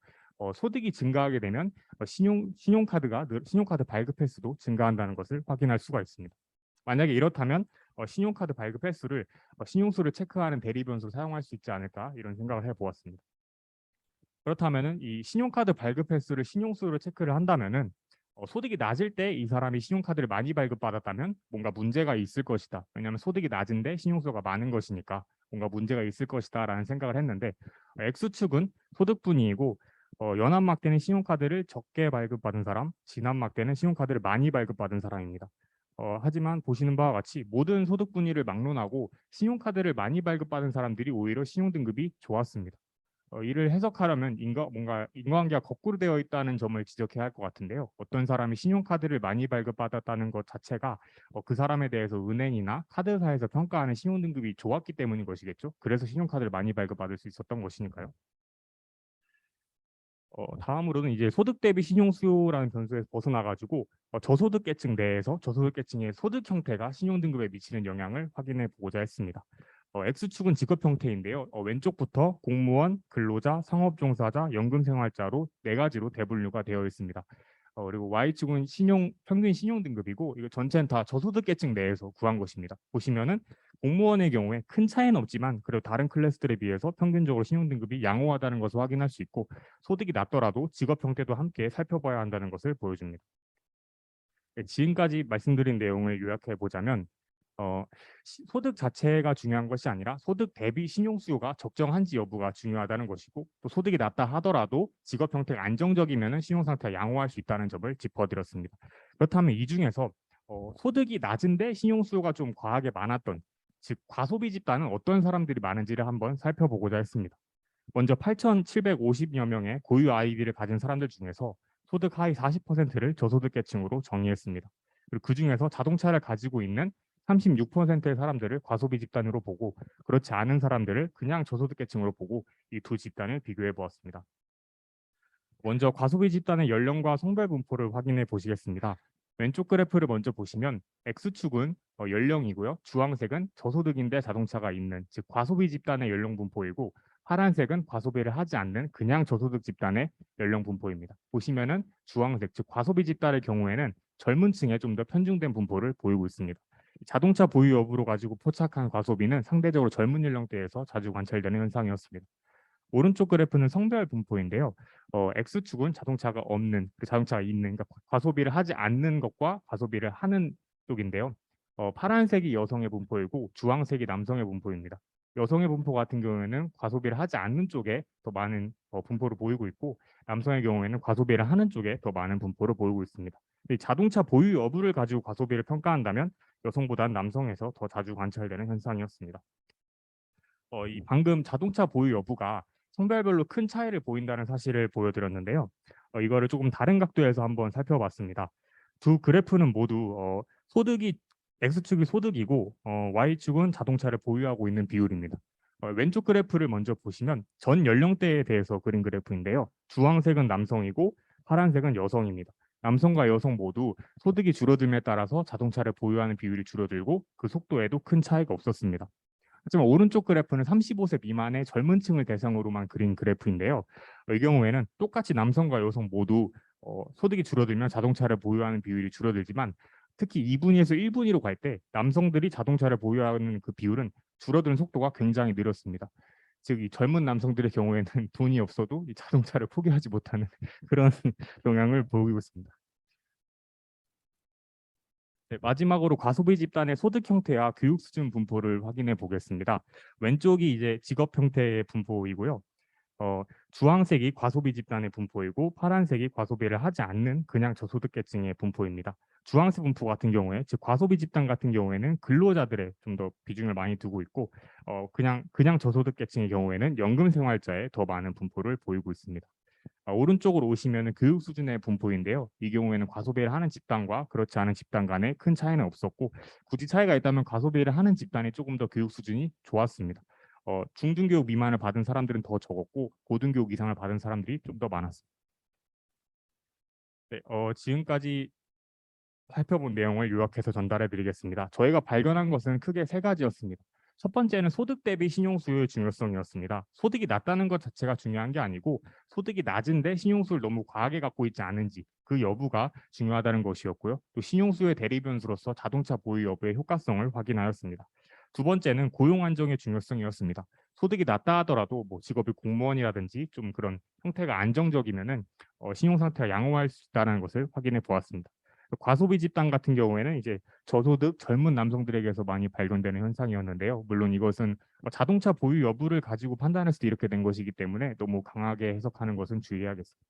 소득이 증가하게 되면 신용카드 발급 횟수도 증가한다는 것을 확인할 수가 있습니다. 만약에 이렇다면 신용카드 발급 횟수를 신용수를 체크하는 대리변수로 사용할 수 있지 않을까 이런 생각을 해보았습니다. 그렇다면은 이 신용카드 발급 횟수를 신용수로 체크를 한다면은 소득이 낮을 때 이 사람이 신용카드를 많이 발급받았다면 뭔가 문제가 있을 것이다. 왜냐하면 소득이 낮은데 신용수가 많은 것이니까 뭔가 문제가 있을 것이다라는 생각을 했는데 X축은 소득분위이고 연한막 때는 신용카드를 적게 발급받은 사람, 진한막 때는 신용카드를 많이 발급받은 사람입니다. 하지만 보시는 바와 같이 모든 소득 분위를 막론하고 신용카드를 많이 발급받은 사람들이 오히려 신용등급이 좋았습니다. 이를 해석하려면 뭔가 인과관계가 거꾸로 되어 있다는 점을 지적해야 할 것 같은데요. 어떤 사람이 신용카드를 많이 발급받았다는 것 자체가 그 사람에 대해서 은행이나 카드사에서 평가하는 신용등급이 좋았기 때문인 것이겠죠. 그래서 신용카드를 많이 발급받을 수 있었던 것이니까요. 다음으로는 이제 소득 대비 신용 수요라는 변수에서 벗어나가지고 저소득계층 내에서 저소득계층의 소득 형태가 신용 등급에 미치는 영향을 확인해 보고자 했습니다. X축은 직업 형태인데요. 왼쪽부터 공무원, 근로자, 상업종사자, 연금생활자로 네 가지로 대분류가 되어 있습니다. 그리고 Y축은 평균 신용 등급이고 이거 전체는 다 저소득계층 내에서 구한 것입니다. 보시면은 공무원의 경우에 큰 차이는 없지만 그래도 다른 클래스들에 비해서 평균적으로 신용 등급이 양호하다는 것을 확인할 수 있고 소득이 낮더라도 직업 형태도 함께 살펴봐야 한다는 것을 보여줍니다. 네, 지금까지 말씀드린 내용을 요약해 보자면 소득 자체가 중요한 것이 아니라 소득 대비 신용 수요가 적정한지 여부가 중요하다는 것이고 또 소득이 낮다 하더라도 직업 형태가 안정적이면 신용 상태가 양호할 수 있다는 점을 짚어드렸습니다. 그렇다면 이 중에서 소득이 낮은데 신용 수요가 좀 과하게 많았던 즉 과소비 집단은 어떤 사람들이 많은지를 한번 살펴보고자 했습니다. 먼저 8,750여 명의 고유 아이디를 가진 사람들 중에서 소득 하위 40%를 저소득계층으로 정의했습니다. 그리고 그 중에서 자동차를 가지고 있는 36%의 사람들을 과소비 집단으로 보고 그렇지 않은 사람들을 그냥 저소득계층으로 보고 이 두 집단을 비교해 보았습니다. 먼저 과소비 집단의 연령과 성별 분포를 확인해 보시겠습니다. 왼쪽 그래프를 먼저 보시면 X축은 연령이고요. 주황색은 저소득인데 자동차가 있는 즉 과소비 집단의 연령 분포이고 파란색은 과소비를 하지 않는 그냥 저소득 집단의 연령 분포입니다. 보시면은 주황색 즉 과소비 집단의 경우에는 젊은 층에 좀 더 편중된 분포를 보이고 있습니다. 자동차 보유 여부로 가지고 포착한 과소비는 상대적으로 젊은 연령대에서 자주 관찰되는 현상이었습니다. 오른쪽 그래프는 성별 분포인데요. X축은 자동차가 없는, 자동차가 있는, 그러니까 과소비를 하지 않는 것과 과소비를 하는 쪽인데요. 파란색이 여성의 분포이고 주황색이 남성의 분포입니다. 여성의 분포 같은 경우에는 과소비를 하지 않는 쪽에 더 많은 분포를 보이고 있고 남성의 경우에는 과소비를 하는 쪽에 더 많은 분포를 보이고 있습니다. 자동차 보유 여부를 가지고 과소비를 평가한다면 여성보다는 남성에서 더 자주 관찰되는 현상이었습니다. 이 방금 자동차 보유 여부가 성별별로 큰 차이를 보인다는 사실을 보여드렸는데요. 이거를 조금 다른 각도에서 한번 살펴봤습니다. 두 그래프는 모두 소득이 X축이 소득이고 Y축은 자동차를 보유하고 있는 비율입니다. 왼쪽 그래프를 먼저 보시면 전 연령대에 대해서 그린 그래프인데요. 주황색은 남성이고 파란색은 여성입니다. 남성과 여성 모두 소득이 줄어듦에 따라서 자동차를 보유하는 비율이 줄어들고 그 속도에도 큰 차이가 없었습니다. 하지만 오른쪽 그래프는 35세 미만의 젊은 층을 대상으로만 그린 그래프인데요. 이 경우에는 똑같이 남성과 여성 모두 소득이 줄어들면 자동차를 보유하는 비율이 줄어들지만 특히 2분위에서 1분위로 갈 때 남성들이 자동차를 보유하는 그 비율은 줄어드는 속도가 굉장히 느렸습니다. 즉 이 젊은 남성들의 경우에는 돈이 없어도 이 자동차를 포기하지 못하는 그런 동향을 보이고 있습니다. 네, 마지막으로 과소비 집단의 소득 형태와 교육 수준 분포를 확인해 보겠습니다. 왼쪽이 이제 직업 형태의 분포이고요. 주황색이 과소비 집단의 분포이고 파란색이 과소비를 하지 않는 그냥 저소득계층의 분포입니다. 주황색 분포 같은 경우에 즉 과소비 집단 같은 경우에는 근로자들의 좀 더 비중을 많이 두고 있고 그냥 저소득계층의 경우에는 연금 생활자의 더 많은 분포를 보이고 있습니다. 오른쪽으로 오시면 교육 수준의 분포인데요. 이 경우에는 과소비를 하는 집단과 그렇지 않은 집단 간에 큰 차이는 없었고 굳이 차이가 있다면 과소비를 하는 집단이 조금 더 교육 수준이 좋았습니다. 중등교육 미만을 받은 사람들은 더 적었고 고등교육 이상을 받은 사람들이 좀 더 많았습니다. 네, 지금까지 살펴본 내용을 요약해서 전달해 드리겠습니다. 저희가 발견한 것은 크게 세 가지였습니다. 첫 번째는 소득 대비 신용수요의 중요성이었습니다. 소득이 낮다는 것 자체가 중요한 게 아니고 소득이 낮은데 신용수를 너무 과하게 갖고 있지 않은지 그 여부가 중요하다는 것이었고요. 또 신용수요의 대리 변수로서 자동차 보유 여부의 효과성을 확인하였습니다. 두 번째는 고용 안정의 중요성이었습니다. 소득이 낮다 하더라도 뭐 직업이 공무원이라든지 좀 그런 형태가 안정적이면은 신용 상태가 양호할 수 있다는 것을 확인해 보았습니다. 과소비 집단 같은 경우에는 이제 저소득 젊은 남성들에게서 많이 발견되는 현상이었는데요. 물론 이것은 자동차 보유 여부를 가지고 판단했을 때 이렇게 된 것이기 때문에 너무 강하게 해석하는 것은 주의해야겠습니다.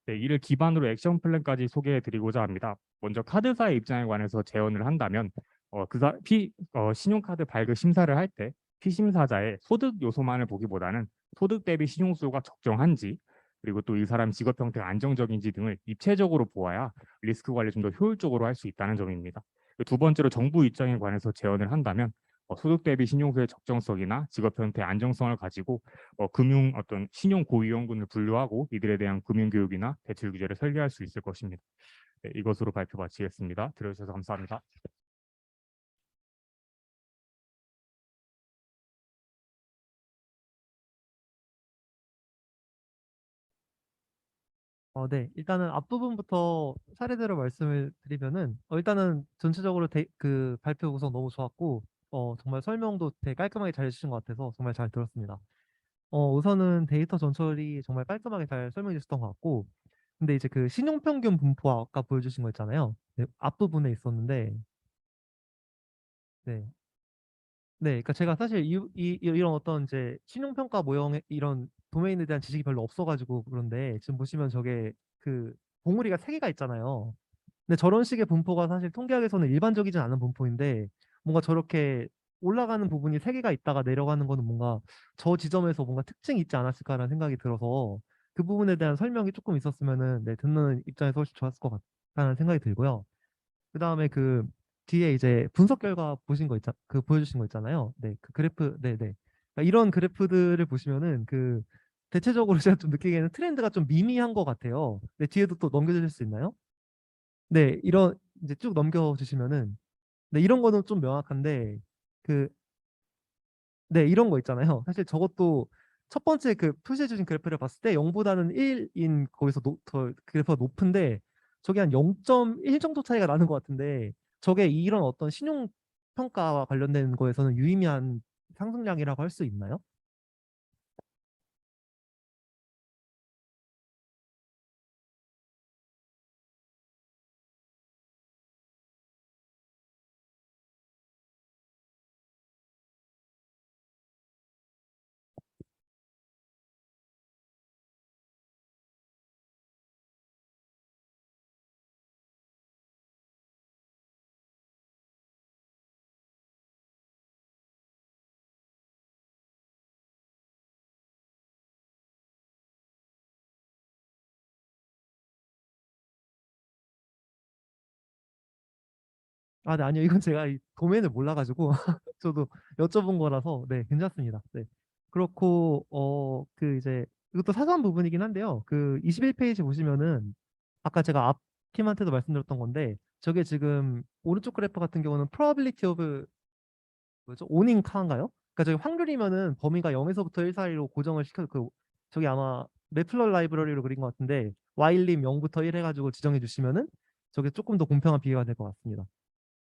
네, 이를 기반으로 액션 플랜까지 소개해 드리고자 합니다. 먼저 카드사의 입장에 관해서 제언을 한다면 신용카드 발급 심사를 할 때 피심사자의 소득 요소만을 보기보다는 소득 대비 신용수요가 적정한지 그리고 또 이 사람 직업 형태가 안정적인지 등을 입체적으로 보아야 리스크 관리 좀 더 효율적으로 할 수 있다는 점입니다. 두 번째로 정부 입장에 관해서 제언을 한다면 소득 대비 신용수의 적정성이나 직업 형태의 안정성을 가지고 금융 어떤 신용 고위험군을 분류하고 이들에 대한 금융 교육이나 대출 규제를 설계할 수 있을 것입니다. 네, 이것으로 발표 마치겠습니다. 들어주셔서 감사합니다. 네. 일단은 앞부분부터 사례대로 말씀을 드리면은 일단은 전체적으로 그 발표 구성 너무 좋았고 정말 설명도 되게 깔끔하게 잘 해주신 것 같아서 정말 잘 들었습니다. 우선은 데이터 전처리 정말 깔끔하게 잘 설명해 주셨던 것 같고 근데 이제 그 신용평균 분포 아까 보여주신 거 있잖아요. 네, 앞부분에 있었는데 네. 네, 그러니까 제가 사실 이런 어떤 이제 신용평가 모형의 이런 도메인에 대한 지식이 별로 없어가지고 그런데 지금 보시면 저게 그 봉우리가 세 개가 있잖아요. 근데 저런 식의 분포가 사실 통계학에서는 일반적이진 않은 분포인데 뭔가 저렇게 올라가는 부분이 세 개가 있다가 내려가는 거는 뭔가 저 지점에서 뭔가 특징이 있지 않았을까라는 생각이 들어서 그 부분에 대한 설명이 조금 있었으면은 네, 듣는 입장에서 훨씬 좋았을 것 같다는 생각이 들고요. 그다음에 그 뒤에 이제 분석 결과 보신 거 보여주신 거 있잖아요. 네, 그 그래프, 네, 네. 그러니까 이런 그래프들을 보시면은 그 대체적으로 제가 좀 느끼기에는 트렌드가 좀 미미한 것 같아요. 네, 뒤에도 또 넘겨주실 수 있나요? 네, 이런 이제 쭉 넘겨주시면은 네, 이런 거는 좀 명확한데 그 네, 이런 거 있잖아요. 사실 저것도 첫 번째 그 표시해 주신 그래프를 봤을 때 0보다는 1인 거기서 더 그래프가 높은데 저게 한 0.1 정도 차이가 나는 것 같은데 저게 이런 어떤 신용 평가와 관련된 거에서는 유의미한 상승량이라고 할 수 있나요? 네, 아니요. 이건 제가 이 도메인을 몰라가지고 저도 여쭤본 거라서 네, 괜찮습니다. 네. 그렇고 그 이제 이것도 사소한 부분이긴 한데요. 그 21페이지 보시면은 아까 제가 앞 팀한테도 말씀드렸던 건데 저게 지금 오른쪽 그래프 같은 경우는 probability of 뭐죠? 오닝 카인가요? 그러니까 저기 확률이면은 범위가 0에서부터 1 사이로 고정을 시켜 저기 아마 매플러 라이브러리로 그린 것 같은데 while님 0부터 1 해가지고 지정해 주시면은 저게 조금 더 공평한 비교가 될 것 같습니다.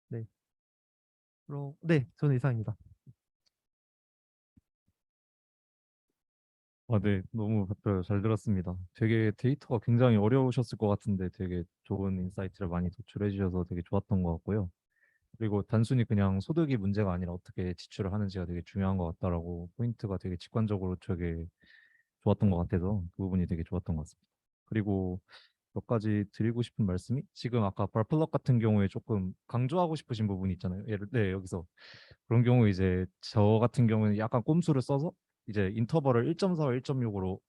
네. 네, 저는 이상입니다. 네. 너무 발표 잘 들었습니다. 되게 데이터가 굉장히 어려우셨을 것 같은데 되게 좋은 인사이트를 많이 도출해 주셔서 되게 좋았던 것 같고요. 그리고 단순히 그냥 소득이 문제가 아니라 어떻게 지출을 하는지가 되게 중요한 것 같다라고 포인트가 되게 직관적으로 되게 좋았던 것 같아서 그 부분이 되게 좋았던 것 같습니다. 그리고 몇 가지 드리고 싶은 말씀이 지금 아까 발플럭 같은 경우에 조금 강조하고 싶으신 부분이 있잖아요. 여기서 그런 경우 이제 저 같은 경우는 약간 꼼수를 써서 이제 인터벌을 1.4와 1.6으로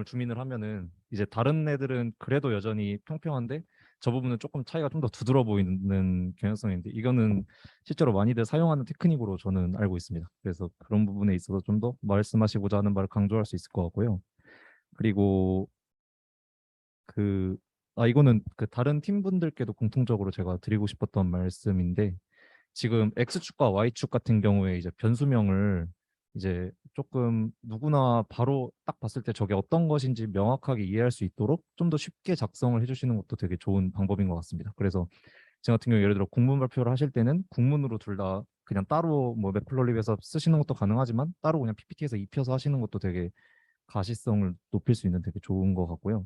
주민을 하면은 이제 다른 애들은 그래도 여전히 평평한데 저 부분은 조금 차이가 좀 더 두드러 보이는 경향성이 있는데 이거는 실제로 많이들 사용하는 테크닉으로 저는 알고 있습니다. 그래서 그런 부분에 있어서 좀 더 말씀하시고자 하는 말을 강조할 수 있을 것 같고요. 그리고 그 이거는 그 다른 팀분들께도 공통적으로 제가 드리고 싶었던 말씀인데 지금 X축과 Y축 같은 경우에 이제 변수명을 이제 조금 누구나 바로 딱 봤을 때 저게 어떤 것인지 명확하게 이해할 수 있도록 좀 더 쉽게 작성을 해주시는 것도 되게 좋은 방법인 것 같습니다. 그래서 저 같은 경우 예를 들어 국문 발표를 하실 때는 국문으로 둘 다 그냥 따로 뭐 매플러립에서 쓰시는 것도 가능하지만 따로 그냥 PPT에서 입혀서 하시는 것도 되게 가시성을 높일 수 있는 되게 좋은 것 같고요.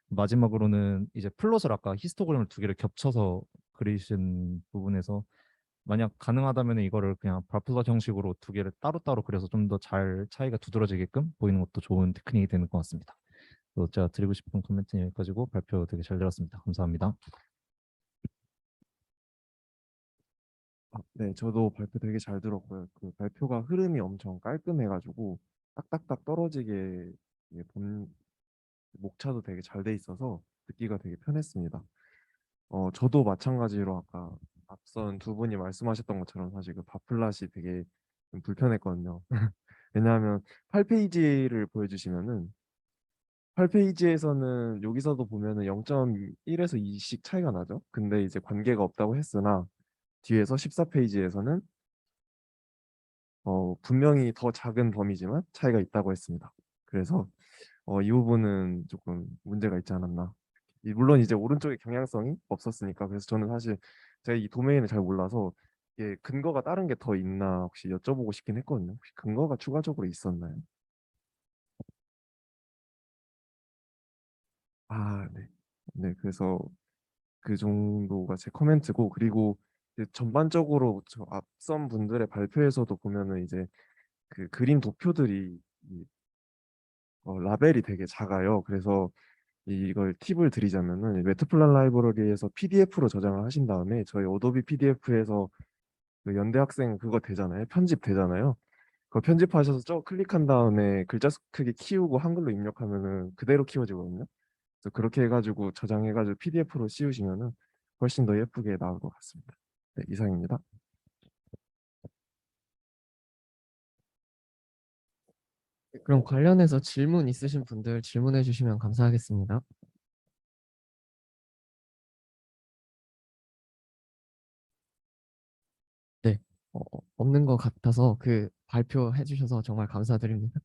마지막으로는 이제 플롯을 아까 히스토그램을 두 개를 겹쳐서 그리신 부분에서 만약 가능하다면 이거를 그냥 발플럿 형식으로 두 개를 따로따로 그려서 좀 더 잘 차이가 두드러지게끔 보이는 것도 좋은 테크닉이 되는 것 같습니다. 그래서 제가 드리고 싶은 코멘트는 여기까지고 발표 되게 잘 들었습니다. 감사합니다. 네, 저도 발표 되게 잘 들었고요. 그 발표가 흐름이 엄청 깔끔해가지고 딱딱딱 떨어지게 이게 목차도 되게 잘 돼 있어서 듣기가 되게 편했습니다. 저도 마찬가지로 아까 앞선 두 분이 말씀하셨던 것처럼 사실 그 바플랏이 되게 좀 불편했거든요. 왜냐하면 8페이지를 보여주시면은 8페이지에서는 여기서도 보면은 0.1에서 2씩 차이가 나죠. 근데 이제 관계가 없다고 했으나 뒤에서 14페이지에서는 분명히 더 작은 범위지만 차이가 있다고 했습니다. 그래서 이 부분은 조금 문제가 있지 않았나. 물론 이제 오른쪽에 경향성이 없었으니까 그래서 저는 사실 제가 이 도메인을 잘 몰라서 이게 근거가 다른 게 더 있나 혹시 여쭤보고 싶긴 했거든요. 혹시 근거가 추가적으로 있었나요? 네. 네, 그래서 그 정도가 제 코멘트고 그리고 이제 전반적으로 저 앞선 분들의 발표에서도 보면은 이제 그 그림 도표들이 라벨이 되게 작아요. 그래서 이걸 팁을 드리자면은 매트플랜 라이브러리에서 PDF로 저장을 하신 다음에 저희 어도비 PDF에서 그 연대 학생 그거 되잖아요. 편집 되잖아요. 그거 편집하셔서 클릭한 다음에 글자 수 크기 키우고 한글로 입력하면은 그대로 키워지거든요. 그래서 그렇게 해가지고 저장해가지고 PDF로 씌우시면은 훨씬 더 예쁘게 나올 것 같습니다. 네, 이상입니다. 그럼 관련해서 질문 있으신 분들 질문해 주시면 감사하겠습니다. 네, 없는 것 같아서 그 발표해 주셔서 정말 감사드립니다.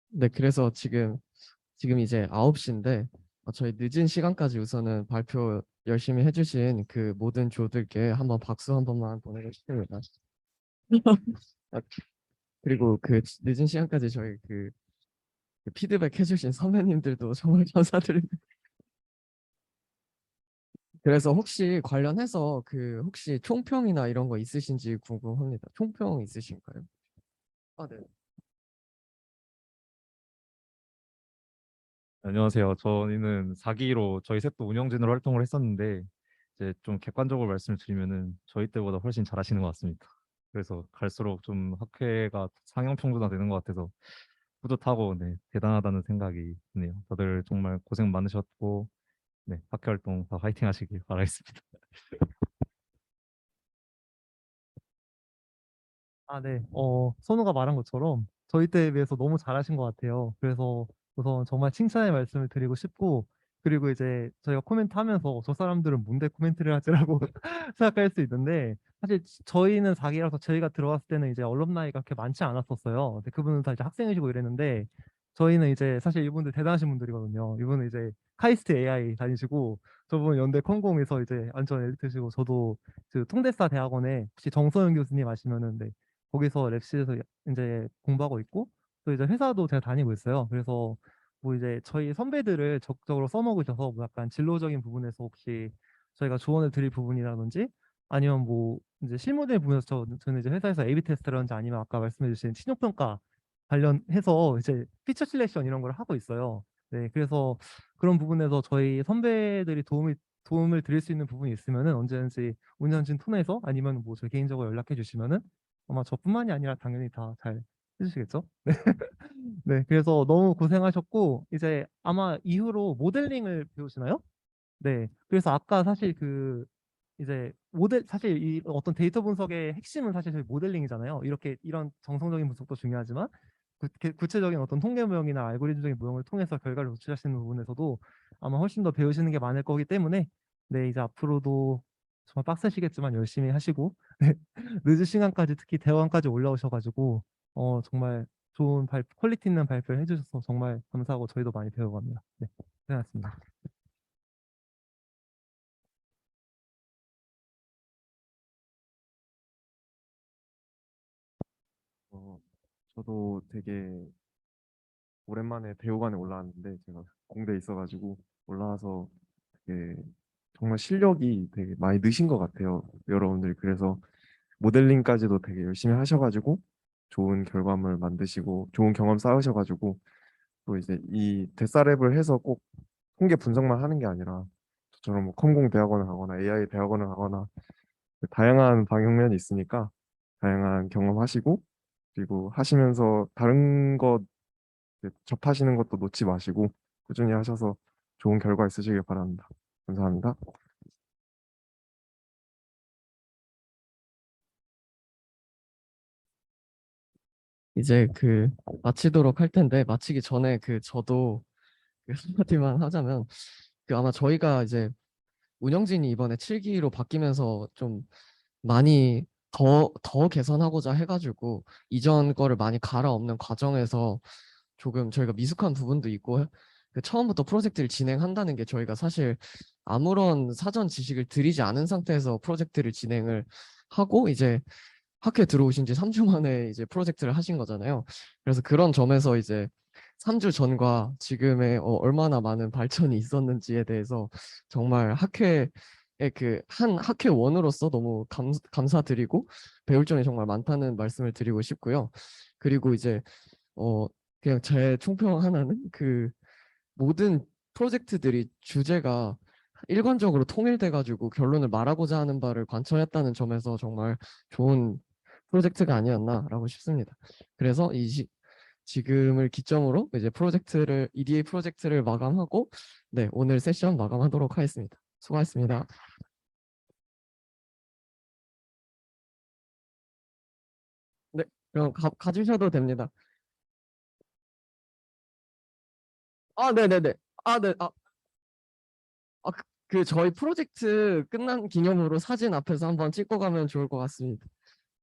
네, 그래서 지금 이제 9시인데 저희 늦은 시간까지 우선은 발표 열심히 해주신 그 모든 조들께 한번 박수 한 번만 보내고 싶습니다. 아, 그리고 그 늦은 시간까지 저희 그 피드백 해주신 선배님들도 정말 감사드립니다. 그래서 혹시 관련해서 그 혹시 총평이나 이런 거 있으신지 궁금합니다. 총평 있으신가요? 네. 안녕하세요. 저희는 4기로 저희 셋도 운영진으로 활동을 했었는데 이제 좀 객관적으로 말씀을 드리면은 저희 때보다 훨씬 잘하시는 것 같습니다. 그래서 갈수록 좀 학회가 상향 평준화되는 것 같아서 뿌듯하고 네, 대단하다는 생각이 드네요. 다들 정말 고생 많으셨고 네, 학회 활동 다 화이팅 하시길 바라겠습니다. 네. 선우가 말한 것처럼 저희 때에 비해서 너무 잘하신 것 같아요. 그래서 우선 정말 칭찬의 말씀을 드리고 싶고, 그리고 이제 저희가 코멘트 하면서 저 사람들은 뭔데 코멘트를 하지라고 생각할 수 있는데, 사실 저희는 4기라서 저희가 들어갔을 때는 이제 얼럼나이가 그렇게 많지 않았었어요. 근데 그분은 다 이제 학생이시고 이랬는데, 저희는 이제 사실 이분들 대단하신 분들이거든요. 이분은 이제 카이스트 AI 다니시고 저분 연대 컴공에서 이제 완전 엘리트시고 저도 그 통대사 대학원에 혹시 정서영 교수님 아시면은 네, 거기서 랩실에서 이제 공부하고 있고 또 이제 회사도 제가 다니고 있어요. 그래서 뭐 이제 저희 선배들을 적극적으로 써먹으셔서 뭐 약간 진로적인 부분에서 혹시 저희가 조언을 드릴 부분이라든지 아니면 뭐 이제 실무적인 부분에서 저는 이제 회사에서 A/B 테스트라든지 아니면 아까 말씀해 주신 신용평가 관련해서 이제 피처 실렉션 이런 걸 하고 있어요. 네, 그래서 그런 부분에서 저희 선배들이 도움을 드릴 수 있는 부분이 있으면은 언제든지 운영진 톤에서 아니면 뭐 저 개인적으로 연락해 주시면은 아마 저뿐만이 아니라 당연히 다 잘 해주시겠죠? 네. 네, 그래서 너무 고생하셨고 이제 아마 이후로 모델링을 배우시나요? 네, 그래서 아까 사실 그 이제 모델 사실 이 어떤 데이터 분석의 핵심은 사실 저희 모델링이잖아요. 이렇게 이런 정성적인 분석도 중요하지만 구체적인 어떤 통계 모형이나 알고리즘적인 모형을 통해서 결과를 도출하시는 부분에서도 아마 훨씬 더 배우시는 게 많을 거기 때문에 네, 이제 앞으로도 정말 빡세시겠지만 열심히 하시고 네, 늦은 시간까지 특히 대원까지 올라오셔가지고 정말 좋은 퀄리티 있는 발표를 해주셔서 정말 감사하고 저희도 많이 배워갑니다. 네, 고생하셨습니다. 어, 저도 되게 오랜만에 배우관에 올라왔는데 제가 공대에 있어가지고 올라와서 되게 정말 실력이 되게 많이 느신 것 같아요. 여러분들이 그래서 모델링까지도 되게 열심히 하셔가지고 좋은 결과물 만드시고 좋은 경험 쌓으셔가지고 또 이제 이 데사랩을 해서 꼭 통계 분석만 하는 게 아니라 저처럼 뭐 컴공 대학원을 가거나 AI 대학원을 가거나 다양한 방향면이 있으니까 다양한 경험하시고 그리고 하시면서 다른 것 접하시는 것도 놓지 마시고 꾸준히 하셔서 좋은 결과 있으시길 바랍니다. 감사합니다. 이제 그 마치도록 할 텐데 마치기 전에 그 저도 그 한마디만 하자면 그 아마 저희가 이제 운영진이 이번에 7기로 바뀌면서 좀 많이 더 개선하고자 해가지고 이전 거를 많이 갈아엎는 과정에서 조금 저희가 미숙한 부분도 있고 그 처음부터 프로젝트를 진행한다는 게 저희가 사실 아무런 사전 지식을 드리지 않은 상태에서 프로젝트를 진행을 하고 이제 학교에 들어오신 지 3주 만에 이제 프로젝트를 하신 거잖아요. 그래서 그런 점에서 이제 3주 전과 지금의 얼마나 많은 발전이 있었는지에 대해서 정말 학회의 그 한 학회원으로서 너무 감사드리고 배울 점이 정말 많다는 말씀을 드리고 싶고요. 그리고 이제 그냥 제 총평 하나는 그 모든 프로젝트들이 주제가 일관적으로 통일돼 가지고 결론을 말하고자 하는 바를 관철했다는 점에서 정말 좋은 프로젝트가 아니었나라고 싶습니다. 그래서 지금을 기점으로 이제 EDA 프로젝트를 마감하고 네, 오늘 세션 마감하도록 하겠습니다. 수고하셨습니다. 네, 그럼 가주셔도 됩니다. 아, 네네네. 아, 네. 그 저희 프로젝트 끝난 기념으로 사진 앞에서 한번 찍고 가면 좋을 것 같습니다.